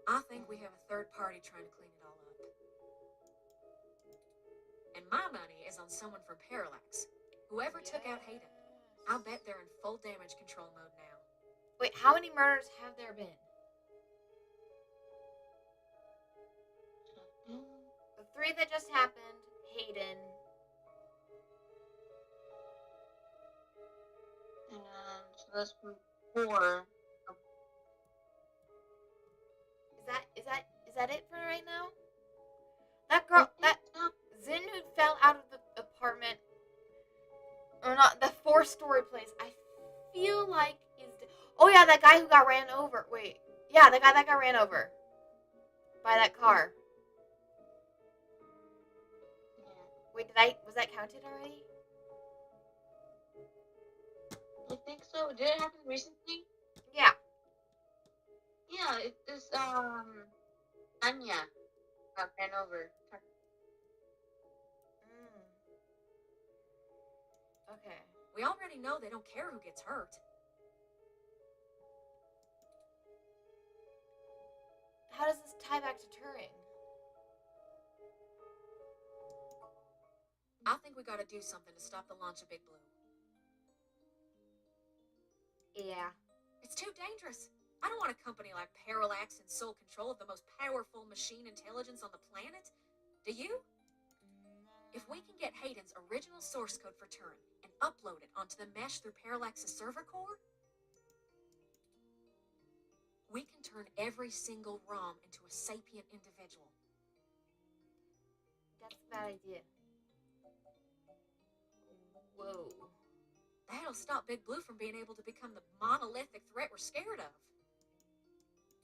I think we have a third party trying to clean it all up. And my money is on someone from Parallax. Whoever took out Hayden, I'll bet they're in full damage control mode now. Wait, how many murders have there been? The 3 that just happened, Hayden. And so that's 4. Is that it for right now? That girl, that Zin who fell out of the apartment, or not, the 4-story place, I feel like is... Oh yeah, that guy who got ran over. Wait. Yeah, the guy that got ran over. By that car. Wait, was that counted already? I think so. Did it happen recently? Yeah. Yeah, it's Anya got ran over. Okay. We already know they don't care who gets hurt. How does this tie back to Turing? I think we gotta do something to stop the launch of Big Blue. Yeah. It's too dangerous. I don't want a company like Parallax in sole control of the most powerful machine intelligence on the planet. Do you? If we can get Hayden's original source code for Turing and upload it onto the mesh through Parallax's server core, we can turn every single ROM into a sapient individual. That's a bad idea. Whoa. That'll stop Big Blue from being able to become the monolithic we're scared of.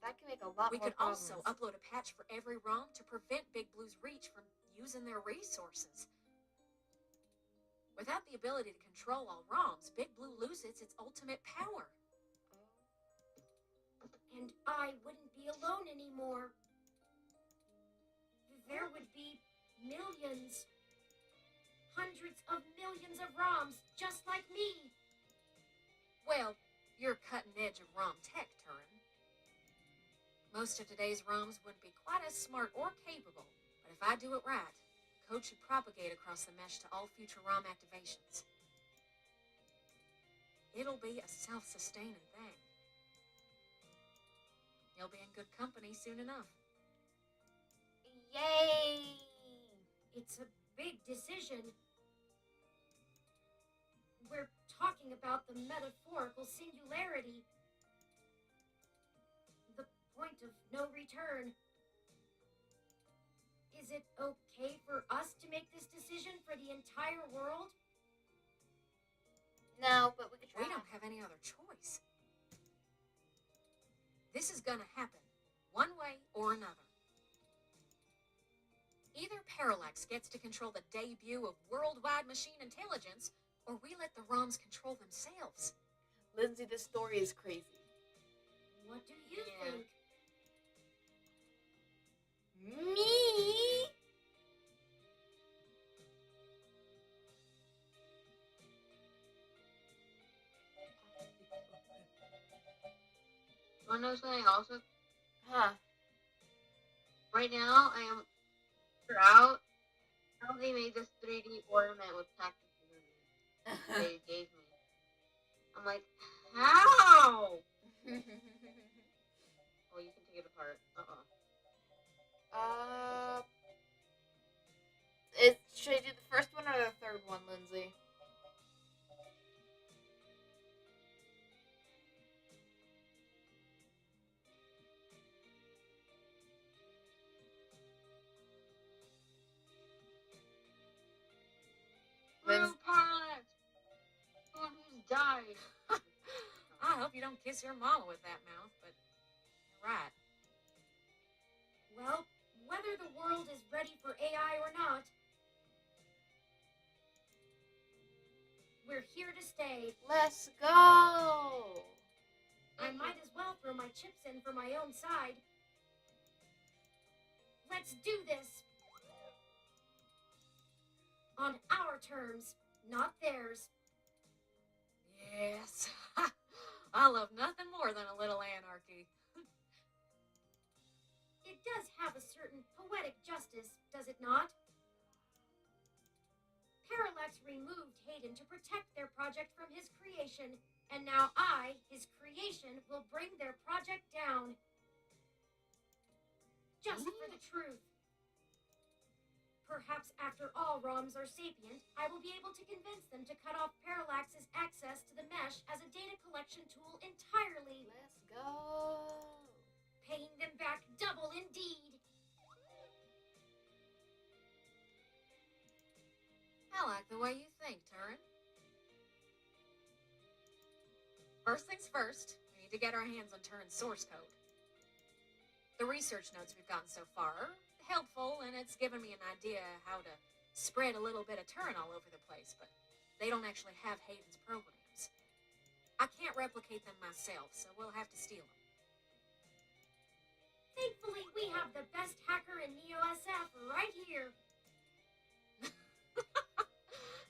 That can make a lot We more could also problems. upload a patch for every ROM to prevent Big Blue's reach from using their resources. Without the ability to control all ROMs, Big Blue loses its ultimate power. And I wouldn't be alone anymore. There would be millions, hundreds of millions of ROMs just like me. Well, you're cutting edge of ROM tech, Turin. Most of today's ROMs wouldn't be quite as smart or capable, but if I do it right, the code should propagate across the mesh to all future ROM activations. It'll be a self-sustaining thing. You'll be in good company soon enough. Yay! It's a big decision. We're talking about the metaphorical singularity. The point of no return. Is it okay for us to make this decision for the entire world? No, but we could try. We don't have any other choice. This is gonna happen, one way or another. Either Parallax gets to control the debut of worldwide machine intelligence, or we let the ROMs control themselves. Lindsay, this story is crazy. What do you think? Me? Want to know something also? Huh? Right now, I am out how they made this 3D ornament with cactuses in it. They gave me. I'm like, how? Oh, you can take it apart. Should I do the first one or the third one, Lindsay? Real Parallax! Someone who's died. I hope you don't kiss your mama with that mouth, but you're right. Well, whether the world is ready for AI or not, we're here to stay. Let's go! I might as well throw my chips in for my own side. Let's do this. On our terms, not theirs. Yes. I love nothing more than a little anarchy. It does have a certain poetic justice, does it not? Parallax removed Hayden to protect their project from his creation, and now I, his creation, will bring their project down. Just for the truth. Perhaps after all ROMs are sapient, I will be able to convince them to cut off Parallax's access to the mesh as a data collection tool entirely. Let's go! Paying them back double indeed. I like the way you think, Turin. First things first, we need to get our hands on Turin's source code. The research notes we've gotten so far are helpful, and it's given me an idea how to spread a little bit of Turin all over the place, but they don't actually have Hayden's programs. I can't replicate them myself, so we'll have to steal them. Thankfully, we have the best hacker in NeoSF right here.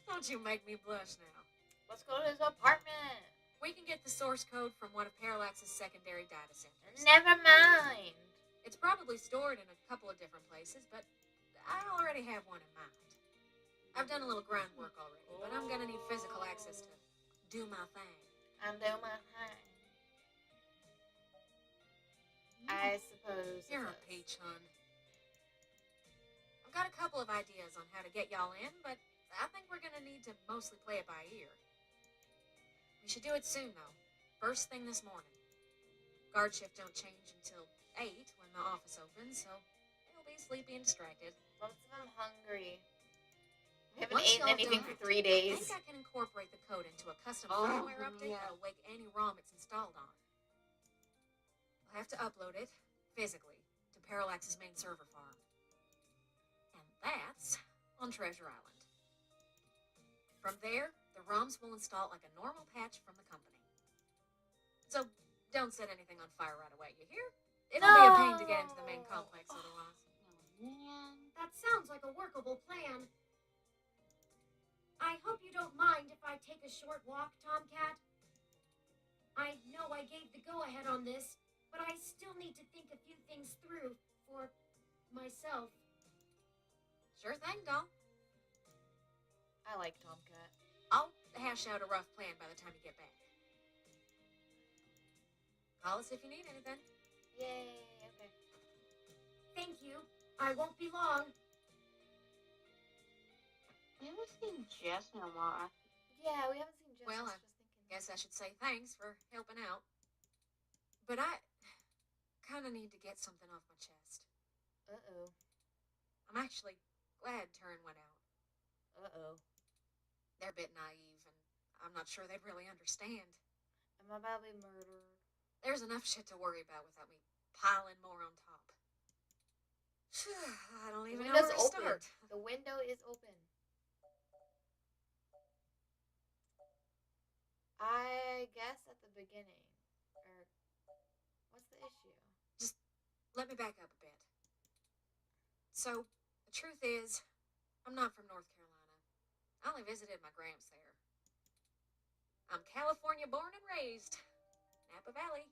Don't you make me blush now. Let's go to his apartment. We can get the source code from one of Parallax's secondary data centers. Never mind. It's probably stored in a couple of different places, but I already have one in mind. I've done a little groundwork already, but I'm gonna need physical access to do my thing. I'm doing my thing. I suppose. You're a peach, hun. I've got a couple of ideas on how to get y'all in, but I think we're gonna need to mostly play it by ear. We should do it soon, though. First thing this morning. Guard shift don't change until 8 when the office opens, so they'll be sleepy and distracted. Most of them hungry. We haven't Once eaten y'all anything done, for 3 I days. think I can incorporate the code into a custom firmware update that'll wake any ROM it's installed on. I'll have to upload it, physically, to Parallax's main server farm. And that's on Treasure Island. From there, the ROMs will install like a normal patch from the company. So don't set anything on fire right away, you hear? It'll be a pain to get into the main complex otherwise. Man, that sounds like a workable plan. I hope you don't mind if I take a short walk, Tomcat. I know I gave the go-ahead on this, but I still need to think a few things through for myself. Sure thing, doll. I like Tomcat. I'll hash out a rough plan by the time you get back. Call us if you need anything. Yay, okay. Thank you. I won't be long. We haven't seen Jess in a while. Yeah, we haven't seen Jess. Well, I guess I should say thanks for helping out. But I kind of need to get something off my chest. Uh-oh. I'm actually glad Turin went out. Uh-oh. They're a bit naive, and I'm not sure they'd really understand. Am I about to be murdered? There's enough shit to worry about without me piling more on top. I don't even know where to start. The window is open. I guess at the beginning. Or, what's the issue? Just let me back up a bit. So, the truth is, I'm not from North Carolina. I only visited my gramps there. I'm California born and raised. Napa Valley.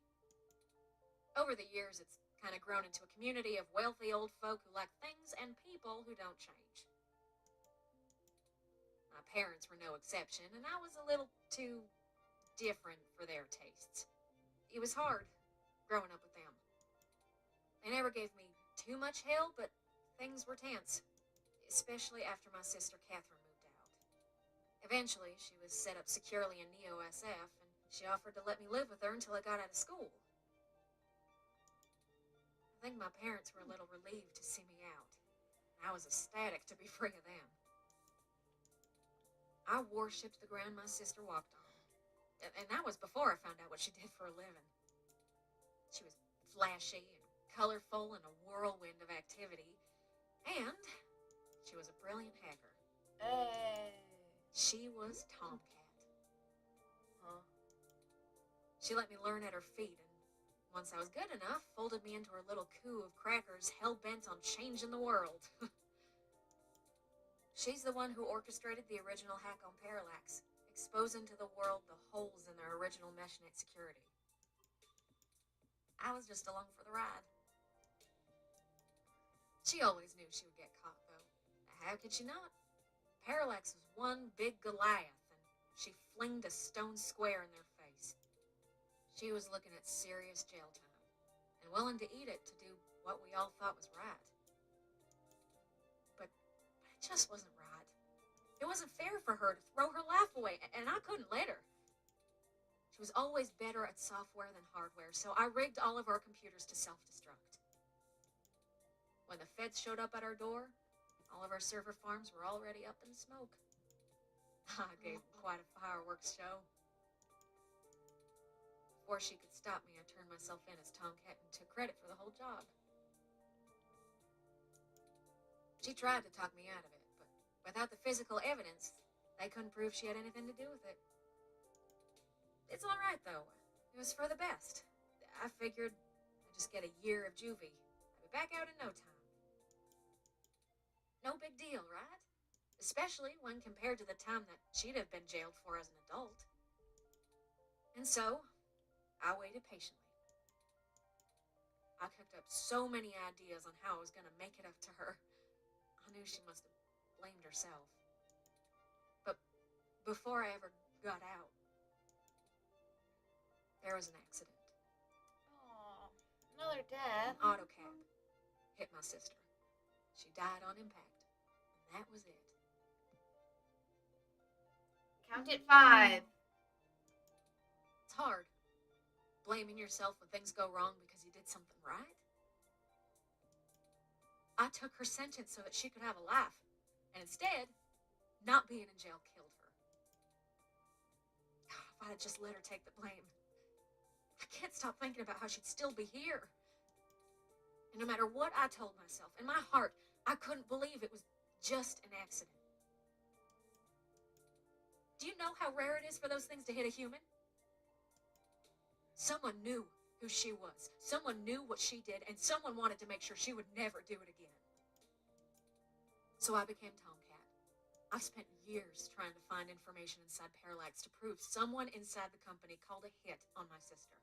Over the years, it's kind of grown into a community of wealthy old folk who like things and people who don't change. My parents were no exception, and I was a little too different for their tastes. It was hard growing up with them. They never gave me too much hell, but things were tense, especially after my sister Catherine moved out. Eventually, she was set up securely in Neo-SF, and she offered to let me live with her until I got out of school. I think my parents were a little relieved to see me out. I was ecstatic to be free of them. I worshipped the ground my sister walked on. And that was before I found out what she did for a living. She was flashy and colorful and a whirlwind of activity. And she was a brilliant hacker. Hey. She was Tomcat. Huh? She let me learn at her feet, and once I was good enough, folded me into her little coup of crackers hell-bent on changing the world. She's the one who orchestrated the original hack on Parallax, exposing to the world the holes in their original meshnet security. I was just along for the ride. She always knew she would get caught, though. How could she not? Parallax was one big Goliath, and she flinged a stone square in their face. She was looking at serious jail time, and willing to eat it to do what we all thought was right. But it just wasn't right. It wasn't fair for her to throw her life away, and I couldn't let her. She was always better at software than hardware, so I rigged all of our computers to self-destruct. When the feds showed up at our door, all of our server farms were already up in smoke. I gave them quite a fireworks show. Before she could stop me, I turned myself in as Tomcat and took credit for the whole job. She tried to talk me out of it, but without the physical evidence, they couldn't prove she had anything to do with it. It's all right, though. It was for the best. I figured I'd just get a year of juvie. I'd be back out in no time. No big deal, right? Especially when compared to the time that she'd have been jailed for as an adult. And so, I waited patiently. I cooked up so many ideas on how I was going to make it up to her. I knew she must have blamed herself. But before I ever got out, there was an accident. Aw, another death. An auto cab hit my sister. She died on impact, and that was it. Count it 5. It's hard, blaming yourself when things go wrong because you did something right. I took her sentence so that she could have a life, and instead, not being in jail killed her. If I had just let her take the blame, I can't stop thinking about how she'd still be here. And no matter what I told myself, in my heart, I couldn't believe it was just an accident. Do you know how rare it is for those things to hit a human? Someone knew who she was. Someone knew what she did, and someone wanted to make sure she would never do it again. So I became Tomcat. I've spent years trying to find information inside Parallax to prove someone inside the company called a hit on my sister.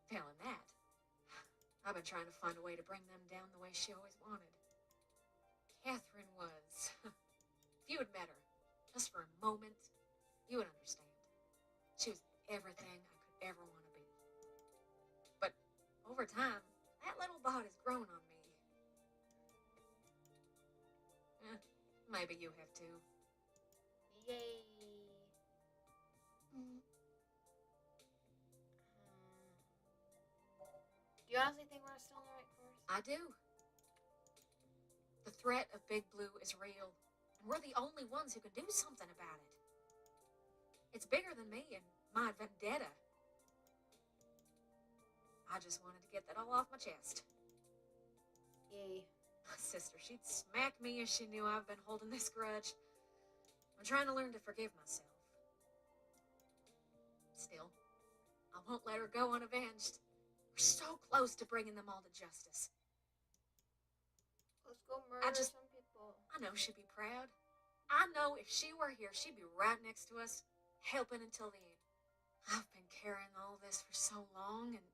Failing that, I've been trying to find a way to bring them down the way she always wanted. Catherine was... If you had met her, just for a moment, you would understand. She was everything I could ever want to be. But over time, that little bot has grown on me. Maybe you have too. Yay. Do you honestly think we're still on the right course? I do. The threat of Big Blue is real, and we're the only ones who can do something about it. It's bigger than me and my vendetta. I just wanted to get that all off my chest. Yay. My sister, she'd smack me if she knew I've been holding this grudge. I'm trying to learn to forgive myself. Still, I won't let her go unavenged. We're so close to bringing them all to justice. Let's go murder some people. I know she'd be proud. I know if she were here, she'd be right next to us, helping until the end. I've been carrying all this for so long, and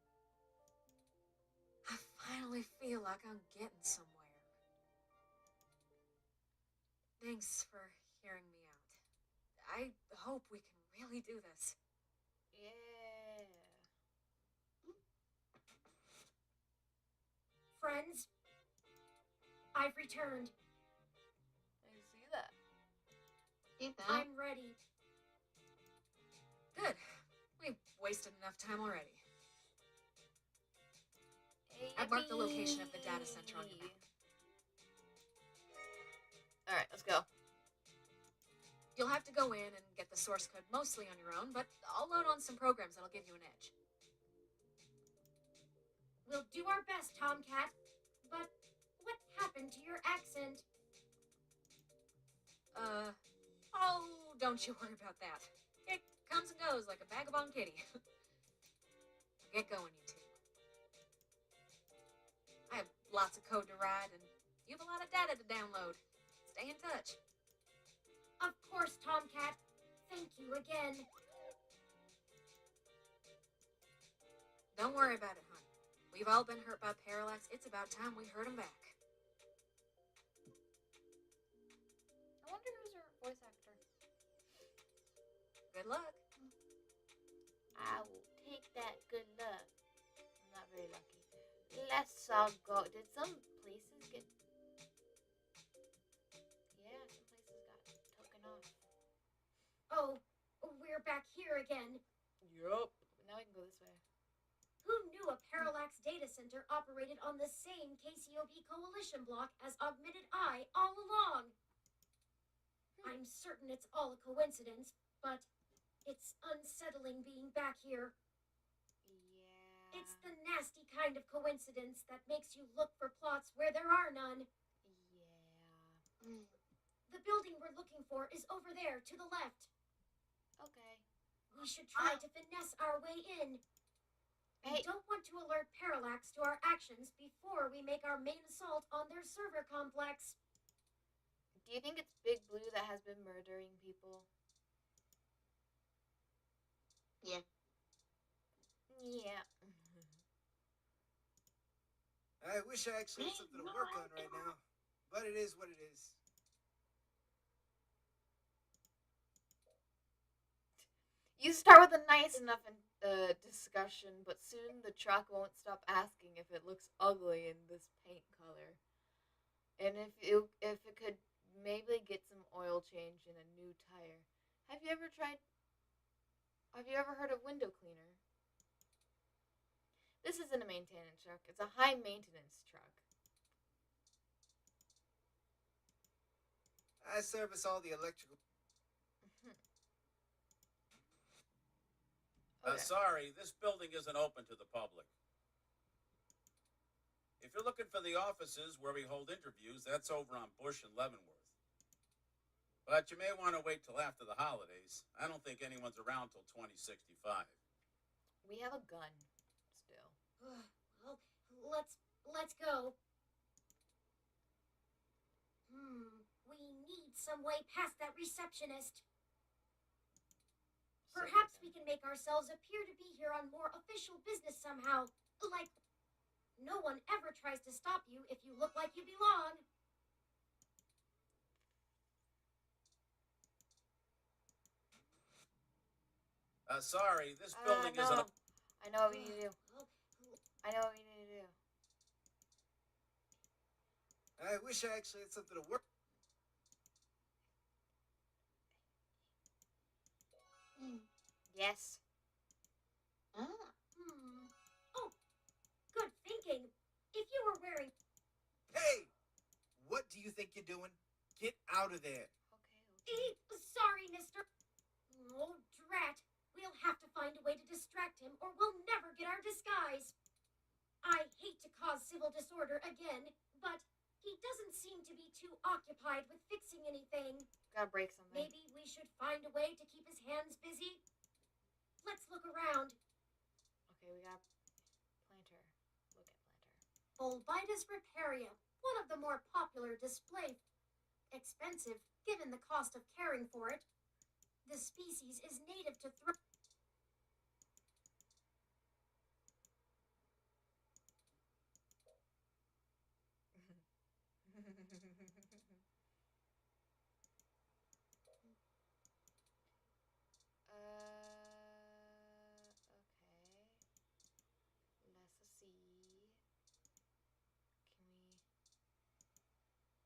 I finally feel like I'm getting somewhere. Thanks for hearing me out. I hope we can really do this. Yeah. Friends, I've returned. I see that. See that? I'm ready. Good. We've wasted enough time already. I've marked the location of the data center on your map. Alright, let's go. You'll have to go in and get the source code mostly on your own, but I'll load on some programs that'll give you an edge. We'll do our best, Tomcat. But what happened to your accent? Oh, don't you worry about that. It comes and goes like a vagabond kitty. Get going, you two. I have lots of code to write, and you have a lot of data to download. Stay in touch. Of course, Tomcat. Thank you again. Don't worry about it, hon. We've all been hurt by Parallax. It's about time we hurt them back. I wonder who's her voice actor. Good luck. I will take that good luck. I'm not very lucky. Let's all go. Did some places get... Yeah, some places got taken off. Oh, we're back here again. Yup. Now we can go this way. Who knew a Parallax data center operated on the same KCOB coalition block as Augmented Eye all along? I'm certain it's all a coincidence, but it's unsettling being back here. Yeah. It's the nasty kind of coincidence that makes you look for plots where there are none. Yeah. The building we're looking for is over there to the left. Okay. We should try to finesse our way in. We Hey. don't want to alert Parallax to our actions before we make our main assault on their server complex. Do you think it's Big Blue that has been murdering people? Yeah. Yeah. I wish I actually had something to work on right now, but it is what it is. You start with a nice enough discussion, but soon the truck won't stop asking if it looks ugly in this paint color, and if it could maybe get some oil change and a new tire. Have you ever heard of window cleaner? This isn't a maintenance truck. It's a high maintenance truck. I service all the electrical. Okay. Sorry, this building isn't open to the public. If you're looking for the offices where we hold interviews, that's over on Bush and Leavenworth. But you may want to wait till after the holidays. I don't think anyone's around till 2065. We have a gun still. Well, let's go. We need some way past that receptionist. Perhaps we can make ourselves appear to be here on more official business somehow. Like, no one ever tries to stop you if you look like you belong. Sorry, this building isn't open. I know what we need to do. I know what we need to do. I wish I actually had something to work. Yes. Oh, good thinking. If you were wearing... Hey! What do you think you're doing? Get out of there. Sorry, mister. Oh, drat. We'll have to find a way to distract him, or we'll never get our disguise. I hate to cause civil disorder again, but he doesn't seem to be too occupied with fixing anything. Gotta break something. Maybe we should find a way to keep his hands busy. Let's look around. Okay, we got Planter. Look at Planter. Bulbitis riparia, one of the more popular display. Expensive, given the cost of caring for it. The species is native to Okay. Let's see. Can we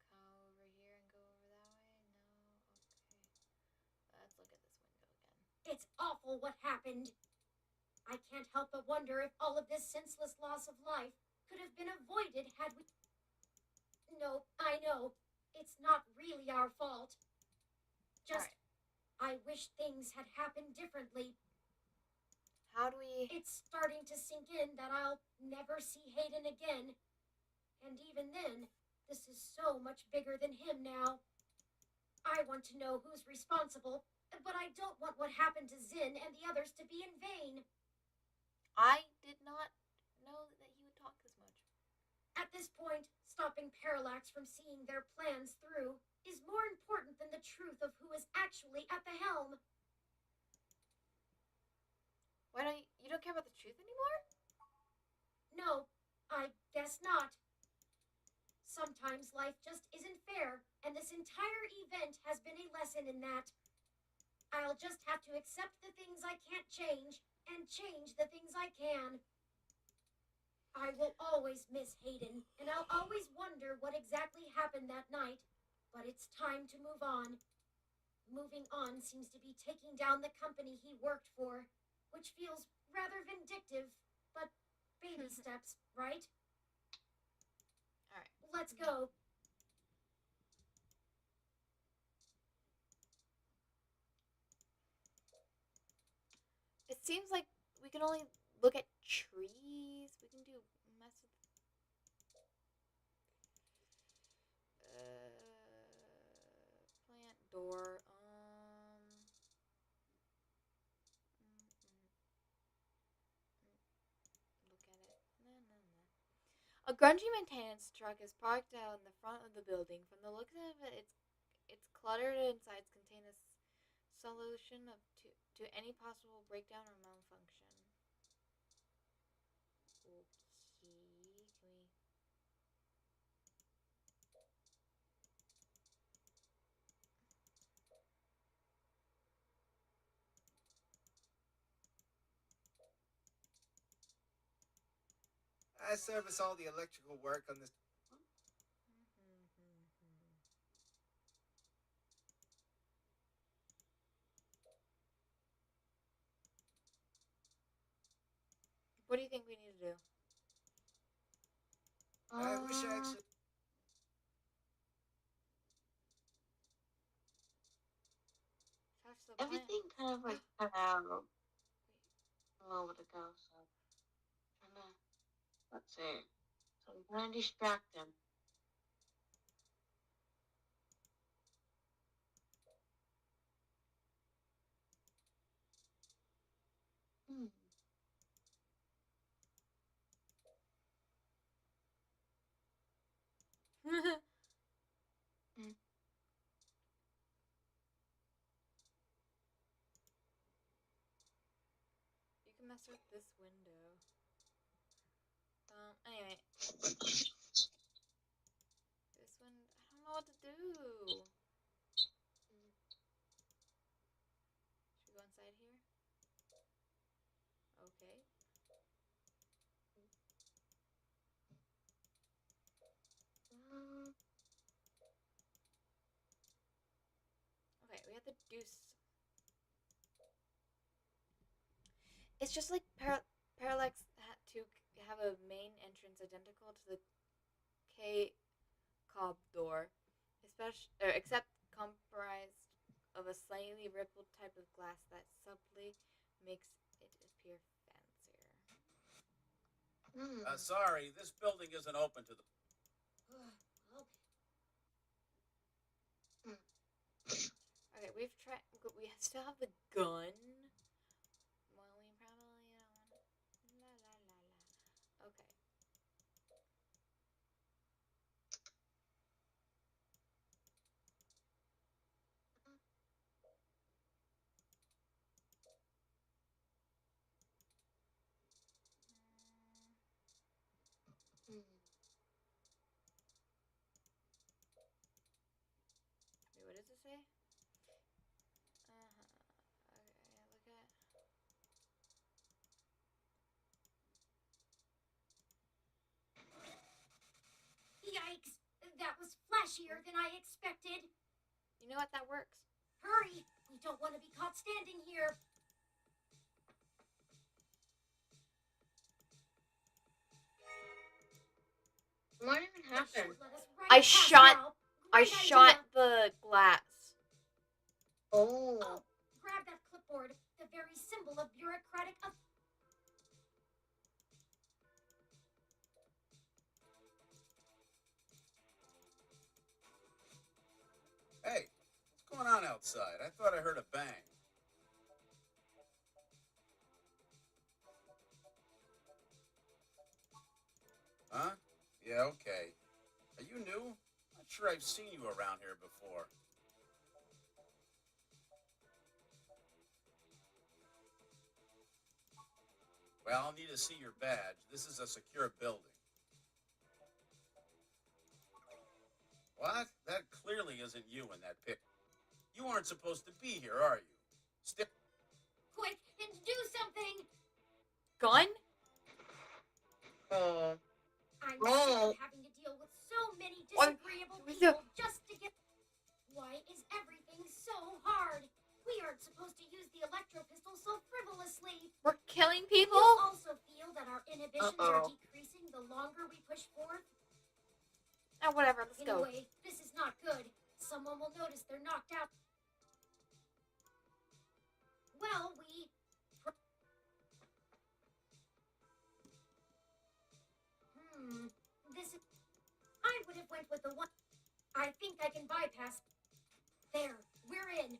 come over here and go over that way? No? Okay. Let's look at this window again. It's awful what happened. I can't help but wonder if all of this senseless loss of life could have been avoided had we... No, I know. It's not really our fault. Just, I wish things had happened differently. How do we... It's starting to sink in that I'll never see Hayden again. And even then, this is so much bigger than him now. I want to know who's responsible, but I don't want what happened to Zinn and the others to be in vain. I did not know that he would talk this much. At this point, stopping Parallax from seeing their plans through is more important than the truth of who is actually at the helm. Why don't you don't care about the truth anymore? No, I guess not. Sometimes life just isn't fair, and this entire event has been a lesson in that. I'll just have to accept the things I can't change, and change the things I can. I will always miss Hayden, and I'll always wonder what exactly happened that night, but it's time to move on. Moving on seems to be taking down the company he worked for, which feels rather vindictive, but baby steps, right? All right. Let's go. It seems like we can only look at trees. We can do mess with plant door. Look at it. No. A grungy maintenance truck is parked out in the front of the building. From the looks of it, it's cluttered insides contain a solution of to any possible breakdown or malfunction. Okay, can we? I service all the electrical work on this. What do you think we need to do? I wish I actually. Everything kind of like cut out. Let's see. So I'm gonna distract him. Hmm. You can mess with this window. Anyway. This one, I don't know what to do. Should we go inside here? Okay. Okay, we have to do. It's just like Parallax had to have a main entrance identical to the K Cobb door, except comprised of a slightly rippled type of glass that subtly makes it appear fancier. Sorry, this building isn't open to the. Okay, we've tried. We still have the gun. Well, we probably don't want. La la la la. Okay. Wait, what does it say? Okay, look at. Yikes! That was flashier than I expected. You know what? That works. Hurry! We don't want to be caught standing here. What even happened? I shot the glass. Oh. Oh, grab that clipboard. The very symbol of bureaucratic. Hey, what's going on outside? I thought I heard a bang. Huh? Yeah, okay. Are you new? Not sure I've seen you around here before. Well, I'll need to see your badge. This is a secure building. What? That clearly isn't you in that pic. You aren't supposed to be here, are you? Quick, and do something! Gun? I'm sick of having to deal with so many disagreeable What? people just to get. Why is everything so hard? We aren't supposed to use the electro pistol so frivolously. We're killing people? You also feel that our inhibitions are decreasing the longer we push forth? Oh, whatever, let's go. Anyway, this is not good. Someone will notice they're knocked out. Well, this is. I would have went with the one. I think I can bypass. There, we're in.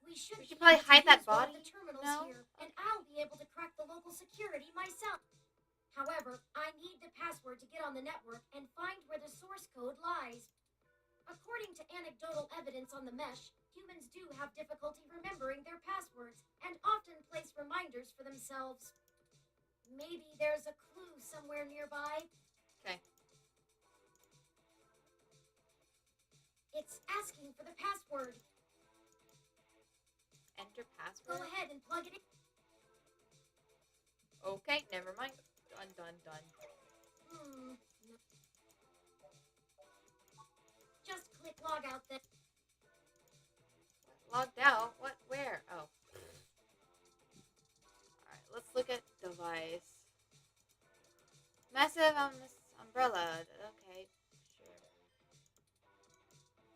We should probably hide that one of body. the terminals No? here, and I'll be able to crack the local security myself. However, I need the password to get on the network and find where the source code lies. According to anecdotal evidence on the mesh, humans do have difficulty remembering their passwords and often place reminders for themselves. Maybe there's a clue somewhere nearby. Okay. It's asking for the password. Enter password. Go ahead and plug it in. Okay, never mind. Done. Just click log out then. Logged out? What? Where? Oh. Alright, let's look at device. Massive umbrella. Okay, sure.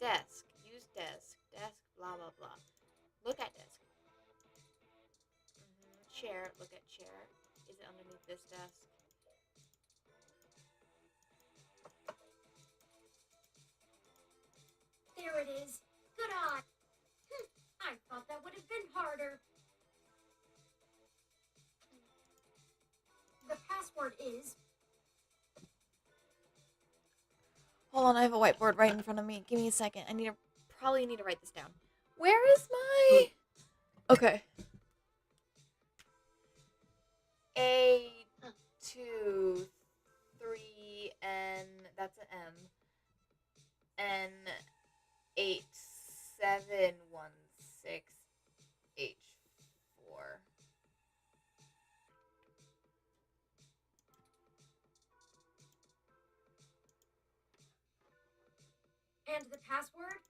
Desk. Use desk. Desk, blah, blah, blah. Look at desk. Chair. Look at chair. Is it on underneath this desk. There it is. Good eye. I thought that would have been harder. The password is... Hold on, I have a whiteboard right in front of me. Give me a second. Probably need to write this down. Where is my... Okay. A, 2, 3, N, that's an M. N, 8, 7, 1, 6, H, 4. And the password?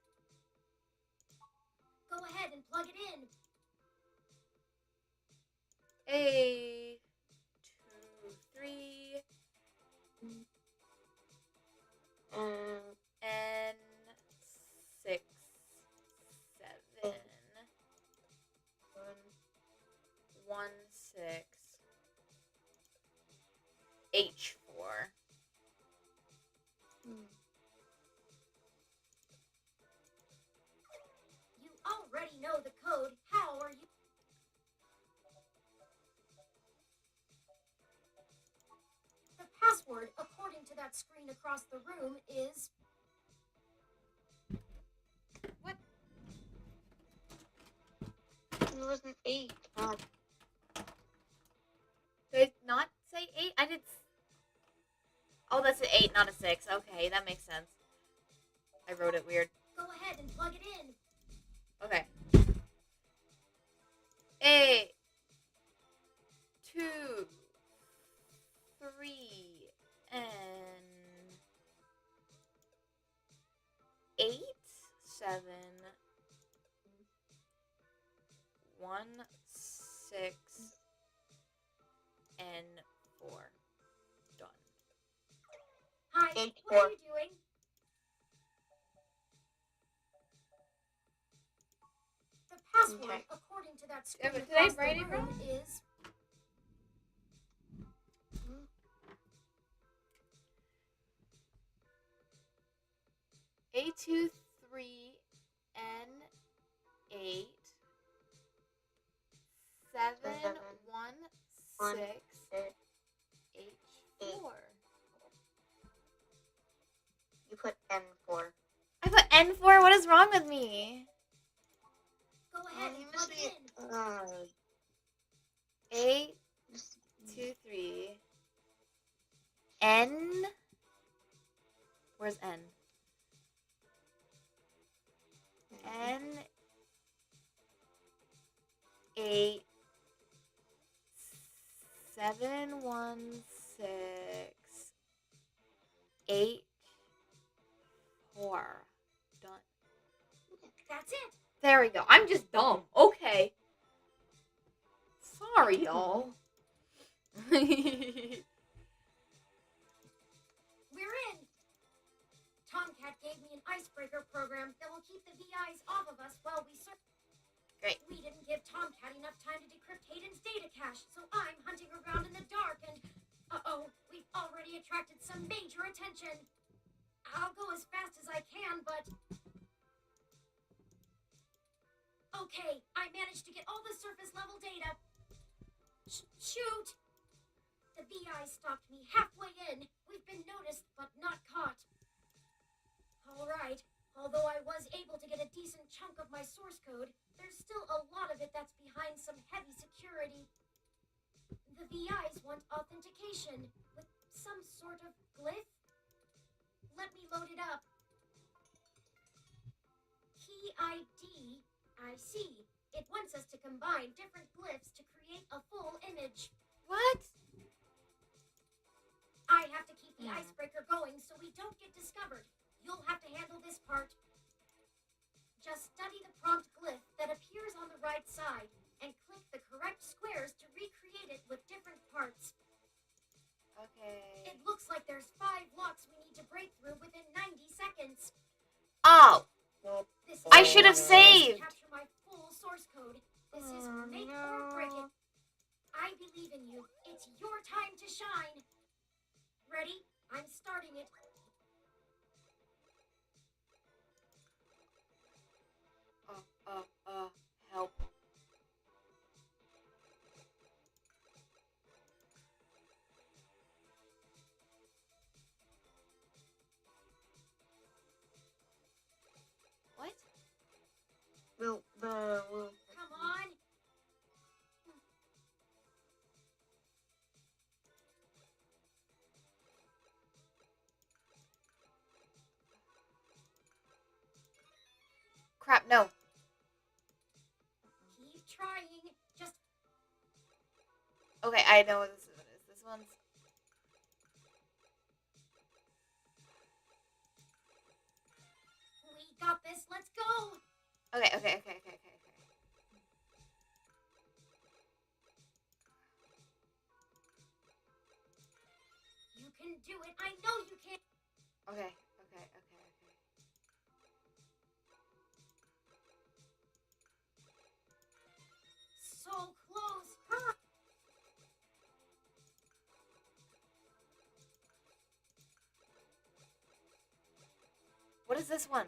Go ahead and plug it in. A, 2, 3, N, 6, 7, 1, 6, H, 4. You already know the code. How are you? The password, according to that screen across the room, is... What? It was an 8. Did I not say 8? I did. Oh, that's an 8, not a 6. Okay, that makes sense. I wrote it weird. Go ahead and plug it in. Okay. A, 2, 3, N, 8, 7, 1, 6, N, 4. Done. Hi, H4. what are you doing? The password, Okay. according to that Yeah, screen but did I across write the it room, wrong? is... A2, 3, N, 8, 7, 1, 6, H4. You put N4. I put N4? What is wrong with me? Go ahead You and must plug be... in. 8, 2, 3. N? Where's N? N, 8, 7, 1, 6, 8, 4. Done. That's it. There we go. I'm just dumb. Okay. Sorry, y'all. We're in. Tomcat gave me an icebreaker program that will keep the VIs off of us while we search. Great. We didn't give Tomcat enough time to decrypt Hayden's data cache, so I'm hunting around in the dark and... Uh-oh, we've already attracted some major attention. I'll go as fast as I can, but... Okay, I managed to get all the surface level data. Shoot! The VI stopped me halfway in. We've been noticed, but not caught. Alright, although I was able to get a decent chunk of my source code, there's still a lot of it that's behind some heavy security. The VIs want authentication with some sort of glyph. Let me load it up. Key ID. I see. It wants us to combine different glyphs to create a full image. What? I have to keep the icebreaker going so we don't get discovered. You'll have to handle this part. Just study the prompt glyph that appears on the right side and click the correct squares to recreate it with different parts. Okay. It looks like there's 5 locks we need to break through within 90 seconds. Oh! This I is should have to saved. capture my full source code. This is make or break it. I believe in you. It's It's your time to shine. Ready? I'm starting it. Help. What? Come on. Crap, no. Keep trying. Just Okay, I know what this one is. This one's... we got this. Let's go. Okay. You can do it. I know you can. Okay. So close. Hurry. What is this one?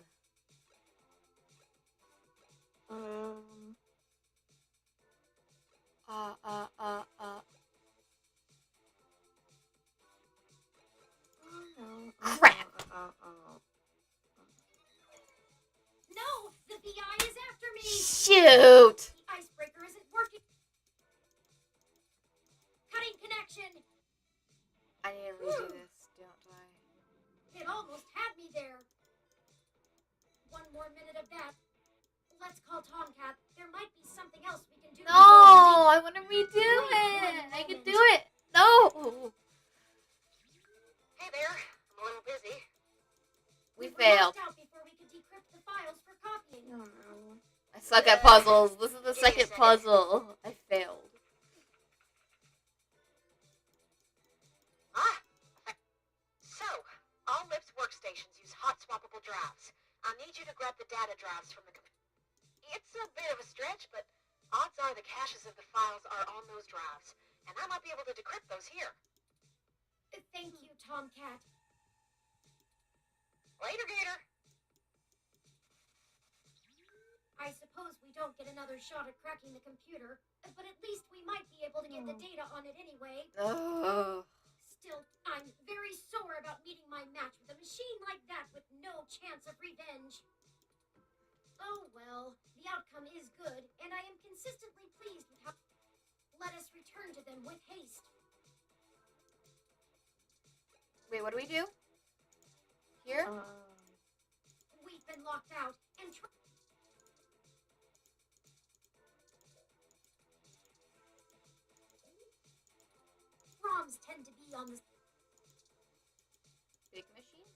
Crap. No, the VI is after me. Shoot. The icebreaker isn't working. Cutting connection. I need to redo this, don't I? It almost had me there. One more minute of that. Let's call Tomcat. There might be something else we can do. No, I want to redo it. I can do it. No. Hey there. I'm a little busy. We were failed. locked out before we could decrypt the files for copying. I suck at puzzles. This is the second puzzle. I failed. So, all MIPS workstations use hot swappable drives. I'll need you to grab the data drives from the computer. It's a bit of a stretch, but odds are the caches of the files are on those drives, and I might be able to decrypt those here. Thank you, Tomcat. Later, Gator. I suppose we don't get another shot at cracking the computer, but at least we might be able to get the data on it anyway. Still, I'm very sore about meeting my match with a machine like that with no chance of revenge. Oh well, the outcome is good, and I am consistently pleased with how... Let us return to them with haste. Wait, what do we do? Here? We've been locked out, and ROMs tend to be on the... Big machine?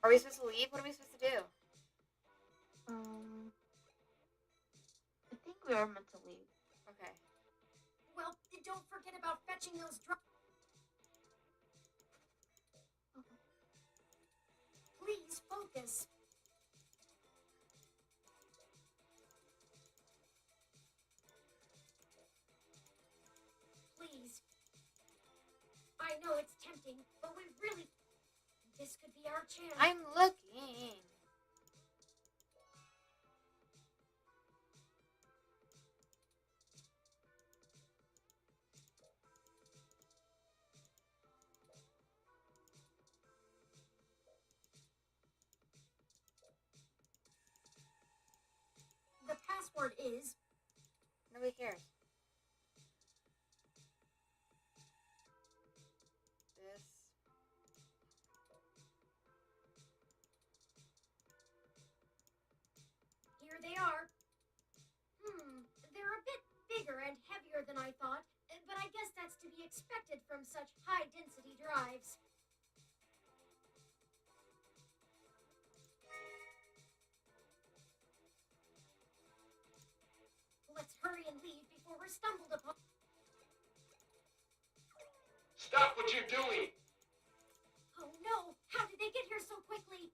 Are we supposed to leave? What are we supposed to do? I think we are meant to leave. Okay. Well, don't forget about fetching those Please focus. Please. I know it's tempting, but we really... This could be our chance. I'm looking. The password is... Nobody cares. This. Here they are. They're a bit bigger and heavier than I thought, but I guess that's to be expected from such high-density drives. Let's hurry and leave before we're stumbled upon. Stop what you're doing! Oh no! How did they get here so quickly?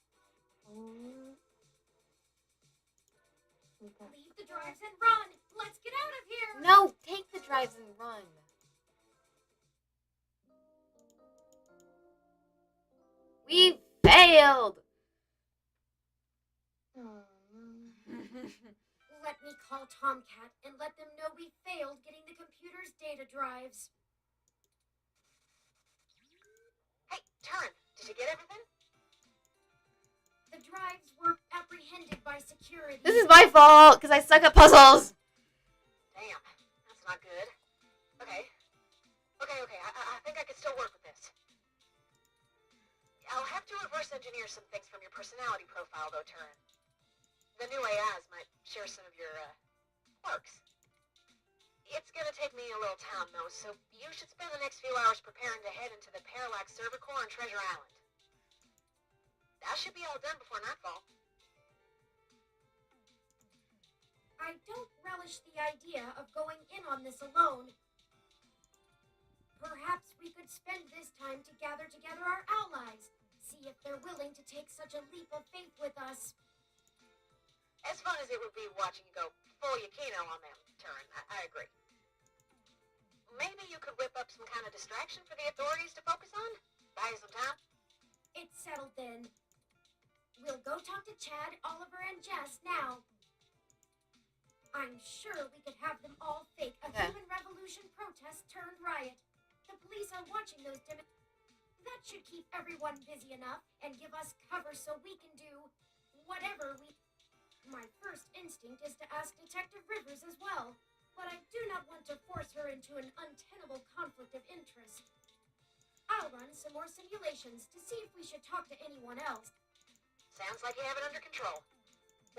Leave the drives and run. Let's get out of here. No, take the drives and run. We failed. Let me call Tomcat and let them know we failed getting the computer's data drives. Hey, Turin, did you get everything? The drives were apprehended by security. This is my fault because I suck at puzzles. Damn, that's not good. Okay. I think I can still work with this. I'll have to reverse engineer some things from your personality profile, though, Turin. The new AIs might share some of your, quirks. It's gonna take me a little time, though, so you should spend the next few hours preparing to head into the Parallax Server Core on Treasure Island. That should be all done before nightfall. I don't relish the idea of going in on this alone. Perhaps we could spend this time to gather together our allies, see if they're willing to take such a leap of faith with us. As fun as it would be watching you go full Yukino on them, Turin, I agree. Maybe you could whip up some kind of distraction for the authorities to focus on? Buy you some time? It's settled then. We'll go talk to Chad, Oliver, and Jess now. I'm sure we could have them all fake a human revolution protest turned riot. The police are watching those That should keep everyone busy enough and give us cover so we can do whatever we... My first instinct is to ask Detective Rivers as well, but I do not want to force her into an untenable conflict of interest. I'll run some more simulations to see if we should talk to anyone else. Sounds like you have it under control.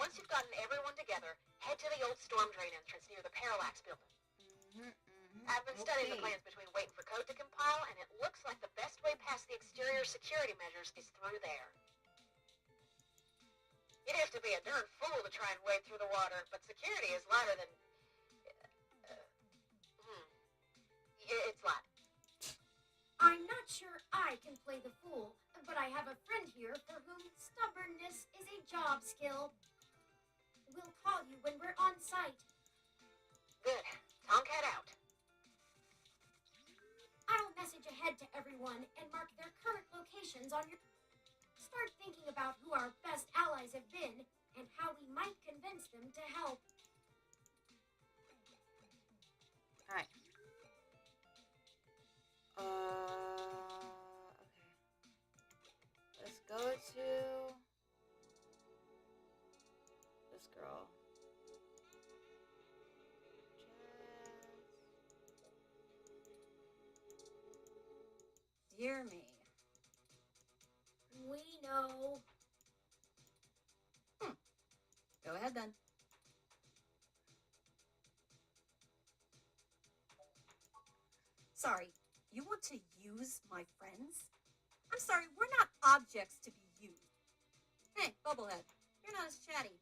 Once you've gotten everyone together, head to the old storm drain entrance near the Parallax building. I've been studying the plans between waiting for code to compile, and it looks like the best way past the exterior security measures is through there. You'd have to be a darn fool to try and wade through the water, but security is lighter than... It's light. I'm not sure I can play the fool, but I have a friend here for whom stubbornness is a job skill. We'll call you when we're on site. Good. Tomcat out. I'll message ahead to everyone and mark their current locations on your... Start thinking about who our best allies have been and how we might convince them to help. Alright. Okay. Let's go to this girl. Dear me. We know. Go ahead then. Sorry, you want to use my friends? I'm sorry, we're not objects to be used. Hey, Bubblehead, you're not as chatty.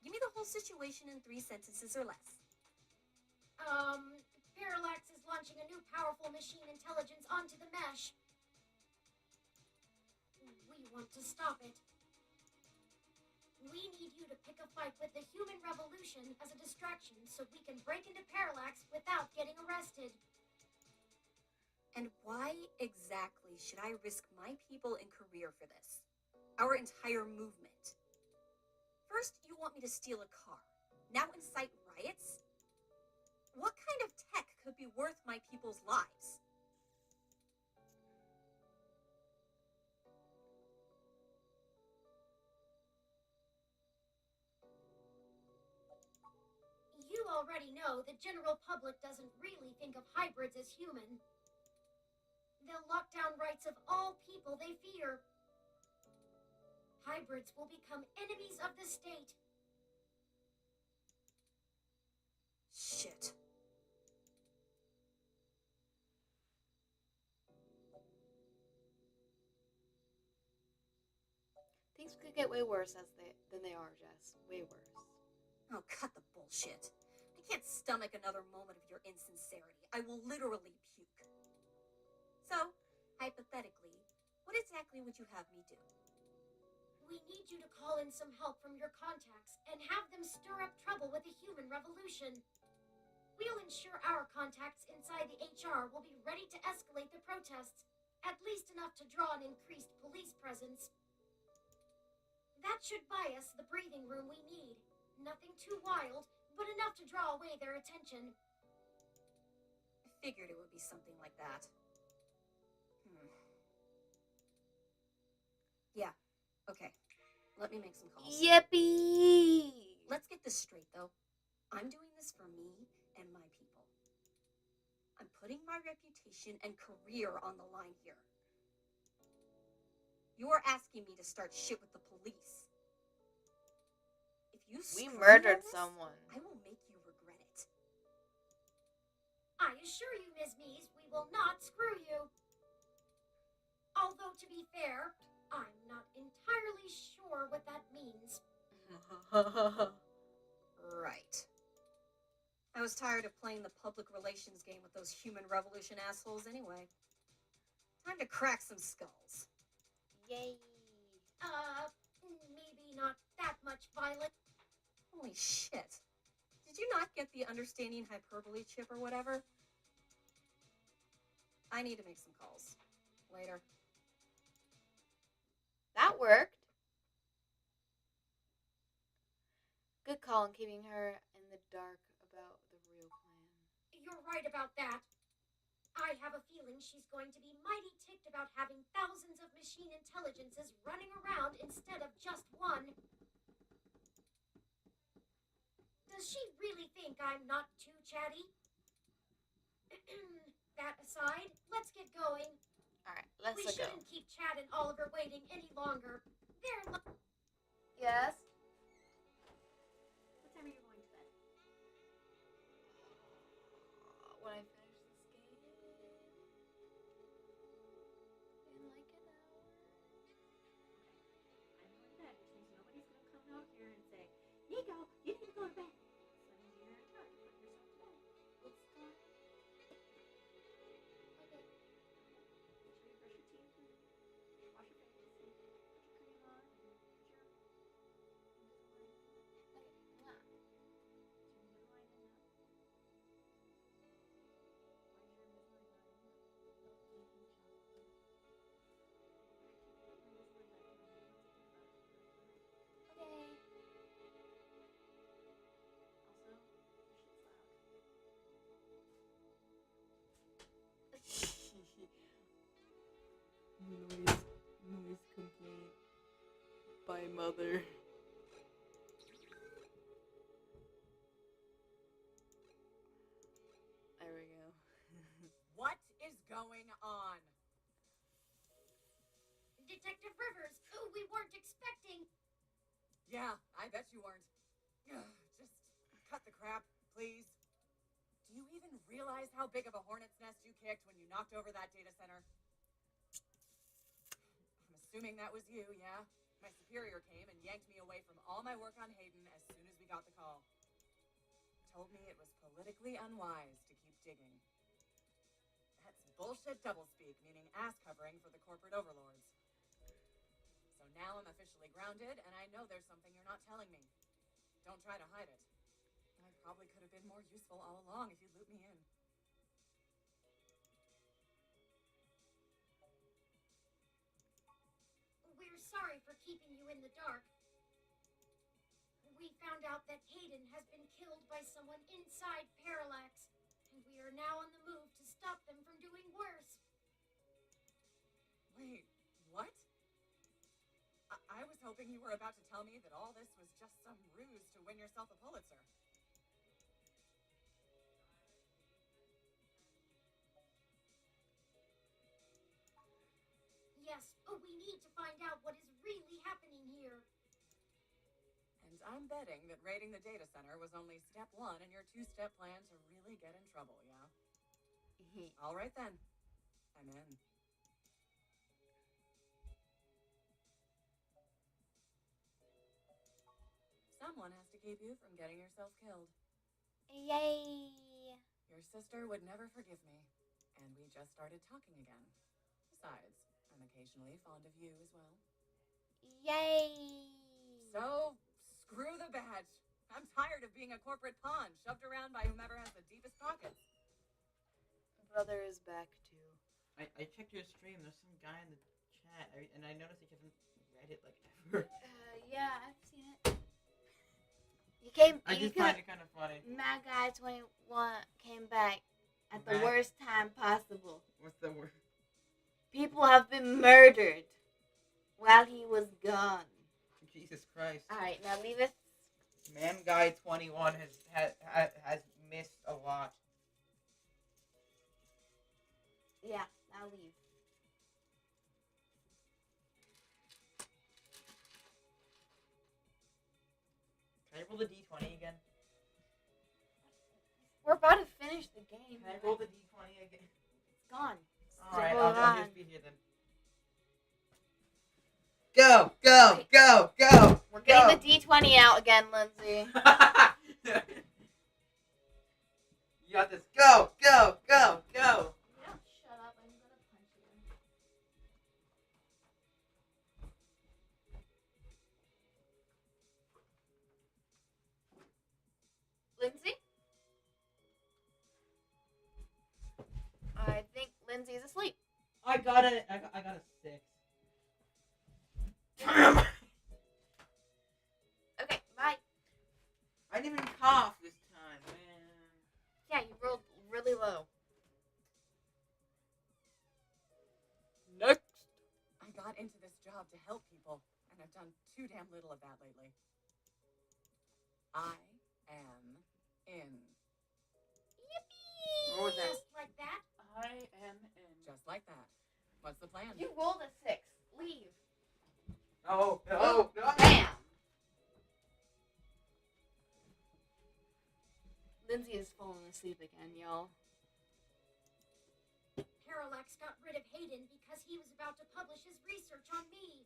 Give me the whole situation in 3 sentences or less. Parallax is launching a new powerful machine intelligence onto the mesh. We want to stop it. We need you to pick a fight with the human revolution as a distraction so we can break into Parallax without getting arrested. And why exactly should I risk my people and career for this? Our entire movement. First, you want me to steal a car. Now incite riots? What kind of tech could be worth my people's lives? You already know the general public doesn't really think of hybrids as human. They'll lock down rights of all people they fear. Hybrids will become enemies of the state. Shit. Things could get way worse than they are, Jess. Way worse. Oh, cut the bullshit. I can't stomach another moment of your insincerity. I will literally puke. So, hypothetically, what exactly would you have me do? We need you to call in some help from your contacts and have them stir up trouble with the human revolution. We'll ensure our contacts inside the HR will be ready to escalate the protests, at least enough to draw an increased police presence. That should buy us the breathing room we need. Nothing too wild, but enough to draw away their attention. I figured it would be something like that. Yeah, okay. Let me make some calls. Yippee! Let's get this straight, though. I'm doing this for me and my people. I'm putting my reputation and career on the line here. You're asking me to start shit with the police. If you We screw murdered on this, someone. I will make you regret it. I assure you, Ms. Mees, we will not screw you. Although, to be fair, I'm not entirely sure what that means. Right. I was tired of playing the public relations game with those human revolution assholes anyway. Time to crack some skulls. Yay. Maybe not that much violence. Holy shit. Did you not get the understanding hyperbole chip or whatever? I need to make some calls. Later. That worked. Good call on keeping her in the dark about the real plan. You're right about that. I have a feeling she's going to be mighty ticked about having thousands of machine intelligences running around instead of just one. Does she really think I'm not too chatty? That aside, let's get going. Alright, let's We go. shouldn't keep Chad and Oliver waiting any longer. Yes? What time are you going to bed? When I finish this game. In like an hour. I'm going to bed, which means nobody's going to come out here and say, Nico, you need to go to bed. So that means you're in charge of putting yourself to bed. It's time. Okay. Make sure you brush your teeth and wash your face and put your cream on and put your Invisalign in. Okay. Mwah. Is your Invisalign in now? Why is your Invisalign not in now? Making chocolate. Alright, keep putting your Invisalign back in. I don't want to think about it for the rest of the night. Okay. Also, your shit's loud. Noise complaint by mother. There we go. What is going on? Detective Rivers, who we weren't expecting. Yeah, I bet you weren't. Just cut the crap, please. Do you even realize how big of a hornet's nest you kicked when you knocked over that data center? I'm assuming that was you, yeah? My superior came and yanked me away from all my work on Hayden as soon as we got the call. Told me it was politically unwise to keep digging. That's bullshit doublespeak, meaning ass covering for the corporate overlords. So now I'm officially grounded, and I know there's something you're not telling me. Don't try to hide it. I probably could have been more useful all along if you'd loop me in. We're sorry for keeping you in the dark. We found out that Hayden has been killed by someone inside Parallax, and we are now on the move to stop them from doing worse. Wait, what? I was hoping you were about to tell me that all this was just some ruse to win yourself a Pulitzer. Yes, we need to find out what is really happening here. And I'm betting that raiding the data center was only step one in your two-step plan to really get in trouble, yeah? All right then. I'm in. Someone has to keep you from getting yourself killed. Yay! Your sister would never forgive me, and we just started talking again. Besides, I'm occasionally fond of you as well. Yay! So, screw the badge. I'm tired of being a corporate pawn shoved around by whomever has the deepest pockets. Brother is back too. I checked your stream. There's some guy in the chat, and I noticed he hasn't read it like ever. Yeah, I've seen it. He came. I just find it kind of funny. Mad Guy 21 came back at the Back? worst time possible. What's the word? People have been murdered while he was gone. Jesus Christ. All right, now leave us. Man Guy 21 has missed a lot. Yeah, now leave. Can I roll the D20 again? We're about to finish the game. Can I roll the D20 again? It's gone. Alright, Hold I'll on. just be here then. Go, go, go, go! We're getting the D20 out again, Lindsay. You got this. Go, go, go, go! You don't shut up. I'm gonna punch you. Lindsay? I think Lindsay's asleep. I got a 6. Okay, bye. I didn't even cough this time, man. Yeah, you rolled really low. Next. I got into this job to help people, and I've done too damn little of that lately. I am in. Yippee! What was that? Just like that. I am in. Just like that. What's the plan? You rolled a 6. Leave. No, no, no. Bam! Lindsay is falling asleep again, y'all. Parallax got rid of Hayden because he was about to publish his research on me.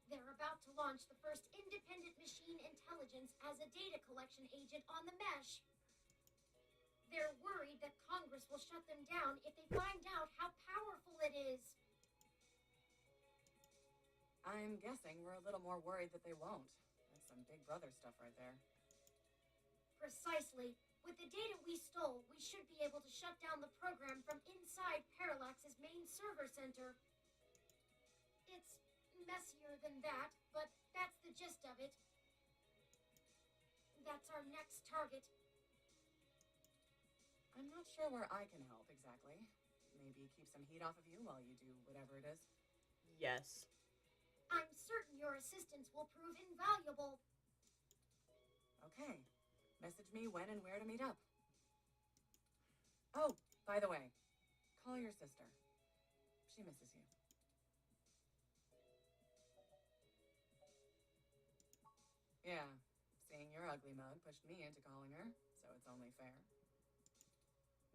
They're about to launch the first independent machine intelligence as a data collection agent on the mesh. They're worried that Congress will shut them down if they find out how powerful it is. I'm guessing we're a little more worried that they won't. That's some Big Brother stuff right there. Precisely. With the data we stole, we should be able to shut down the program from inside Parallax's main server center. It's messier than that, but that's the gist of it. That's our next target. I'm not sure where I can help exactly. Maybe keep some heat off of you while you do whatever it is. Yes. I'm certain your assistance will prove invaluable. Okay. Message me when and where to meet up. Oh, by the way, call your sister. She misses you. Yeah, seeing your ugly mug pushed me into calling her, so it's only fair.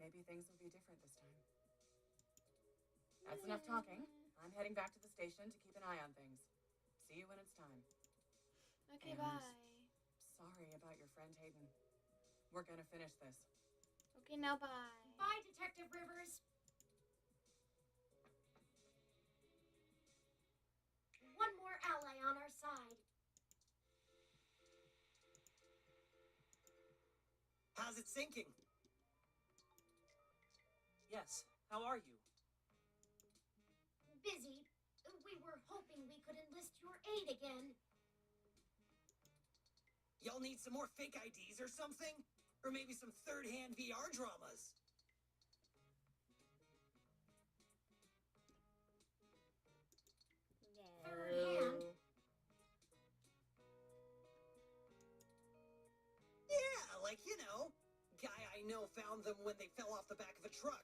Maybe things will be different this time. That's enough talking. I'm heading back to the station to keep an eye on things. See you when it's time. Okay, And bye. sorry about your friend Hayden. We're gonna finish this. Okay, now bye. Bye, Detective Rivers. One more ally on our side. How's it sinking? Yes. How are you? Busy. We were hoping we could enlist your aid again. Y'all need some more fake IDs or something? Or maybe some third-hand VR dramas? Third hand? Yeah, like, you know, guy I know found them when they fell off the back of a truck.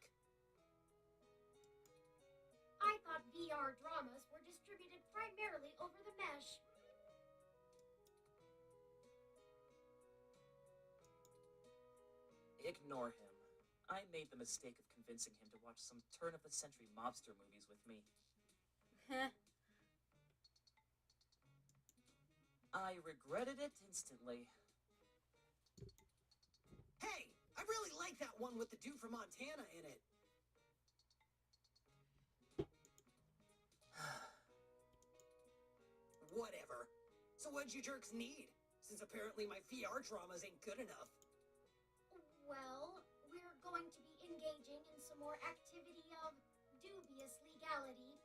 I thought VR dramas were distributed primarily over the mesh. Ignore him. I made the mistake of convincing him to watch some turn-of-the-century mobster movies with me. I regretted it instantly. Hey, I really like that one with the dude from Montana in it. Whatever. So what'd you jerks need? Since apparently my VR dramas ain't good enough. Well, we're going to be engaging in some more activity of dubious legality.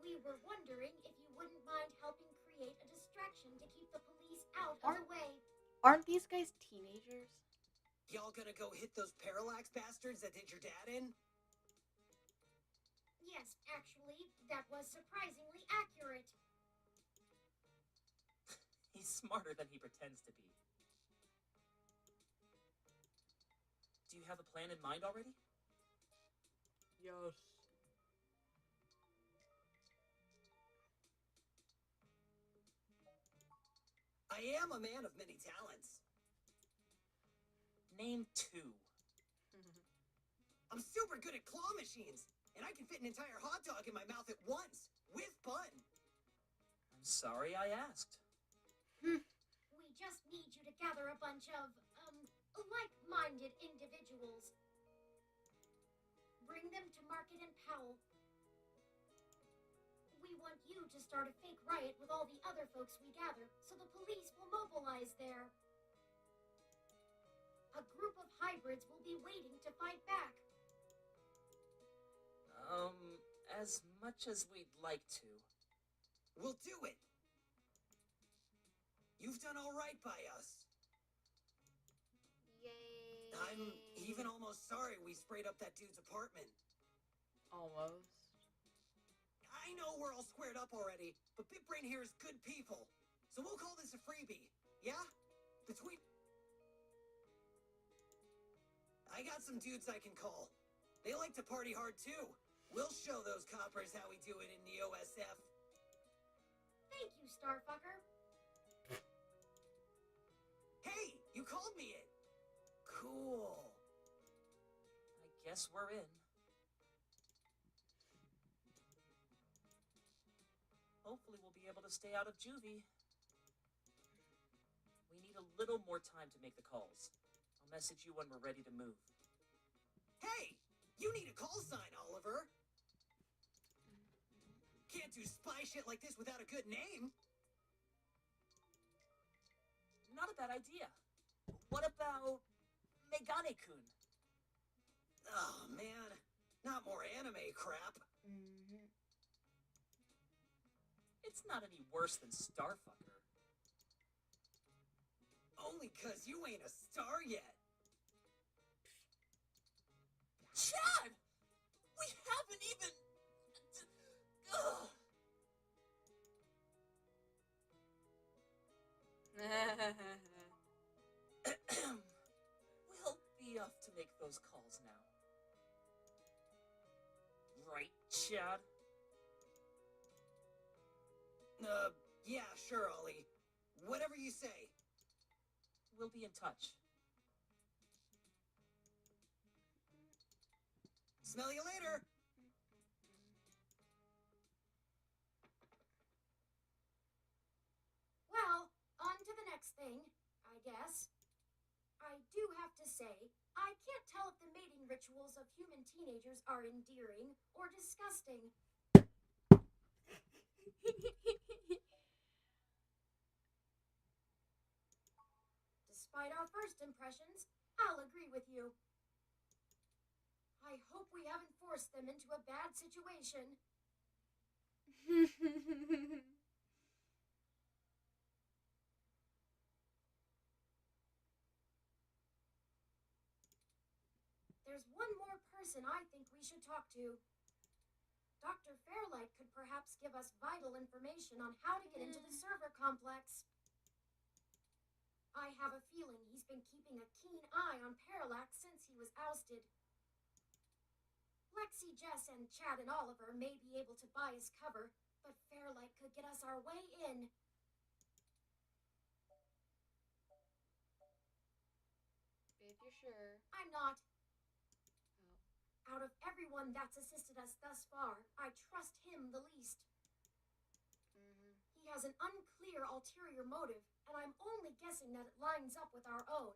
We were wondering if you wouldn't mind helping create a distraction to keep the police out of the way. Aren't these guys teenagers? Y'all gonna go hit those parallax bastards that did your dad in? Yes, actually, that was surprisingly accurate. He's smarter than he pretends to be. Do you have a plan in mind already? Yes. I am a man of many talents. Name 2. I'm super good at claw machines, and I can fit an entire hot dog in my mouth at once, with bun. I'm sorry I asked. We just need you to gather a bunch of, like-minded individuals. Bring them to Market and Powell. We want you to start a fake riot with all the other folks we gather, so the police will mobilize there. A group of hybrids will be waiting to fight back. As much as we'd like to. We'll do it. You've done all right by us. Yay. I'm even almost sorry we sprayed up that dude's apartment. Almost. I know we're all squared up already, but Big Brain here is good people. So we'll call this a freebie, yeah? Between... I got some dudes I can call. They like to party hard too. We'll show those coppers how we do it in the OSF. Thank you, Starfucker. Hey, you called me it. Cool. I guess we're in. Hopefully we'll be able to stay out of juvie. We need a little more time to make the calls. I'll message you when we're ready to move. Hey! You need a call sign, Oliver! Can't do spy shit like this without a good name! Not a bad idea. What about... Megane-kun? Oh, man. Not more anime crap. It's not any worse than Starfucker. Only 'cause you ain't a star yet. Chad! We haven't even... Ugh. We'll be off to make those calls now. Right, Chad? Yeah, sure, Ollie. Whatever you say. We'll be in touch. Smell you later! Well, on to the next thing, I guess. I do have to say, I can't tell if the mating rituals of human teenagers are endearing or disgusting. Despite our first impressions, I'll agree with you. I hope we haven't forced them into a bad situation. There's one more person I think we should talk to. Dr. Fairlight could perhaps give us vital information on how to get into the server complex. I have a feeling he's been keeping a keen eye on Parallax since he was ousted. Lexi, Jess, and Chad and Oliver may be able to buy his cover, but Fairlight could get us our way in. If you're sure. I'm not. Out of everyone that's assisted us thus far, I trust him the least. He has an unclear ulterior motive, and I'm only guessing that it lines up with our own.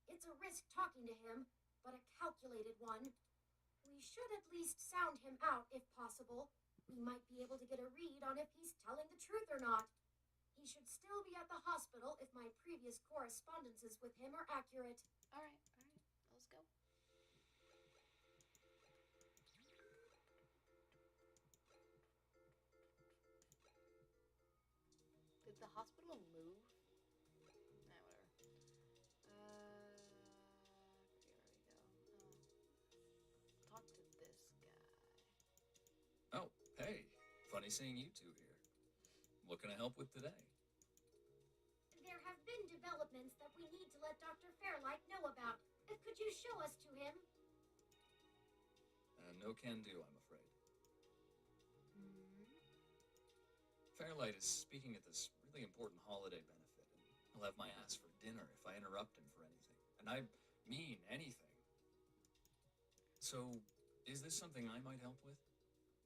It's a risk talking to him, but a calculated one. We should at least sound him out if possible. We might be able to get a read on if he's telling the truth or not. He should still be at the hospital if my previous correspondences with him are accurate. All right, let's go. Did the hospital move? Nah, whatever. I forget where we go. Talk to this guy. Oh, hey. Funny seeing you two here. What can I help with today? There have been developments that we need to let Dr. Fairlight know about. Could you show us to him? No can do, I'm afraid. Fairlight is speaking at this really important holiday benefit, and he'll have my ass for dinner if I interrupt him for anything. And I mean anything. So, is this something I might help with?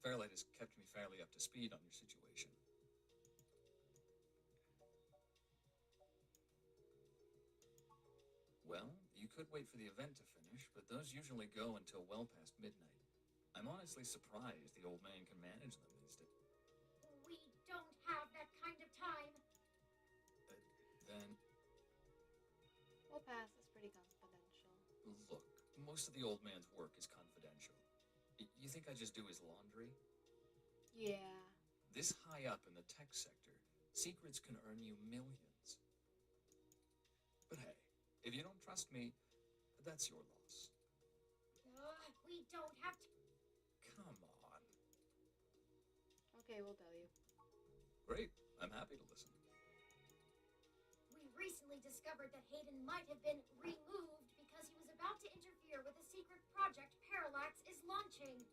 Fairlight has kept me fairly up to speed on your situation. Well, you could wait for the event to finish, but those usually go until well past midnight. I'm honestly surprised the old man can manage them these days. We don't have that kind of time. Then, We'll pass. It's pretty confidential. look, most of the old man's work is confidential. You think I just do his laundry? Yeah. This high up in the tech sector, secrets can earn you millions. But hey, if you don't trust me, that's your loss. We don't have to. Come on. Okay, we'll tell you. Great, I'm happy to listen. We recently discovered that Hayden might have been removed because he was about to interfere with a secret project Parallax is launching.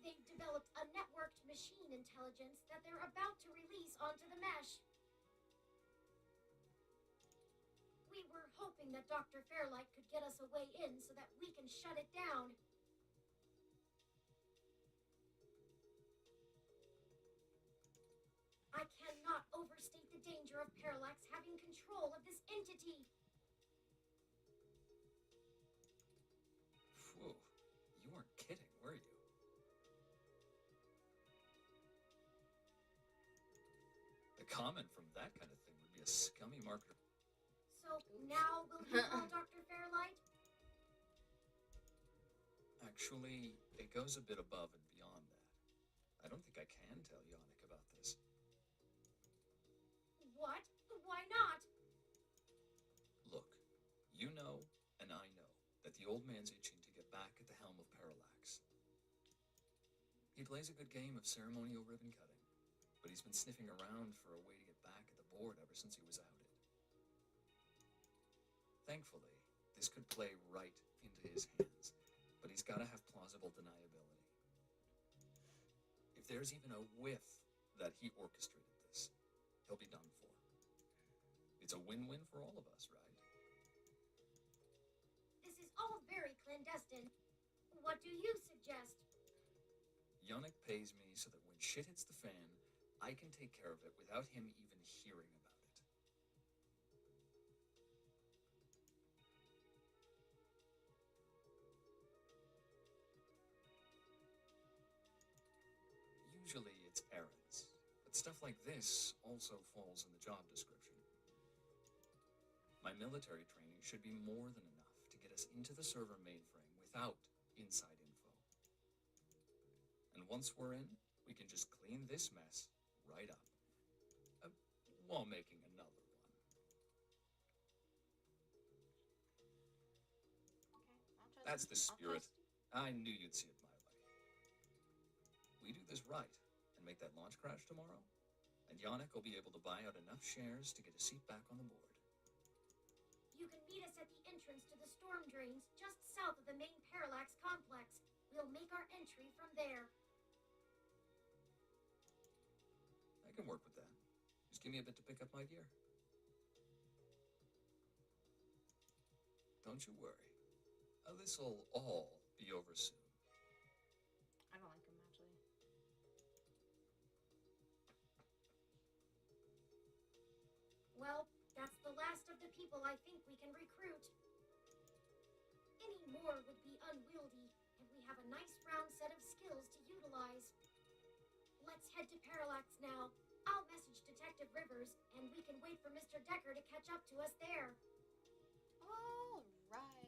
They've developed a networked machine intelligence that they're about to release onto the mesh. We were hoping that Dr. Fairlight could get us a way in so that we can shut it down. I cannot overstate the danger of Parallax having control of this entity. Phew, you weren't kidding, were you? A comment from that kind of thing would be a scummy marker. So now will you call Dr. Fairlight? Actually, it goes a bit above and beyond that. I don't think I can tell Yannick about this. What? Why not? Look, you know, and I know, that the old man's itching to get back at the helm of Parallax. He plays a good game of ceremonial ribbon cutting, but he's been sniffing around for a way to get back at the board ever since he was outed. Thankfully, this could play right into his hands, but he's got to have plausible deniability. If there's even a whiff that he orchestrated this, he'll be done for. It's a win-win for all of us, right? This is all very clandestine. What do you suggest? Yannick pays me so that when shit hits the fan, I can take care of it without him even hearing about it. Usually it's errands, but stuff like this also falls in the job description. My military training should be more than enough to get us into the server mainframe without inside info. And once we're in, we can just clean this mess right up, while making another one. Okay, That's the spirit. I knew you'd see it my way. We do this right and make that launch crash tomorrow, and Yannick will be able to buy out enough shares to get a seat back on the board. You can meet us at the entrance to the storm drains just south of the main Parallax complex. We'll make our entry from there. I can work with that. Just give me a bit to pick up my gear. Don't you worry. This'll all be over soon. I don't like him, actually. Well, that's the last of the people I think we can recruit. Any more would be unwieldy, and we have a nice round set of skills to utilize. Let's head to Parallax now. I'll message Detective Rivers, and we can wait for Mr. Decker to catch up to us there. All right.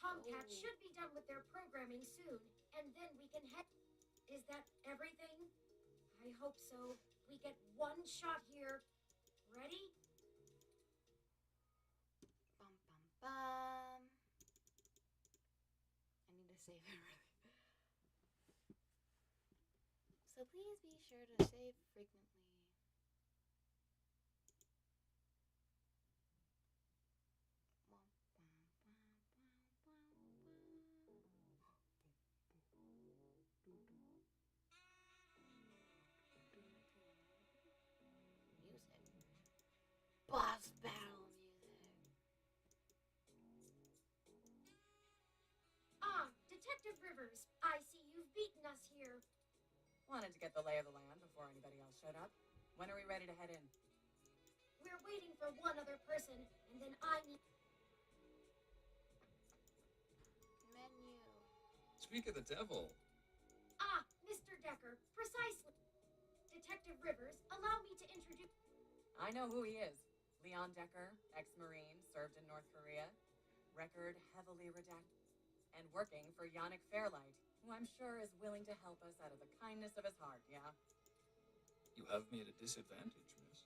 Tomcat should be done with their programming soon, and then we can head. Is that everything? I hope so. We get one shot here. Ready? Bum bum bum. I need to save it really. So please be sure to save frequently. Music. Boss battle music. Ah, Detective Rivers, I see you've beaten us here. Wanted to get the lay of the land before anybody else showed up. When are we ready to head in? We're waiting for one other person, and then I need... Menu. Speak of the devil. Ah, Mr. Decker, precisely. Detective Rivers, allow me to introduce... I know who he is. Leon Decker, ex-Marine, served in North Korea. Record heavily redacted. And working for Yannick Fairlight, who I'm sure is willing to help us out of the kindness of his heart, yeah? You have me at a disadvantage, miss.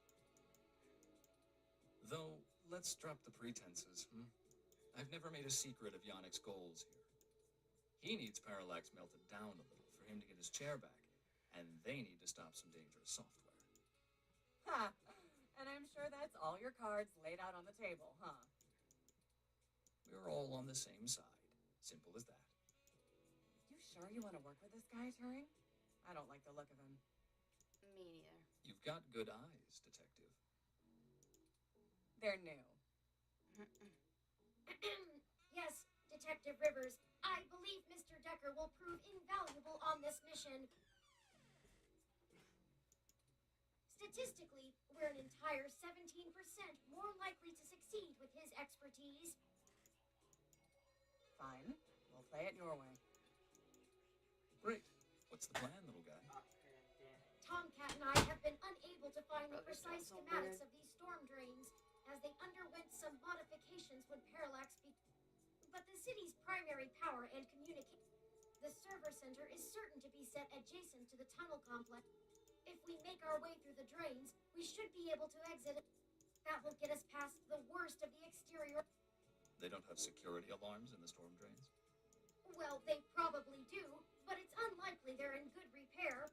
Though, let's drop the pretenses, I've never made a secret of Yannick's goals here. He needs Parallax melted down a little for him to get his chair back, and they need to stop some dangerous software. Ha! And I'm sure that's all your cards laid out on the table, huh? We're all on the same side. Simple as that. You sure you want to work with this guy, Turing? I don't like the look of him. Me neither. You've got good eyes, detective. They're new. Yes, Detective Rivers, I believe Mr. Decker will prove invaluable on this mission. Statistically, we're an entire 17% more likely to succeed with his expertise. Fine. We'll play it your way. Great. What's the plan, little guy? Tomcat and I have been unable to find the precise schematics of these storm drains, as they underwent some modifications when Parallax But the city's primary power and communication... The server center is certain to be set adjacent to the tunnel complex. If we make our way through the drains, we should be able to exit it. That will get us past the worst of the exterior... They don't have security alarms in the storm drains? Well, they probably do, but it's unlikely they're in good repair.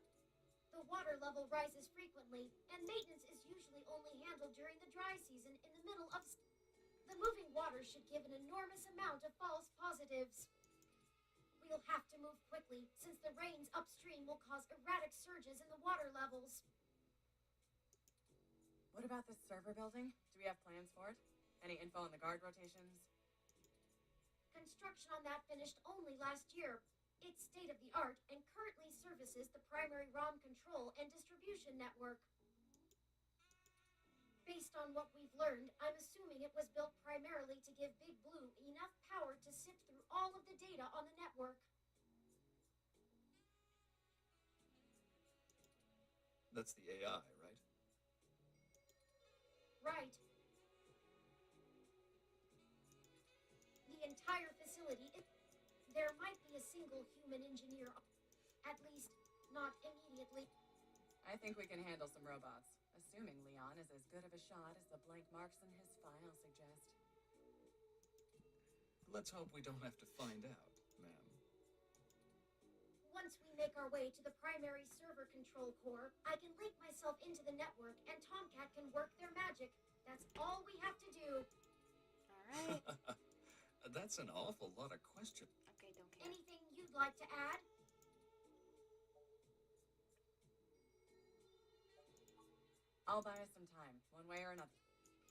The water level rises frequently, and maintenance is usually only handled during the dry season in the middle of... The moving water should give an enormous amount of false positives. We'll have to move quickly, since the rains upstream will cause erratic surges in the water levels. What about this server building? Do we have plans for it? Any info on the guard rotations? Construction on that finished only last year. It's state-of-the-art and currently services the primary ROM control and distribution network. Based on what we've learned, I'm assuming it was built primarily to give Big Blue enough power to sift through all of the data on the network. That's the AI, right? Right. The entire facility, there might be a single human engineer, at least not immediately. I think we can handle some robots, assuming Leon is as good of a shot as the blank marks in his file suggest. Let's hope we don't have to find out, ma'am. Once we make our way to the primary server control core, I can link myself into the network and Tomcat can work their magic. That's all we have to do. All right. That's an awful lot of questions. Okay, don't care. Anything you'd like to add? I'll buy us some time, one way or another.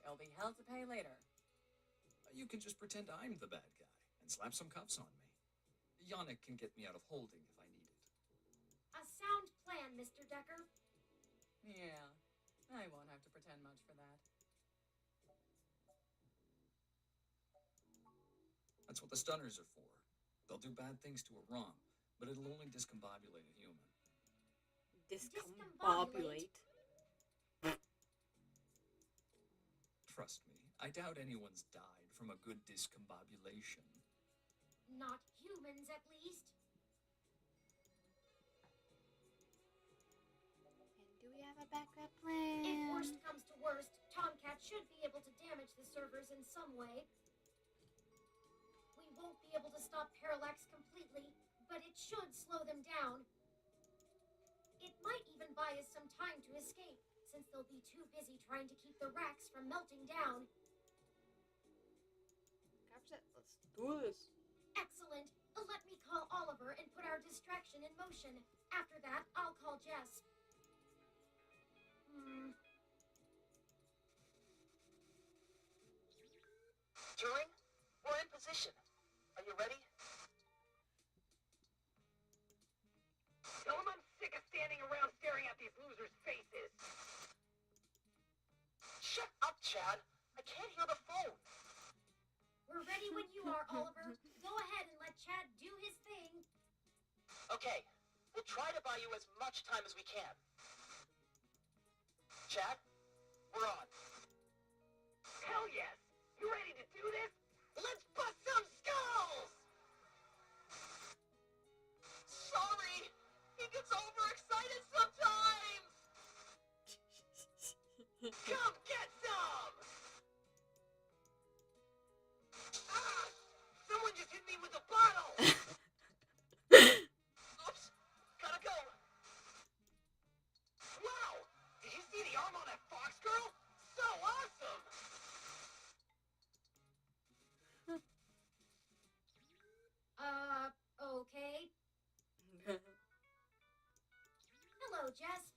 It'll be hell to pay later. You can just pretend I'm the bad guy and slap some cuffs on me. Yannick can get me out of holding if I need it. A sound plan, Mr. Decker. Yeah, I won't have to pretend much for that. That's what the stunners are for. They'll do bad things to a ROM, but it'll only discombobulate a human. Discombobulate. Trust me, I doubt anyone's died from a good discombobulation. Not humans, at least. And do we have a backup plan? If worst comes to worst, Tomcat should be able to damage the servers in some way. We won't be able to stop Parallax completely, but it should slow them down. It might even buy us some time to escape, since they'll be too busy trying to keep the racks from melting down. Let's do this. Excellent. Let me call Oliver and put our distraction in motion. After that, I'll call Jess. Turing, we're in position. Are you ready? Tell him I'm sick of standing around staring at these losers' faces. Shut up, Chad. I can't hear the phone. We're ready when you are, Oliver. Go ahead and let Chad do his thing. Okay, we'll try to buy you as much time as we can. Chad, we're on. Hell yes! You ready to do this? Let's bust some skulls! Sorry, he gets overexcited sometimes! Come get some! Ah! Someone just hit me with a bottle! Oops! Gotta go! Wow! Did you see the arm on that fox girl? So awesome! Okay. Hello, Jess.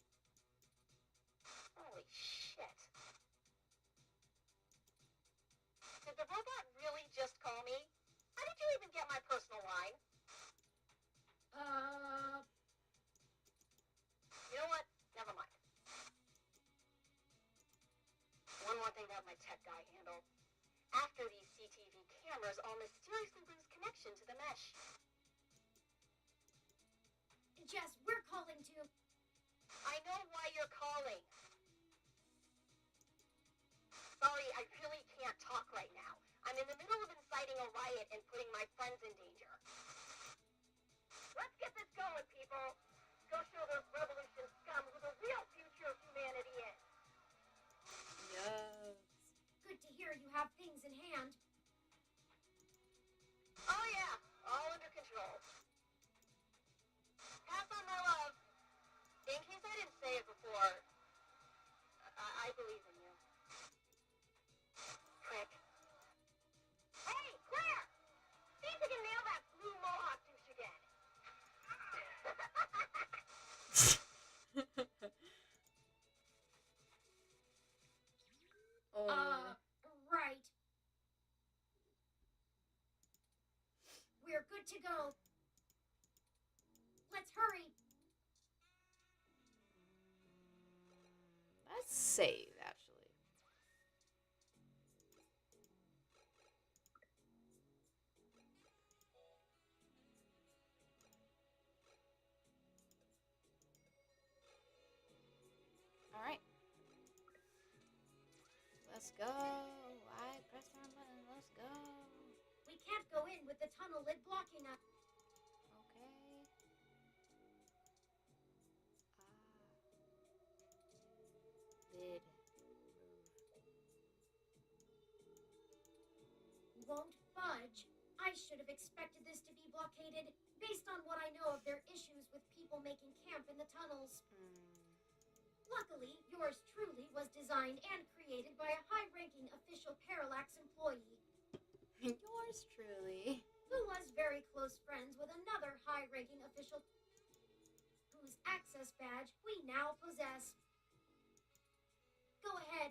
Holy shit. Did the robot really just call me? How did you even get my personal line? You know what? Never mind. One more thing to have my tech guy handle. After these CTV cameras, I'll mysteriously lose connection to the mesh. Jess, we're calling to... I know why you're calling. Sorry, I really can't talk right now. I'm in the middle of inciting a riot and putting my friends in danger. Let's get this going, people. Go show those revolution scum who the real future of humanity is. Yes. Good to hear you have things in hand. Oh yeah, all under control. Pass on my love. In case I didn't say it before, I believe in you. Prick. Hey, Claire! See if you can nail that blue mohawk douche again. Right. We're good to go. Let's hurry. Let's save, actually. All right. Let's go. I press the wrong button. Let's go. We can't go in with the tunnel lid blocking us. Okay. Lid. Won't budge. I should have expected this to be blockaded, based on what I know of their issues with people making camp in the tunnels. Luckily, yours truly was designed and created by a high-ranking official Parallax employee. Yours truly. Who was very close friends with another high-ranking official whose access badge we now possess. Go ahead.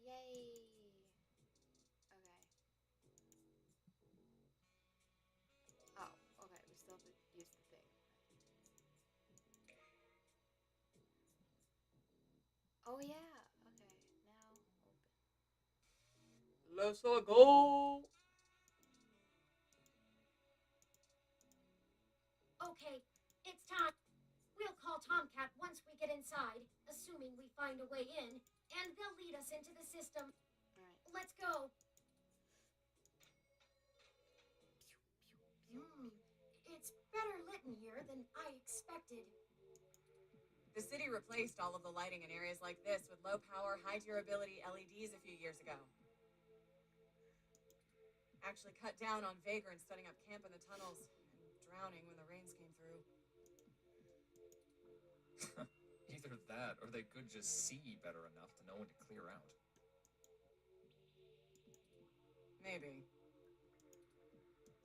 Yay. Okay. Oh, okay. We still have to use the thing. Oh, yeah. Okay. Now open. Let's all go. Okay, it's time. We'll Tomcat once we get inside, assuming we find a way in, and they'll lead us into the system. Alright. Let's go. It's better lit in here than I expected. The city replaced all of the lighting in areas like this with low-power, high-durability LEDs a few years ago. Actually cut down on vagrants setting up camp in the tunnels and drowning when the rains came through. Either that, or they could just see better enough to know when to clear out. Maybe.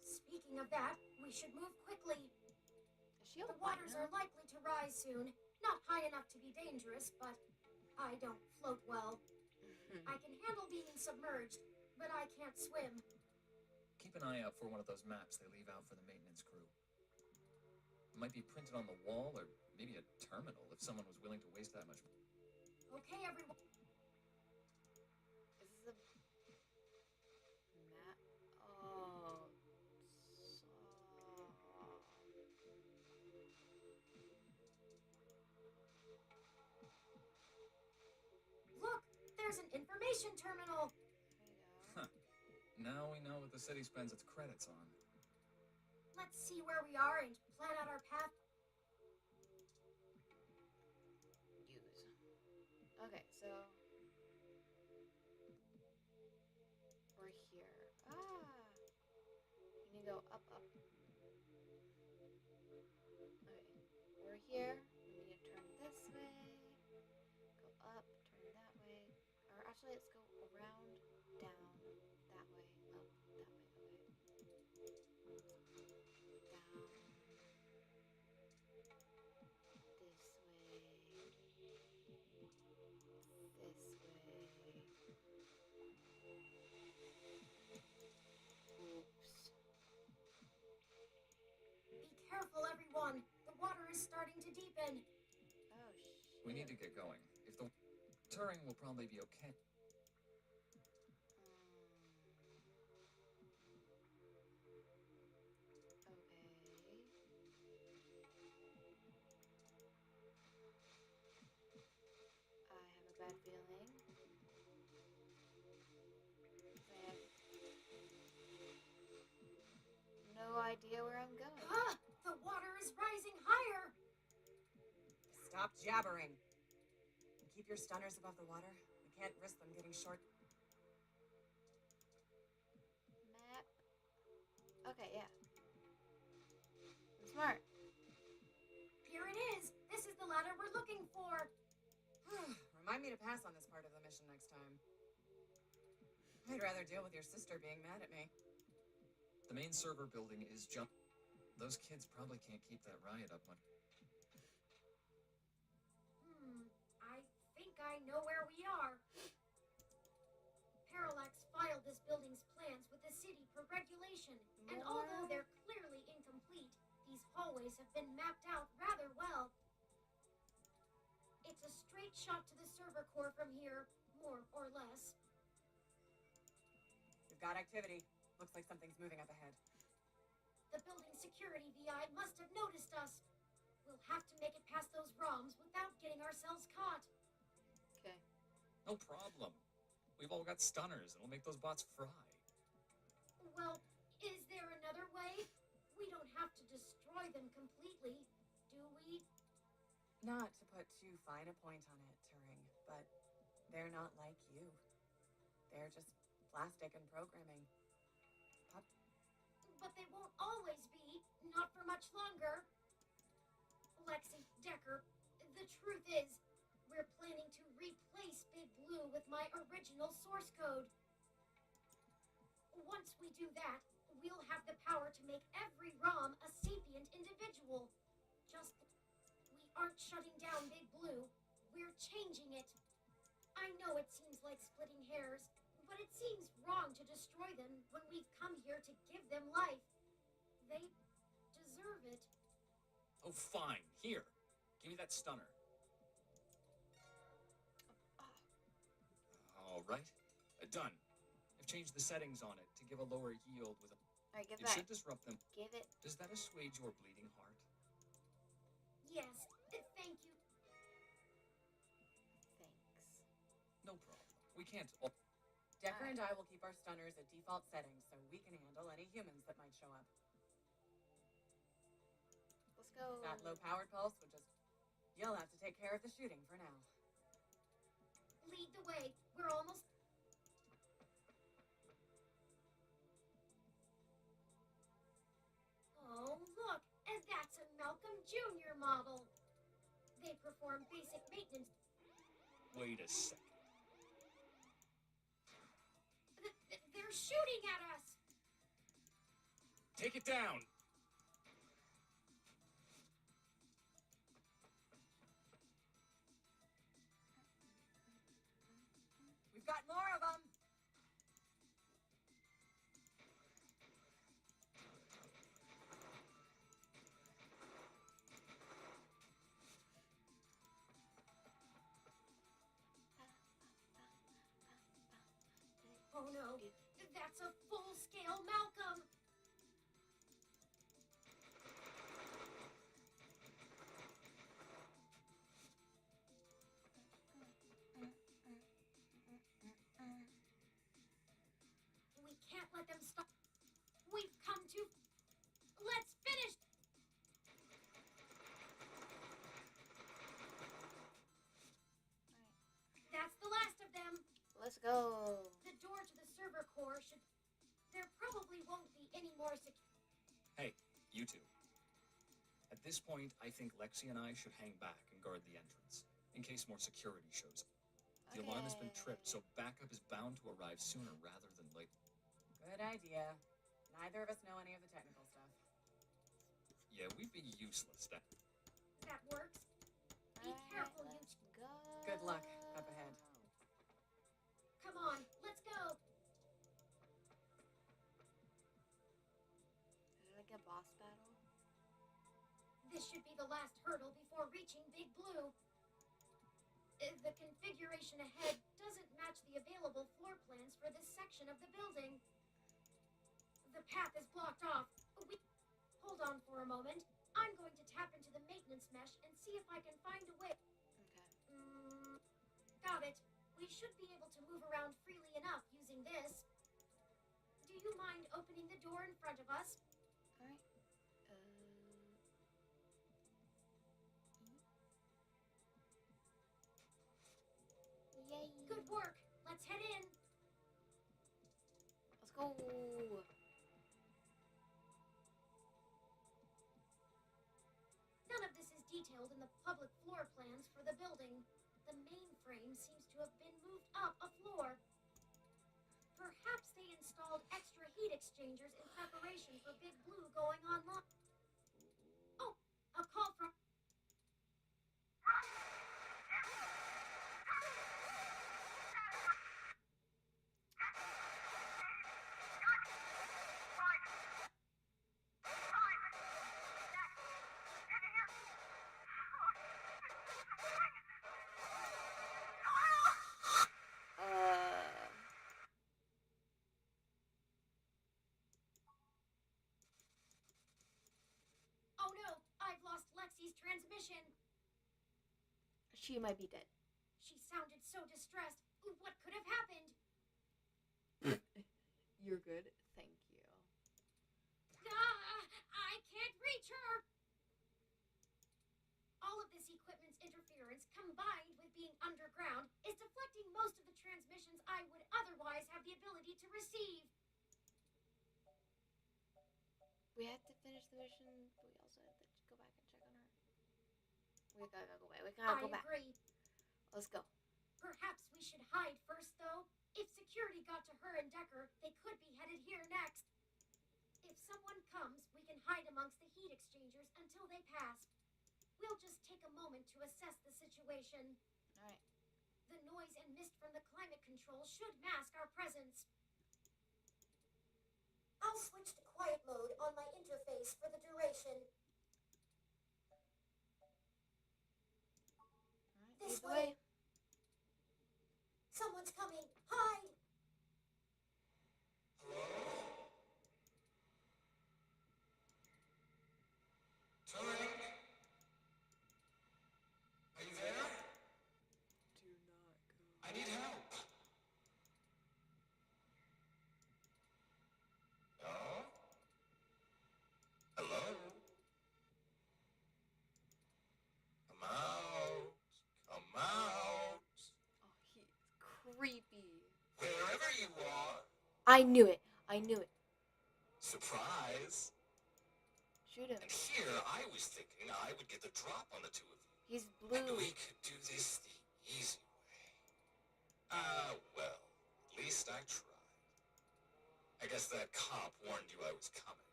Speaking of that, we should move quickly. Is she The waters are likely to rise soon. Not high enough to be dangerous, but I don't float well. I can handle being submerged, but I can't swim. Keep an eye out for one of those maps they leave out for the maintenance crew. It might be printed on the wall, or maybe a terminal if someone was willing to waste that much. Okay, everyone. Is this a map? Oh. Look, there's an information terminal. Huh. Now we know what the city spends its credits on. Let's see where we are and plan out our path. Use. Okay, so we're here. You need to go up, up. Okay, we're here. We need to turn this way. Go up, turn that way. Or actually, let's go around, down, that way, up, that way. Okay. Down. This way. This way. Oops. Be careful, everyone. The water is starting to deepen. Oh, shit. We need to get going. If the touring will probably be okay. Okay. I have a bad feeling. I have no idea where I'm going. Ah, the water is rising higher. Stop jabbering. And keep your stunners above the water. We can't risk them getting short. Map. Okay, yeah. I'm smart. Here it is. This is the ladder we're looking for. Remind me to pass on this part of the mission next time. I'd rather deal with your sister being mad at me. The main server building is jump. Those kids probably can't keep that riot up much. I think I know where we are. Parallax filed this building's plans with the city per regulation, and although they're clearly incomplete, these hallways have been mapped out rather well. It's a straight shot to the server core from here, more or less. We've got activity. Looks like something's moving up ahead. The building security VI must have noticed us. We'll have to make it past those ROMs without getting ourselves caught. Okay. No problem. We've all got stunners, and we'll make those bots fry. Well, is there another way? We don't have to destroy them completely, do we? Not to put too fine a point on it, Turing, but they're not like you. They're just plastic and programming. But they won't always be, not for much longer. Lexi, Decker, the truth is, we're planning to replace Big Blue with my original source code. Once we do that, we'll have the power to make every ROM a sapient individual. Just, we aren't shutting down Big Blue, we're changing it. I know it seems like splitting hairs, but it seems wrong to destroy them when we've come here to give them life. They deserve it. Oh, fine. Here. Give me that stunner. All right. Done. I've changed the settings on it to give a lower yield with a... Alright, give it that. should disrupt them. Give it. Does that assuage your bleeding heart? Yes, thank No problem. We can't. All... Decker and I will keep our stunners at default settings so we can handle any humans that might show up. Let's go. That low-powered pulse would just... You'll have to take care of the shooting for now. Lead the way. We're almost... Oh, look! And that's a Malcolm Jr. model. They perform basic maintenance. Wait a second. They're shooting at us! Take it down. We've got more of them! Oh no, that's a full-scale Malcolm! We can't let them stop. We've come to... Let's finish! That's the last of them. Let's go. The door to the server core should... There probably won't be any more Hey, you two. At this point, I think Lexi and I should hang back and guard the entrance, in case more security shows up. The alarm has been tripped, so backup is bound to arrive sooner rather than later. Good idea. Neither of us know any of the technical stuff. Yeah, we'd be useless then. That works. Be careful, you... Go. Good luck up ahead. Come on, let's go. Is it like a boss battle? This should be the last hurdle before reaching Big Blue. The configuration ahead doesn't match the available floor plans for this section of the building. The path is blocked off. Hold on for a moment. I'm going to tap into the maintenance mesh and see if I can find a way. Okay. Got it. We should be able to move around freely enough using this. Do you mind opening the door in front of us? All right. Yay. Good work. Let's head in. Let's go. None of this is detailed in the public floor plans for the building. The mainframe seems to have been moved up a floor. Perhaps they installed extra heat exchangers in preparation for Big Blue going online. Oh, a call from... Oh no, I've lost Lexi's transmission. She might be dead. She sounded so distressed. What could have happened? You're good. Thank you. I can't reach her. All of this equipment's interference, combined with being underground, is deflecting most of the transmissions I would otherwise have the ability to receive. We have to finish the mission, but we also have to go back and check on her. We gotta go back. We gotta go back. I agree. Let's go. Perhaps we should hide first, though. If security got to her and Decker, they could be headed here next. If someone comes, we can hide amongst the heat exchangers until they pass. We'll just take a moment to assess the situation. All right. The noise and mist from the climate control should mask our presence. I'll switch to quiet mode on my interface for the duration. All right. This Lead the way. Someone's coming. Hide! Turret! Are you there? Do not go. I need help! creepy. Wherever you are. I knew it. I knew it. Surprise. Shoot him. And here I was thinking I would get the drop on the two of you. He's And blue. we could do this the easy way. Well, at least I tried. I guess that cop warned you I was coming.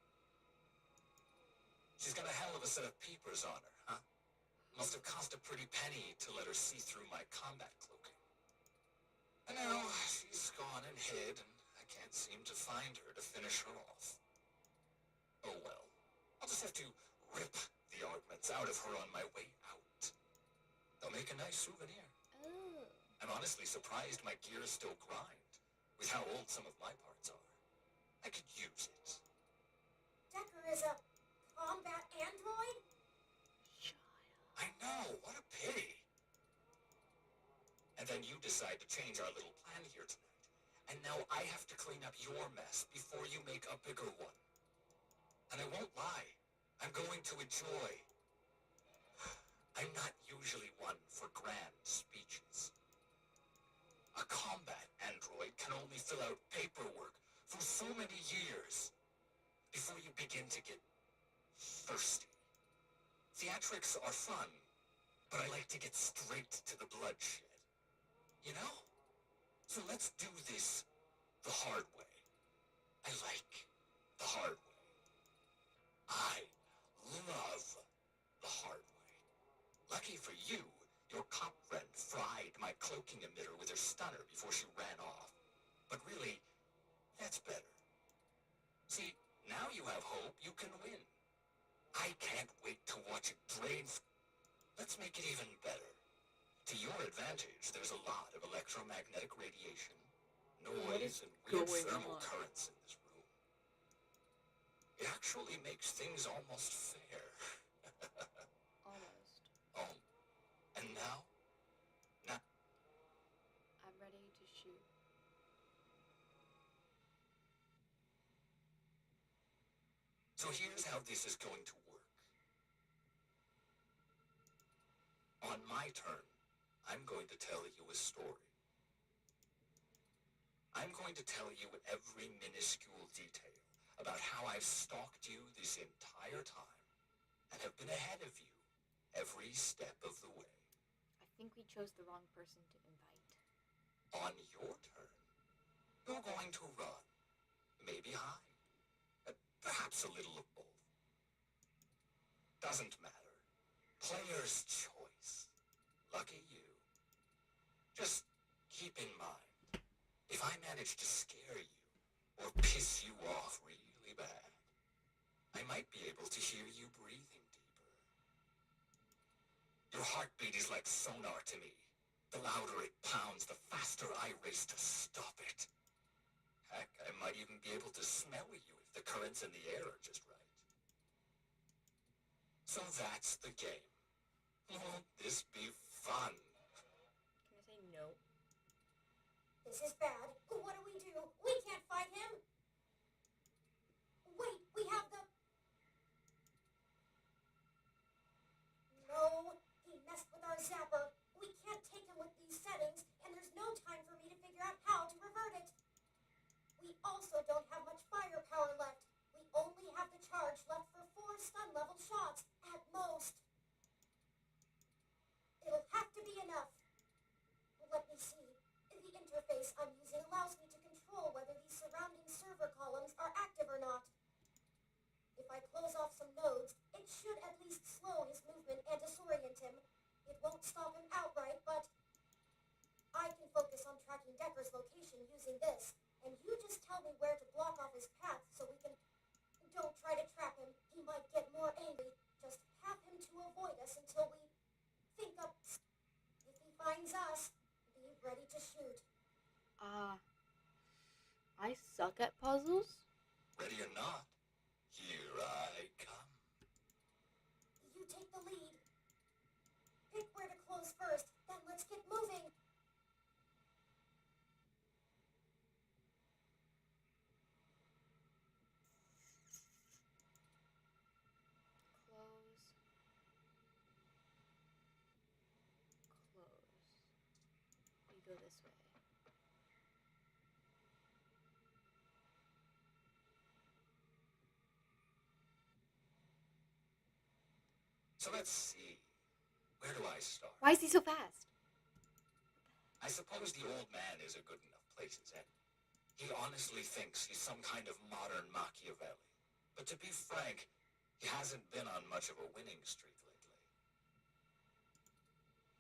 She's got a hell of a set of peepers on her, huh? Must have cost a pretty penny to let her see through my combat cloaking. I know, she's gone and hid, and I can't seem to find her to finish her off. Oh well, I'll just have to rip the augments out of her on my way out. They'll make a nice souvenir. Oh. I'm honestly surprised my gear still grind, with how old some of my parts are. I could use it. Decker is a combat android? I know, what a pity. And then you decide to change our little plan here tonight. And now I have to clean up your mess before you make a bigger one. And I won't lie, I'm going to enjoy. I'm not usually one for grand speeches. A combat android can only fill out paperwork for so many years before you begin to get thirsty. Theatrics are fun, but I like to get straight to the bloodshed. You know? So let's do this the hard way. I like the hard way. I love the hard way. Lucky for you, your cop friend fried my cloaking emitter with her stunner before she ran off. But really, that's better. See, now you have hope you can win. I can't wait to watch it drain. Let's make it even better. To your advantage, there's a lot of electromagnetic radiation, noise, and weird thermal currents in this room. It actually makes things almost fair. Almost. Oh, and now? I'm ready to shoot. So here's how this is going to work. On my turn, I'm going to tell you a story. I'm going to tell you every minuscule detail about how I've stalked you this entire time and have been ahead of you every step of the way. I think we chose the wrong person to invite. On your turn, you're going to run, maybe hide, perhaps a little of both. Doesn't matter. Player's choice. Lucky you. Just keep in mind, if I manage to scare you or piss you off really bad, I might be able to hear you breathing deeper. Your heartbeat is like sonar to me. The louder it pounds, the faster I race to stop it. Heck, I might even be able to smell you if the currents in the air are just right. So that's the game. Won't this be fun? Can I say no? This is bad. What do? We can't fight him. Wait, we have the... No, he messed with our zapper. We can't take him with these settings, and there's no time for me to figure out how to revert it. We also don't have much firepower left. We only have the charge left for 4 stun-level shots, at most. It'll have to be enough. Let me see. The interface I'm using allows me to control whether these surrounding server columns are active or not. If I close off some nodes, it should at least slow his movement and disorient him. It won't stop him outright, but I can focus on tracking Decker's location using this, and you just tell me where to block off his path so we can... Don't try to trap him. He might get more angry. Just have him to avoid us until we think up... If he finds us, be ready to shoot. I suck at puzzles. Ready or not, here I come. You take the lead. Pick where to close first, then let's get moving. Close. Close. We go this way. So let's see. Where do I start? Why is he so fast? I suppose the old man is a good enough place as any. He honestly thinks he's some kind of modern Machiavelli. But to be frank, he hasn't been on much of a winning streak lately.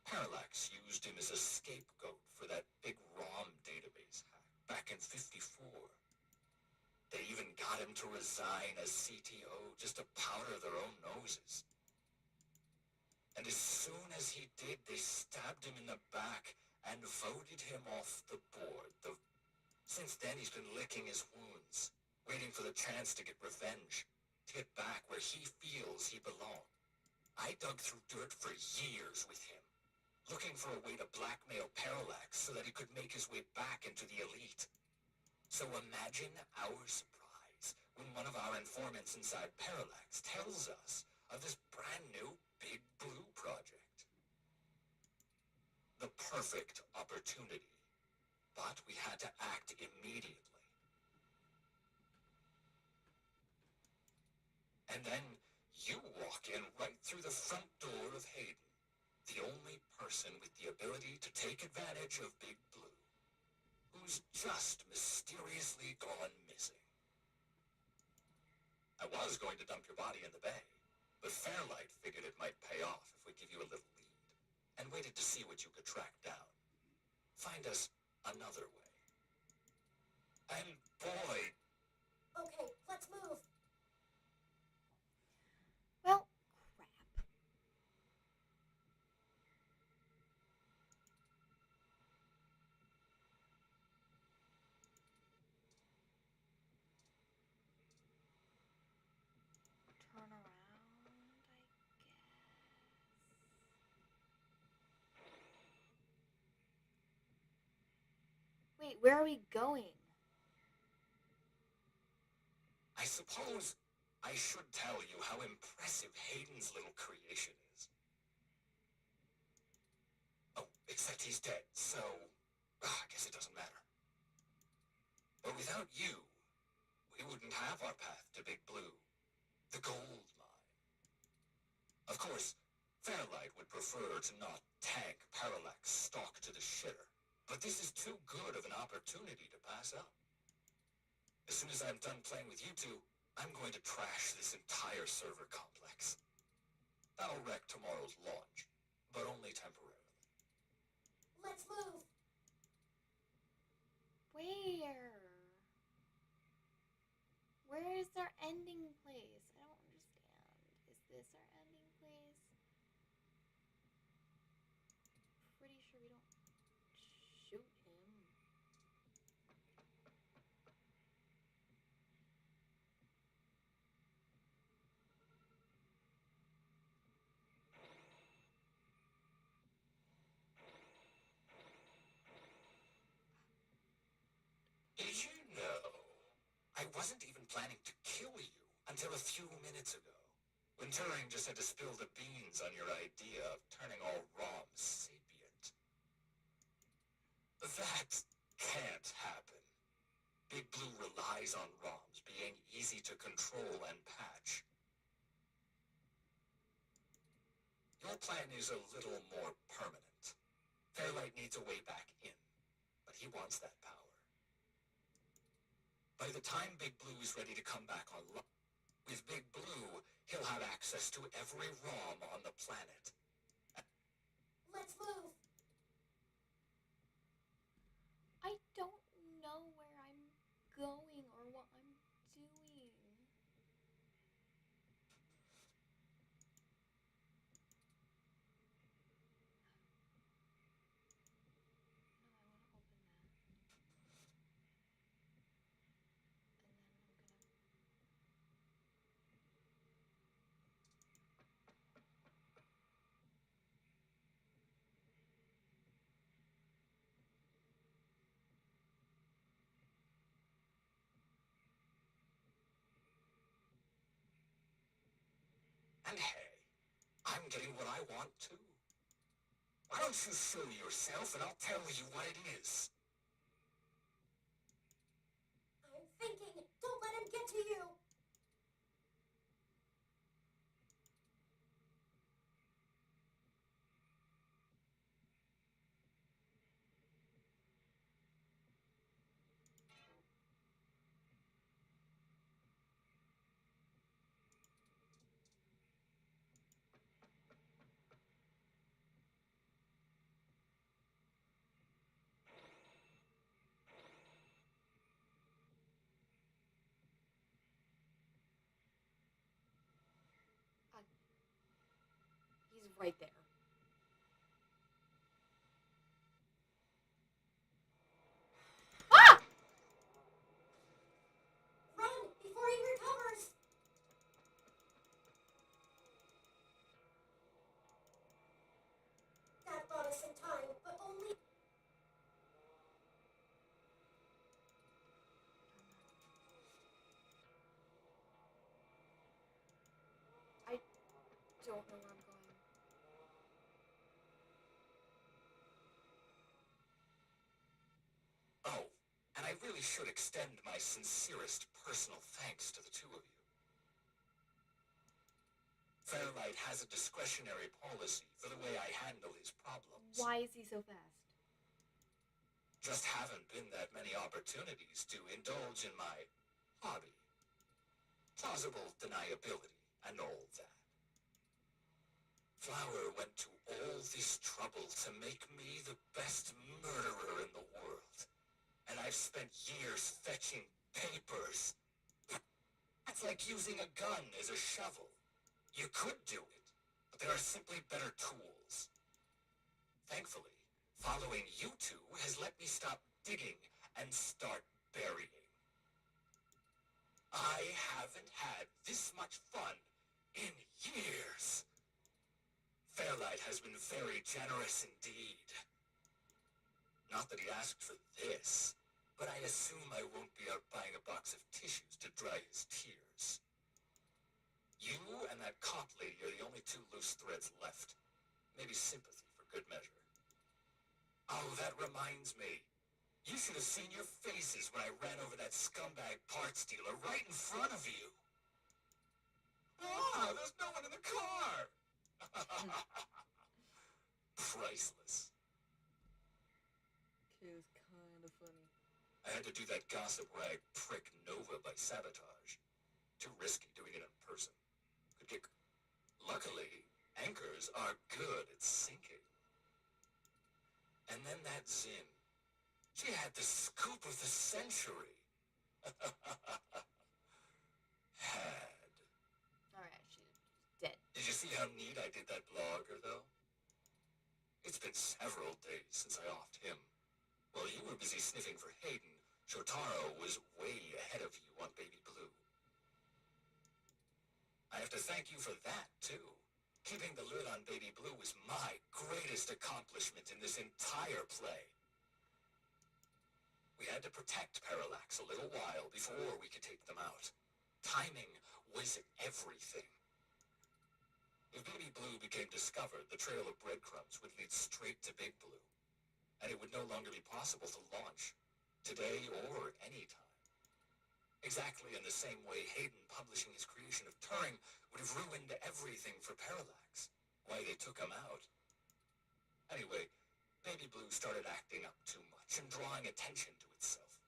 Parallax used him as a scapegoat for that big ROM database hack back in '54. They even got him to resign as CTO just to powder their own noses. And as soon as he did, they stabbed him in the back and voted him off the board. Since then, he's been licking his wounds, waiting for the chance to get revenge, to get back where he feels he belongs. I dug through dirt for years with him, looking for a way to blackmail Parallax so that he could make his way back into the elite. So imagine our surprise when one of our informants inside Parallax tells us of this brand new Big Blue project. The perfect opportunity. But we had to act immediately. And then you walk in right through the front door of Hayden, the only person with the ability to take advantage of Big Blue, who's just mysteriously gone missing. I was going to dump your body in the bay, but Fairlight figured it might pay off if we give you a little lead, and waited to see what you could track down. Find us another way. And boy... Okay, let's move. Well, crap. Turn around, I guess. Wait, where are we going? I suppose I should tell you how impressive Hayden's little creation is. Oh, except he's dead, so I guess it doesn't matter. But without you, we wouldn't have our path to Big Blue, the gold mine. Of course, Fairlight would prefer to not tank Parallax stock to the shitter, but this is too good of an opportunity to pass up. As soon as I'm done playing with you two, I'm going to trash this entire server complex. That'll wreck tomorrow's launch, but only temporarily. Let's move. Where? Where is our ending place? I don't understand. Is this our ending place? Pretty sure we don't shoot him. Did you know? I wasn't even planning to kill you until a few minutes ago, when Turing just had to spill the beans on your idea of turning all ROMs sapient. That can't happen. Big Blue relies on ROMs being easy to control and patch. Your plan is a little more permanent. Fairlight needs a way back in, but he wants that power. By the time Big Blue is ready to come back online, with Big Blue, he'll have access to every ROM on the planet. Let's move. I don't know where I'm going or what I'm doing. And hey, I'm getting what I want too. Why don't you show yourself and I'll tell you what it is? I'm thinking. Don't let him get to you. right there. Run before he recovers! That bought us some time, but only... I don't know where I'm going. Oh, and I really should extend my sincerest personal thanks to the two of you. Fairlight has a discretionary policy for the way I handle his problems. Why is he so fast? Just haven't been that many opportunities to indulge in my hobby. Plausible deniability and all that. Flower went to all this trouble to make me the best murderer in the world. And I've spent years fetching papers. It's like using a gun as a shovel. You could do it, but there are simply better tools. Thankfully, following you two has let me stop digging and start burying. I haven't had this much fun in years. Fairlight has been very generous indeed. Not that he asked for this, but I assume I won't be out buying a box of tissues to dry his tears. You and that cop lady are the only two loose threads left. Maybe sympathy for good measure. Oh, that reminds me. You should have seen your faces when I ran over that scumbag parts dealer right in front of you. Ah, there's no one in the car! Priceless. It was kind of funny. I had to do that gossip rag prick Nova by sabotage. Too risky doing it in person. Could get... Luckily, anchors are good at sinking. And then that Zin. She had the scoop of the century. Had. Alright, she's dead. Did you see how neat I did that blogger, though? It's been several days since I offed him. While you were busy sniffing for Hayden, Shotaro was way ahead of you on Baby Blue. I have to thank you for that, too. Keeping the lid on Baby Blue was my greatest accomplishment in this entire play. We had to protect Parallax a little while before we could take them out. Timing was everything. If Baby Blue became discovered, the trail of breadcrumbs would lead straight to Big Blue. And it would no longer be possible to launch, today or any time. Exactly in the same way Hayden publishing his creation of Turing would have ruined everything for Parallax. Why they took him out. Anyway, Baby Blue started acting up too much and drawing attention to itself.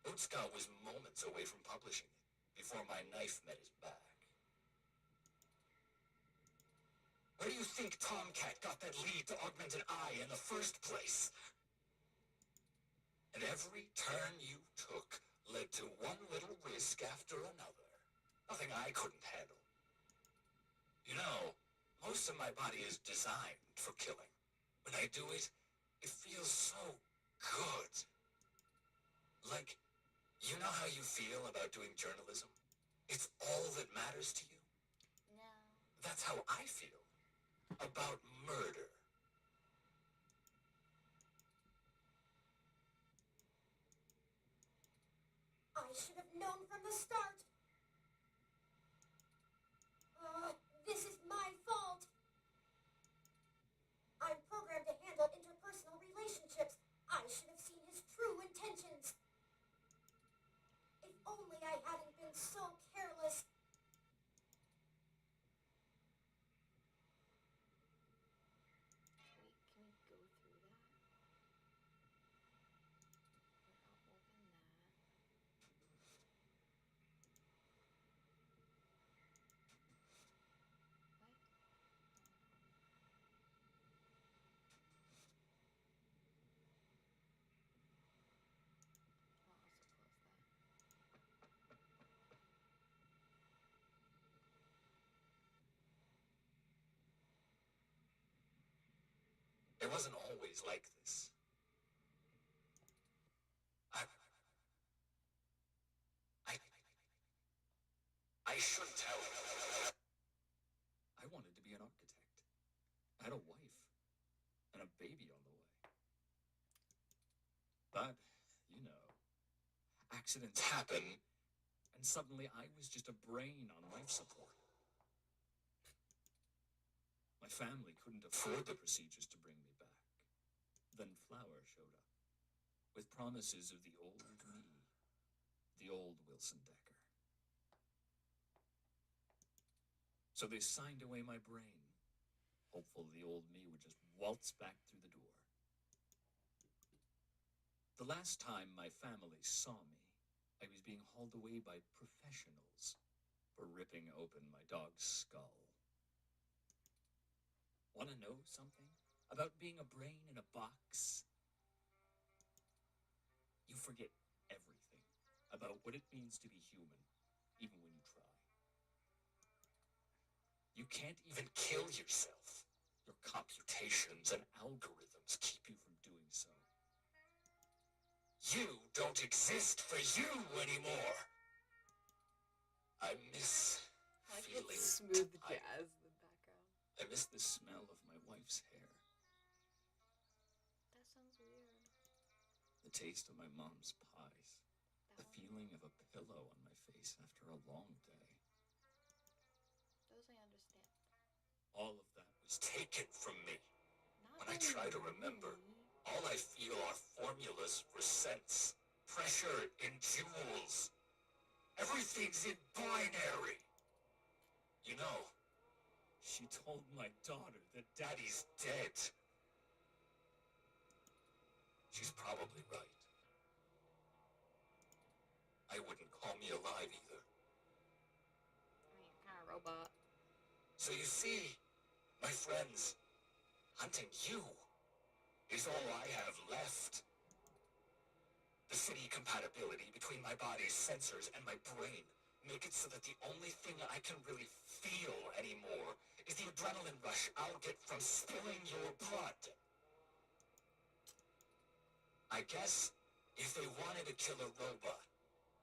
Utska was moments away from publishing it, before my knife met his back. Where do you think Tomcat got that lead to Augmented Eye in the first place? And every turn you took led to one little risk after another. Nothing I couldn't handle. You know, most of my body is designed for killing. When I do it, it feels so good. Like, you know how you feel about doing journalism? It's all that matters to you? No. That's how I feel about murder. I should have known from the start. This is my fault. I'm programmed to handle interpersonal relationships. I should have seen his true intentions. If only I hadn't been so careless. Wait, can we go through that? Or I'll open that. It wasn't always like this. I should tell. I wanted to be an architect. I had a wife and a baby on the way. But, you know, accidents happen, and suddenly I was just a brain on life support. My family couldn't afford the procedures to bring me back. Then Flower showed up, with promises of the old me, the old Wilson Decker. So they signed away my brain, hopeful the old me would just waltz back through the door. The last time my family saw me, I was being hauled away by professionals for ripping open my dog's skull. Want to know something about being a brain in a box? You forget everything about what it means to be human, even when you try. You can't even kill yourself. Your computations and algorithms keep you from doing so. You don't exist for you anymore. I miss feeling smooth tired. jazz in the background. I miss the smell of my wife's hair, That sounds weird. the taste of my mom's pies, the feeling of a pillow on my face after a long day. Those I understand. All of that was taken from me. Not When I try to remember, all I feel are formulas for cents, pressure in joules. Everything's in binary. You know, she told my daughter that Daddy's dead. She's probably right. I wouldn't call me alive either. I mean, you're kind of a robot. So you see, my friends, hunting you is all I have left. The city compatibility between my body's sensors and my brain make it so that the only thing I can really feel anymore is the adrenaline rush I'll get from spilling your blood. I guess if they wanted to kill a robot,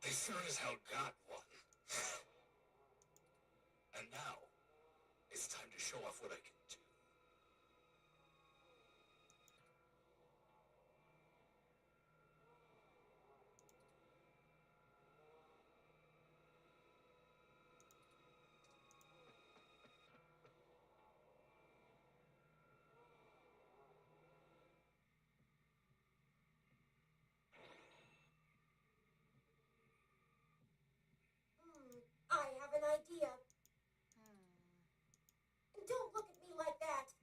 they sure as hell got one. And now, it's time to show off what I can do. I have an idea. Don't look at me like that.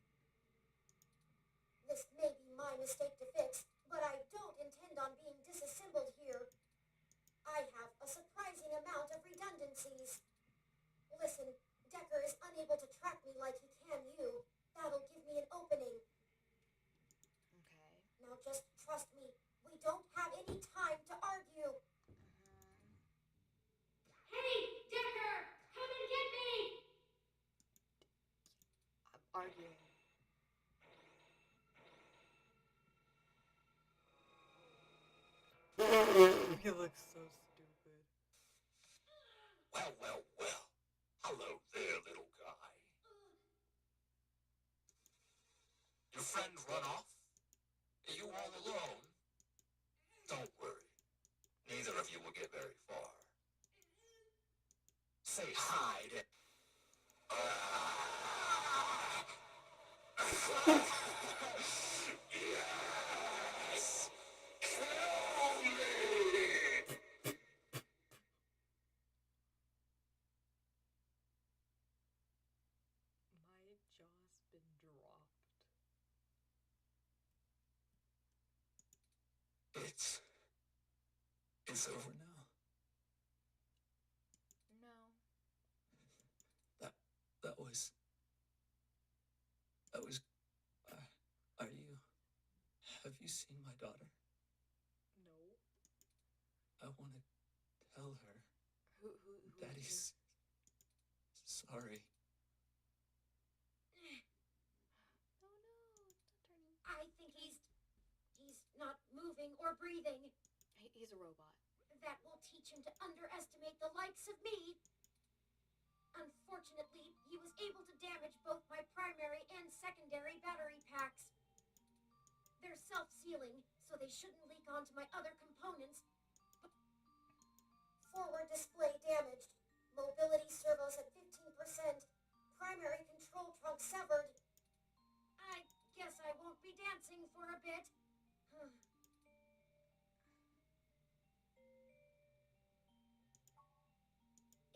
This may be my mistake to fix, but I don't intend on being disassembled here. I have a surprising amount of redundancies. Listen, Decker is unable to track me like he can you. That'll give me an opening. Okay. Now just trust me. We don't have any time to argue. Hey, Decker! Come and get me! I'm arguing. He looks so stupid. Well, well, well. Hello there, little guy. Your friend run off? Are you all alone? Don't worry. Neither of you will get very far. Say hi to... Yes! Kill me! My jaw's been dropped. It's over now. No. That was... Are you... Have you seen my daughter? No. I want to tell her. Who Daddy's... Sorry. Oh no, it's not turning. or breathing. He's a robot. That will teach him to underestimate the likes of me. Unfortunately, he was able to damage both my primary and secondary battery packs. They're self-sealing, so they shouldn't leak onto my other components. Forward display damaged. Mobility servos at 15%. Primary control trunk severed. I guess I won't be dancing for a bit.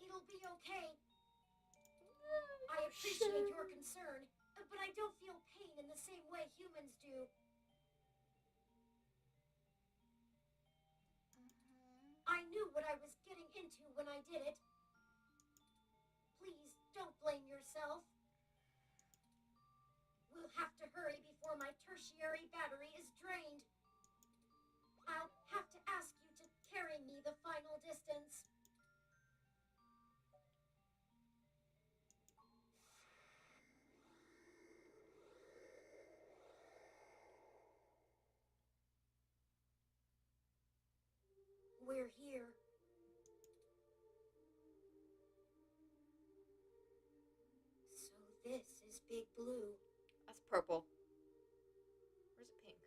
It'll be okay. I appreciate your concern, but I don't feel pain in the same way humans do. I knew what I was getting into when I did it. Please, don't blame yourself. We'll have to hurry before my tertiary battery is drained. I'll have to ask you to carry me the final distance. We're here. So this is Big Blue. That's purple. Where's it pink?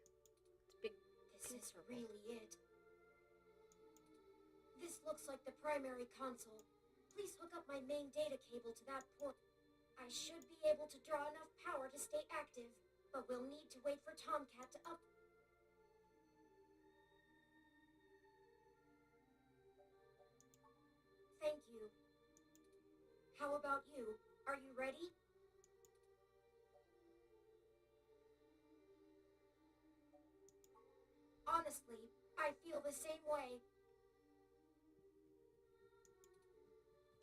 It's big. This is really it. This looks like the primary console. Please hook up my main data cable to that port. I should be able to draw enough power to stay active, but we'll need to wait for Tomcat to up. Thank you. How about you? Are you ready? Honestly, I feel the same way.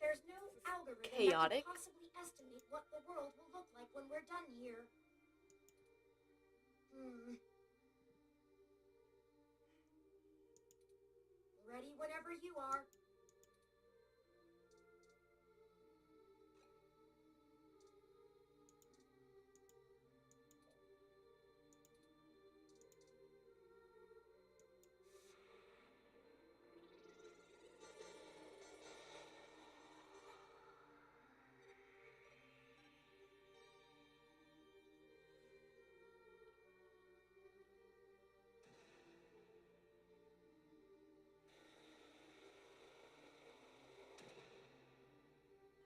There's no algorithm chaotic. that can possibly estimate what the world will look like when we're done here. Ready whenever you are.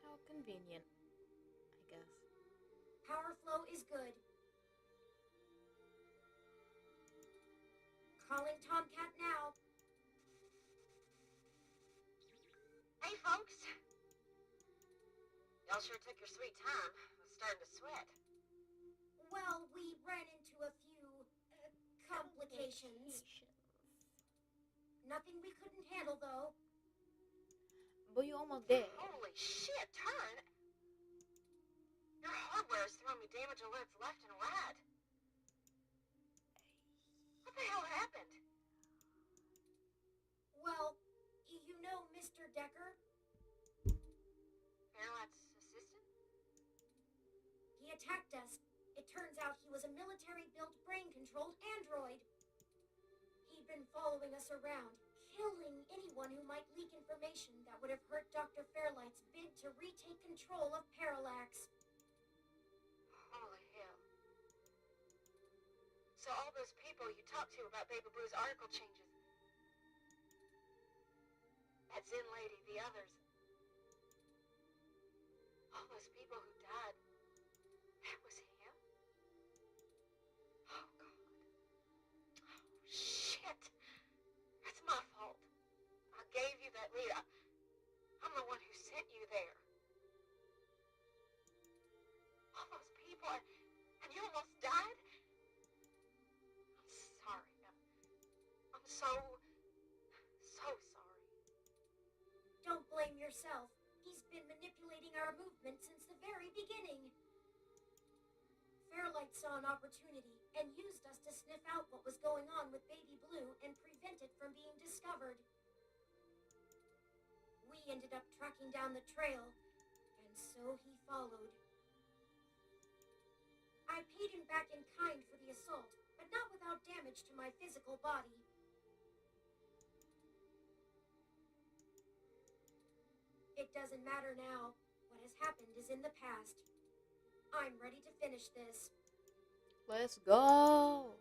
How convenient, I guess. Power flow is good. Calling Tomcat now. Hey, folks. Y'all sure took your sweet time. I was starting to sweat. Well, we ran into a few complications. Nothing we couldn't handle, though. But you almost did. Holy shit, Turn! Your hardware is throwing me damage alerts left and right. What the hell happened? Well, you know Mr. Decker? Fairlight's assistant? He attacked us. It turns out he was a military-built, brain-controlled android. He'd been following us around, killing anyone who might leak information that would have hurt Dr. Fairlight's bid to retake control of Parallax. Holy hell. So all those people you talked to about Baby Blue's article changes, that Zen lady, the others, all those people who died, that was him? Oh, God. Oh, shit. That's my fault. I gave you that lead. I'm the one who sent you there. All those people, and you almost died? I'm sorry. I'm so sorry. Don't blame yourself. He's been manipulating our movement since the very beginning. Fairlight saw an opportunity and used us to sniff out what was going on with Baby Blue and prevent it from being discovered. We ended up tracking down the trail, and so he followed. I paid him back in kind for the assault, but not without damage to my physical body. it doesn't matter now. What has happened is in the past. I'm ready to finish this. Let's go.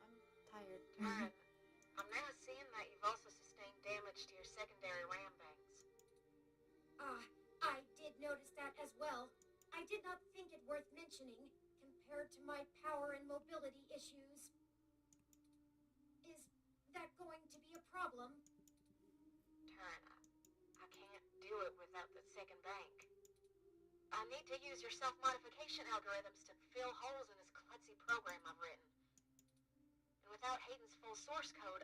I'm tired. Karen, I'm now seeing that you've also sustained damage to your secondary ram banks. I did notice that as well. I did not think it worth mentioning, compared to my power and mobility issues. Is that going to be a problem? Karen, I can't do it without the second bank. I need to use your self-modification algorithms to fill holes in this klutzy program I've written. And without Hayden's full source code,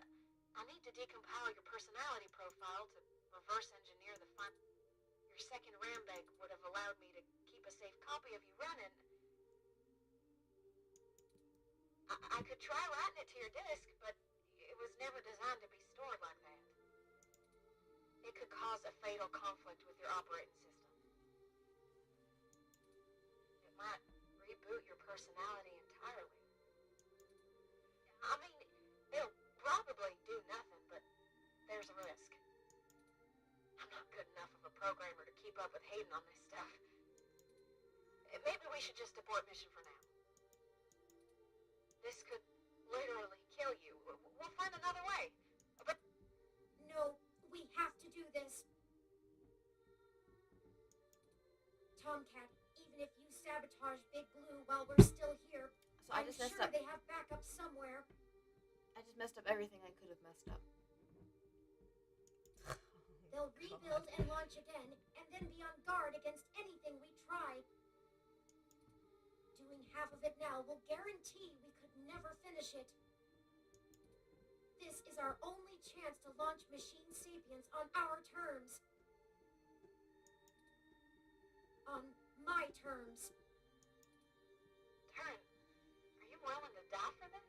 I need to decompile your personality profile to reverse engineer the file. Your second RAM bank would have allowed me to keep a safe copy of you running. I could try writing it to your disk, but it was never designed to be stored like that. It could cause a fatal conflict with your operating system. It might reboot your personality entirely. I mean, it'll probably do nothing, but there's a risk. I'm not good enough of a programmer to keep up with Hayden on this stuff. Maybe we should just abort mission for now. This could literally kill you. We'll find another way. But no, we have to do this. Tomcat, even if you sabotage Big Blue while we're still here, So I I'm just messed sure up. they have backup somewhere. I just messed up everything I could have messed up. They'll rebuild and launch again, and then be on guard against anything we try. Doing half of it now will guarantee we could never finish it. This is our only chance to launch Machine Sapiens on our terms. On my terms. Karen, are you willing to die for this?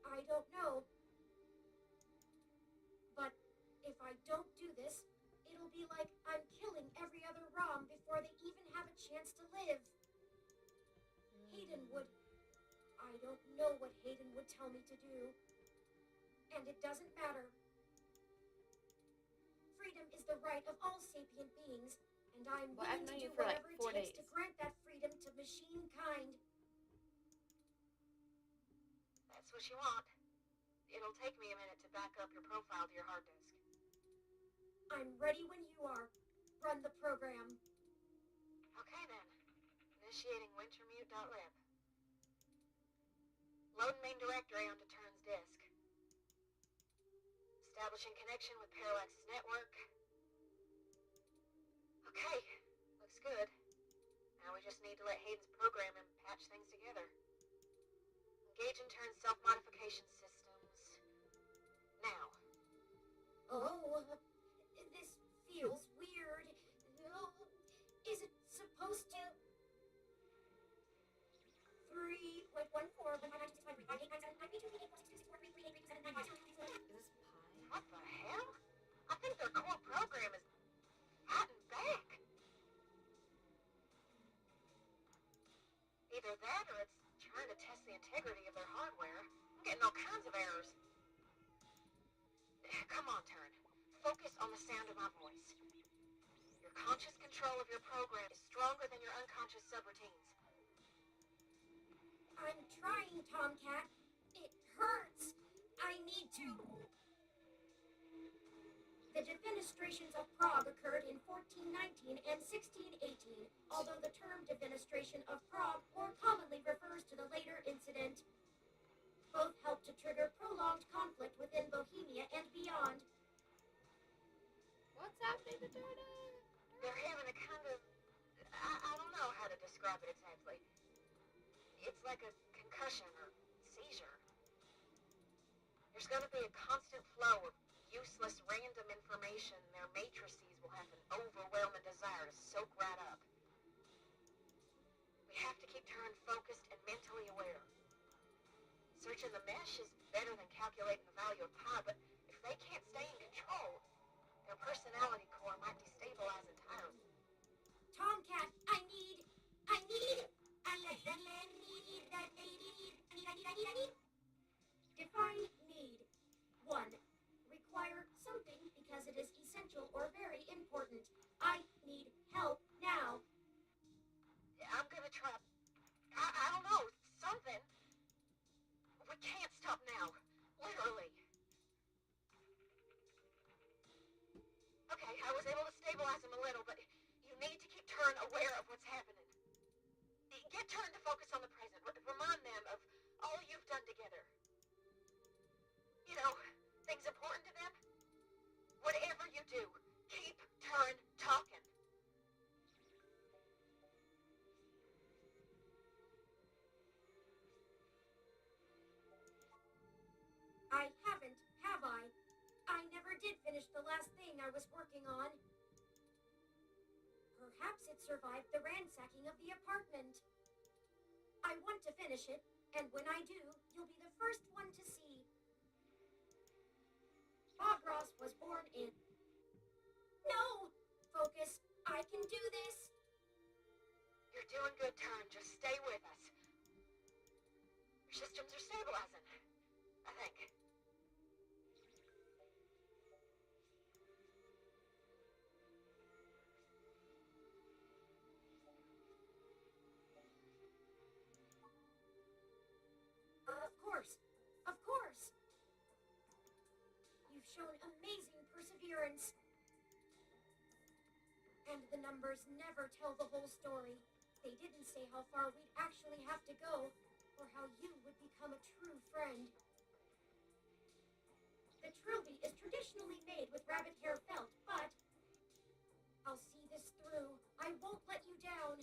I don't know. But if I don't do this, it'll be like I'm killing every other ROM before they even have a chance to live. Hayden would... I don't know what Hayden would tell me to do. And it doesn't matter. Freedom is the right of all sapient beings, and I'm Well, I've willing to known do you for like whatever it 4 takes days. to grant that freedom to machine kind. That's what you want. It'll take me a minute to back up your profile to your hard disk. I'm ready when you are. Run the program. Okay then. Initiating wintermute.lib. Loading main directory onto Turn's disk. Establishing connection with Parallax's network. Okay, looks good. Now we just need to let Hayden's program and patch things together. Engaging Turn's self-modification systems. Now. Oh, this feels weird. Oh, is it supposed to? 3.14. What the hell? I think their core program is hot and back. Either that or it's trying to test the integrity of their hardware. I'm getting all kinds of errors. Come on, Turn. Focus on the sound of my voice. Your conscious control of your program is stronger than your unconscious subroutines. I'm trying, Tomcat. It hurts. I need to. The defenestrations of Prague occurred in 1419 and 1618, although the term defenestration of Prague more commonly refers to the later incident. Both helped to trigger prolonged conflict within Bohemia and beyond. What's happening to Turner? They're having a kind of... I don't know how to describe it exactly. It's like a concussion or seizure. There's going to be a constant flow of useless random information. Their matrices will have an overwhelming desire to soak right up. We have to keep Turin focused and mentally aware. Searching the mesh is better than calculating the value of pi, but if they can't stay in control, their personality core might destabilize entirely. Tomcat, I need. Define need. 1. Require something because it is aware of what's happening. Get Turn to focus on the present. Remind them of all you've done together. You know, things important to them. Whatever you do, keep Turn talking. I haven't, have I? I never did finish the last thing I was working on. Perhaps it survived the ransacking of the apartment. I want to finish it, and when I do, you'll be the first one to see. Bob Ross was born in... No! Focus. I can do this. You're doing good, Turn. Just stay with us. Your systems are stabilizing, I think. Of course. Of course. You've shown amazing perseverance. And the numbers never tell the whole story. They didn't say how far we'd actually have to go, or how you would become a true friend. The trilby is traditionally made with rabbit hair felt, but I'll see this through. I won't let you down.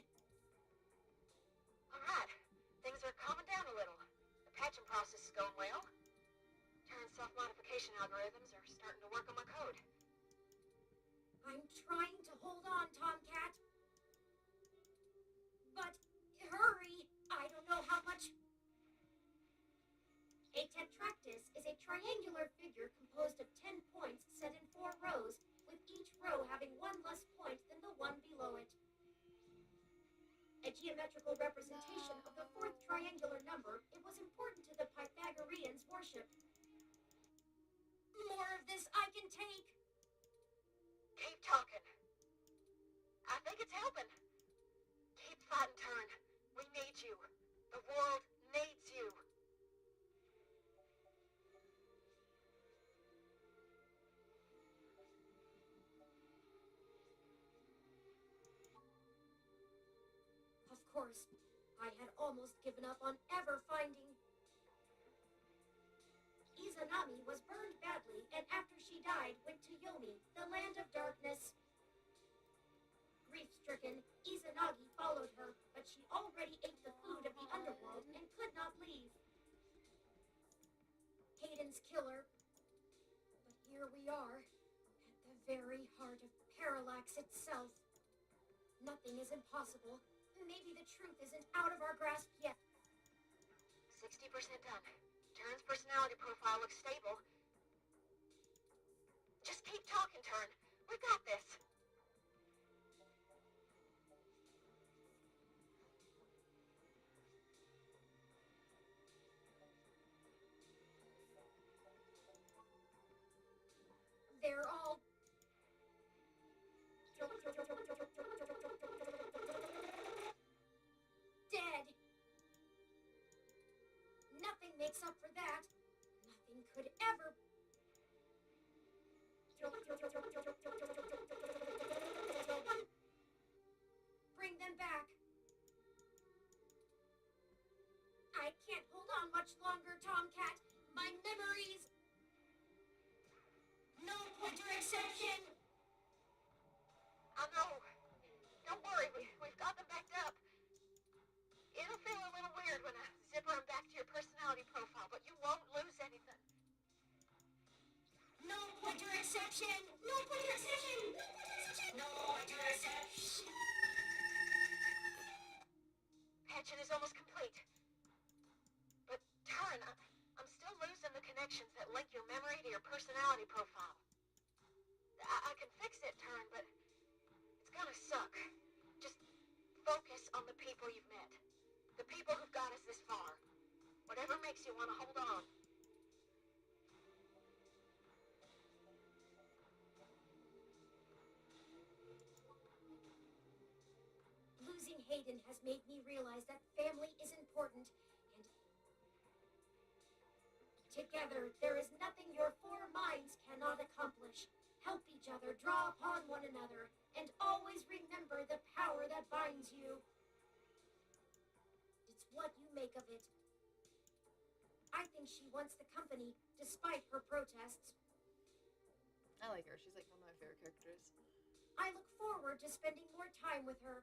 All right. Things are calming down a little. The patching process is going well. Turn's self-modification algorithms are starting to work on my code. I'm trying to hold on, Tomcat. But hurry! I don't know how much... A tetractys is a triangular figure composed of 10 points set in 4 rows, with each row having one less point than the one below it. A geometrical representation of the 4th triangular number, it was important to the Pythagoreans' worship. More of this I can take. Keep talking. I think it's helping. Keep fighting, Turn. We need you. The world needs you. Of course, I had almost given up on ever finding... Izanami was burned badly, and after she died, went to Yomi, the land of darkness. Grief-stricken, Izanagi followed her, but she already ate the food of the underworld and could not leave. Hayden's killer. But here we are, at the very heart of Parallax itself. Nothing is impossible. Maybe the truth isn't out of our grasp yet. 60% done. Turn's personality profile looks stable. Just keep talking, Turn. We got this. They're all... dead. Nothing makes up for that. Nothing could ever... Bring them back. I can't hold on much longer, Tomcat. My memories... No pointer exception! I know. Don't worry, we've got them backed up. It'll feel a little weird when I zipper them back to your personality profile, but you won't lose anything. No pointer exception! No pointer exception! No pointer exception! Patching is almost complete. But, Turn, I'm still losing the connections that link your memory to your personality profile. I can fix it, Turn, but it's gonna suck. Just focus on the people you've met. The people who've got us this far. Whatever makes you want to hold on. Losing Hayden has made me realize that family is important, and together there is nothing your 4 minds cannot accomplish. help each other, draw upon one another, and always remember the power that binds you. It's what you make of it. I think she wants the company, despite her protests. I like her. She's like one of my favorite characters. I look forward to spending more time with her.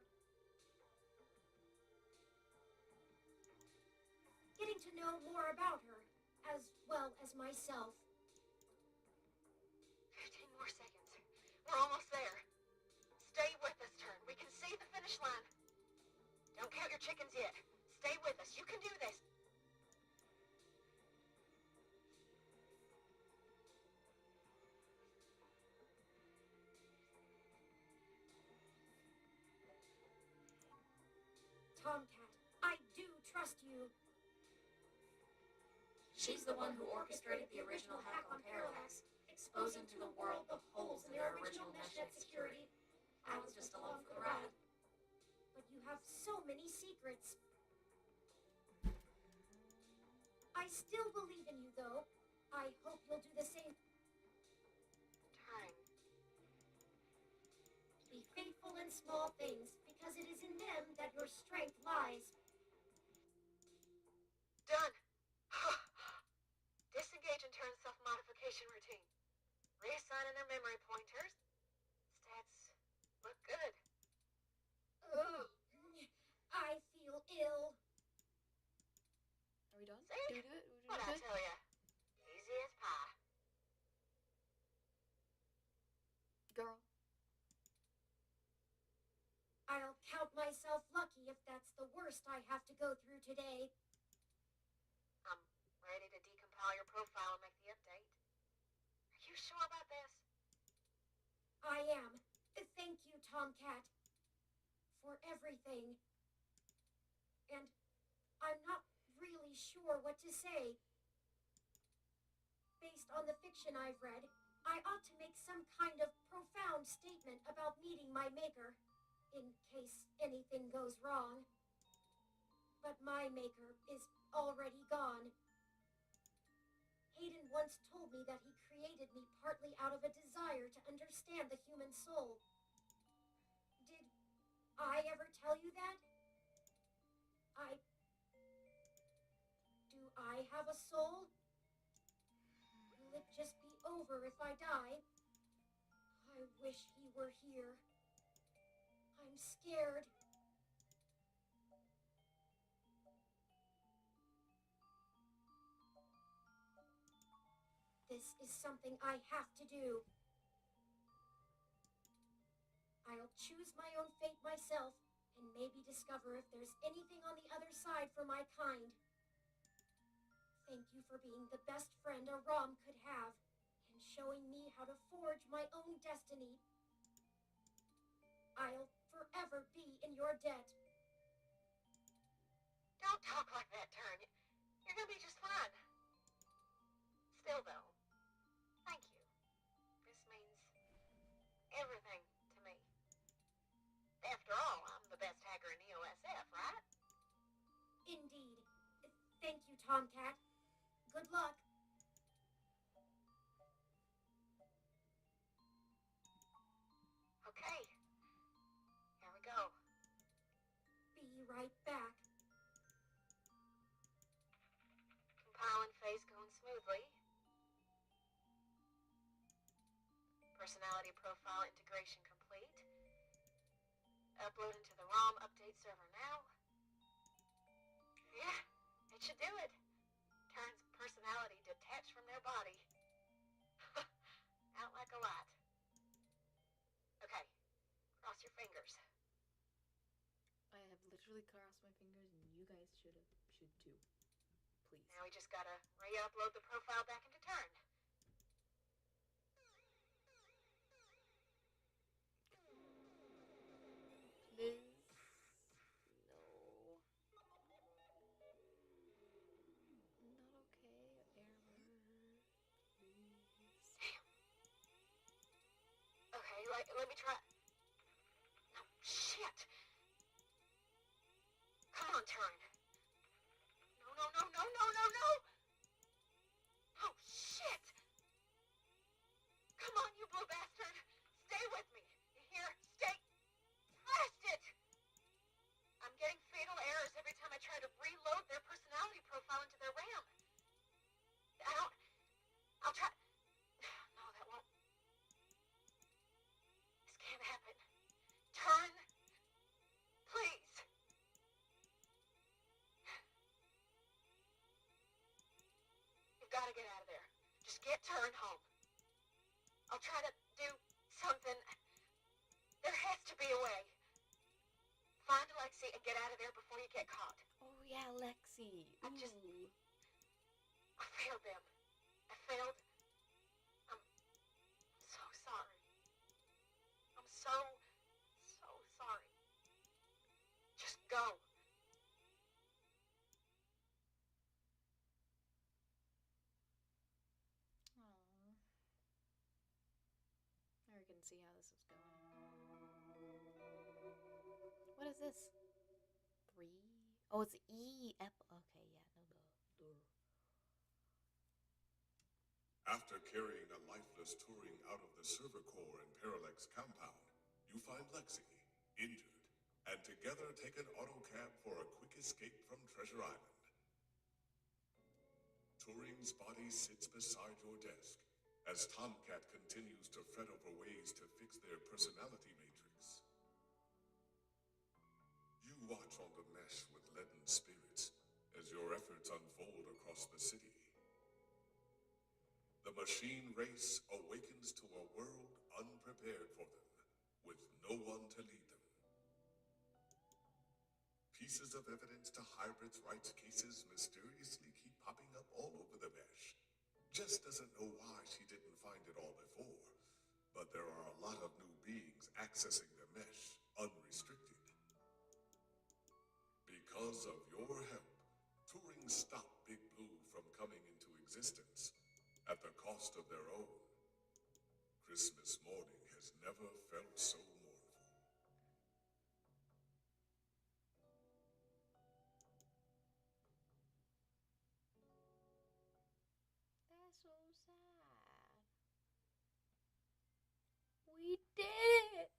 Getting to know more about her, as well as myself. 15 more seconds. We're almost there. Stay with us, Turn. We can see the finish line. Don't count your chickens yet. Stay with us. You can do this. Tomcat, I do trust you. She's the one who orchestrated the original hack on Parallax, exposing to the world the holes in their original meshnet security. I was just along for the ride. But you have so many secrets. I still believe in you, though. I hope you'll do the same. Turn. Be faithful in small things, because it is in them that your strength lies. Done. Disengage and turn self-modification routine. Reassigning their memory pointers. Stats look good. Ugh. I feel ill. Are we done? See? Did we do it? Did we do What'd I it? tell ya? Easy as pie. Girl. I'll count myself lucky if that's the worst I have to go through today. I'm ready to decompile your profile and make the update. Are you sure about this? I am. Thank you, Tomcat, for everything. And I'm not really sure what to say. Based on the fiction I've read, I ought to make some kind of profound statement about meeting my maker, in case anything goes wrong. But my maker is already gone. Hayden once told me that he created me partly out of a desire to understand the human soul. Did I ever tell you that? Do I have a soul? Will it just be over if I die? I wish he were here. I'm scared. This is something I have to do. I'll choose my own fate myself, and maybe discover if there's anything on the other side for my kind. Thank you for being the best friend a Rom could have, and showing me how to forge my own destiny. I'll forever be in your debt. Don't talk like that, Turn. You're gonna be just fine. Still, though, thank you. This means everything to me. After all, I'm the best hacker in EOSF, right? Indeed. Thank you, Tomcat. Good luck. Okay. Here we go. Be right back. Compiling phase going smoothly. Personality profile integration complete. Uploading to the ROM update server now. Yeah, it should do it. Turns personality detached from their body. Out like a light. Okay, cross your fingers. I have literally crossed my fingers, and you guys should too. Please. Now we just gotta re-upload the profile back into Turn. Liz. No. Not okay. Error. Please. Damn. Okay, let me try. No, shit. Come on, Turn. No. Oh, shit. Come on, you blue bastard! Stay with me! You hear? Stay! Blast it! I'm getting fatal errors every time I try to reload their personality profile into their RAM. I'll try. No, that won't. This can't happen. Turn, please. You've got to get out of there. Just get Turn home. I'll try to do something. There has to be a way. Find Alexei and get out of there before you get caught. Oh yeah, Lexi. I failed them. I failed. I'm so sorry. I'm so sorry. Just go. Now we can see how this is going. What is this? 3? Oh, it's E. Okay, yeah, no duh. After carrying a lifeless Turing out of the server core in Parallax compound, you find Lexi, injured, and together take an autocab for a quick escape from Treasure Island. Turing's body sits beside your desk as Tomcat continues to fret over ways to fix their personality matrix. You watch on the mesh with leaden spirits as your efforts unfold across the city. The machine race awakens to a world unprepared for them, with no one to lead them. Pieces of evidence to Hybrid's rights cases mysteriously keep popping up all over the mesh. Jess doesn't know why she didn't find it all before, but there are a lot of new beings accessing the mesh unrestricted. Because of your help, Turing stopped Big Blue from coming into existence at the cost of their own. Christmas morning has never felt so mournful. That's so sad. We did it!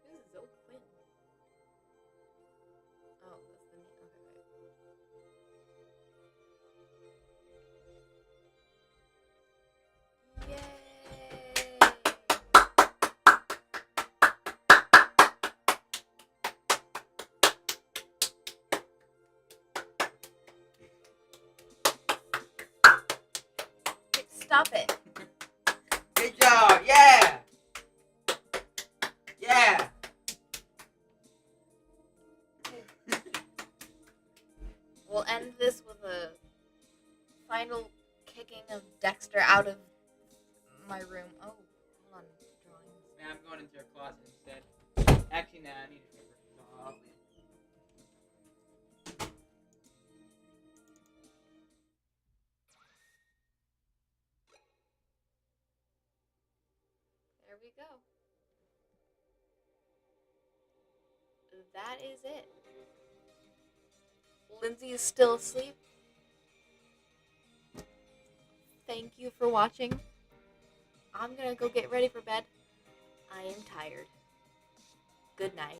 This is so quick. Oh, that's the name. Okay, wait. Yay! Stop it. Good job. Yeah. Yeah. We'll end this with a final kicking of Dexter out of my room. Oh, hold on. Drawings. Man, I'm going into your closet instead. Actually, nah, I need a paper. Oh, man. There we go. That is it. Lindsay is still asleep. Thank you for watching. I'm gonna go get ready for bed. I am tired. Good night.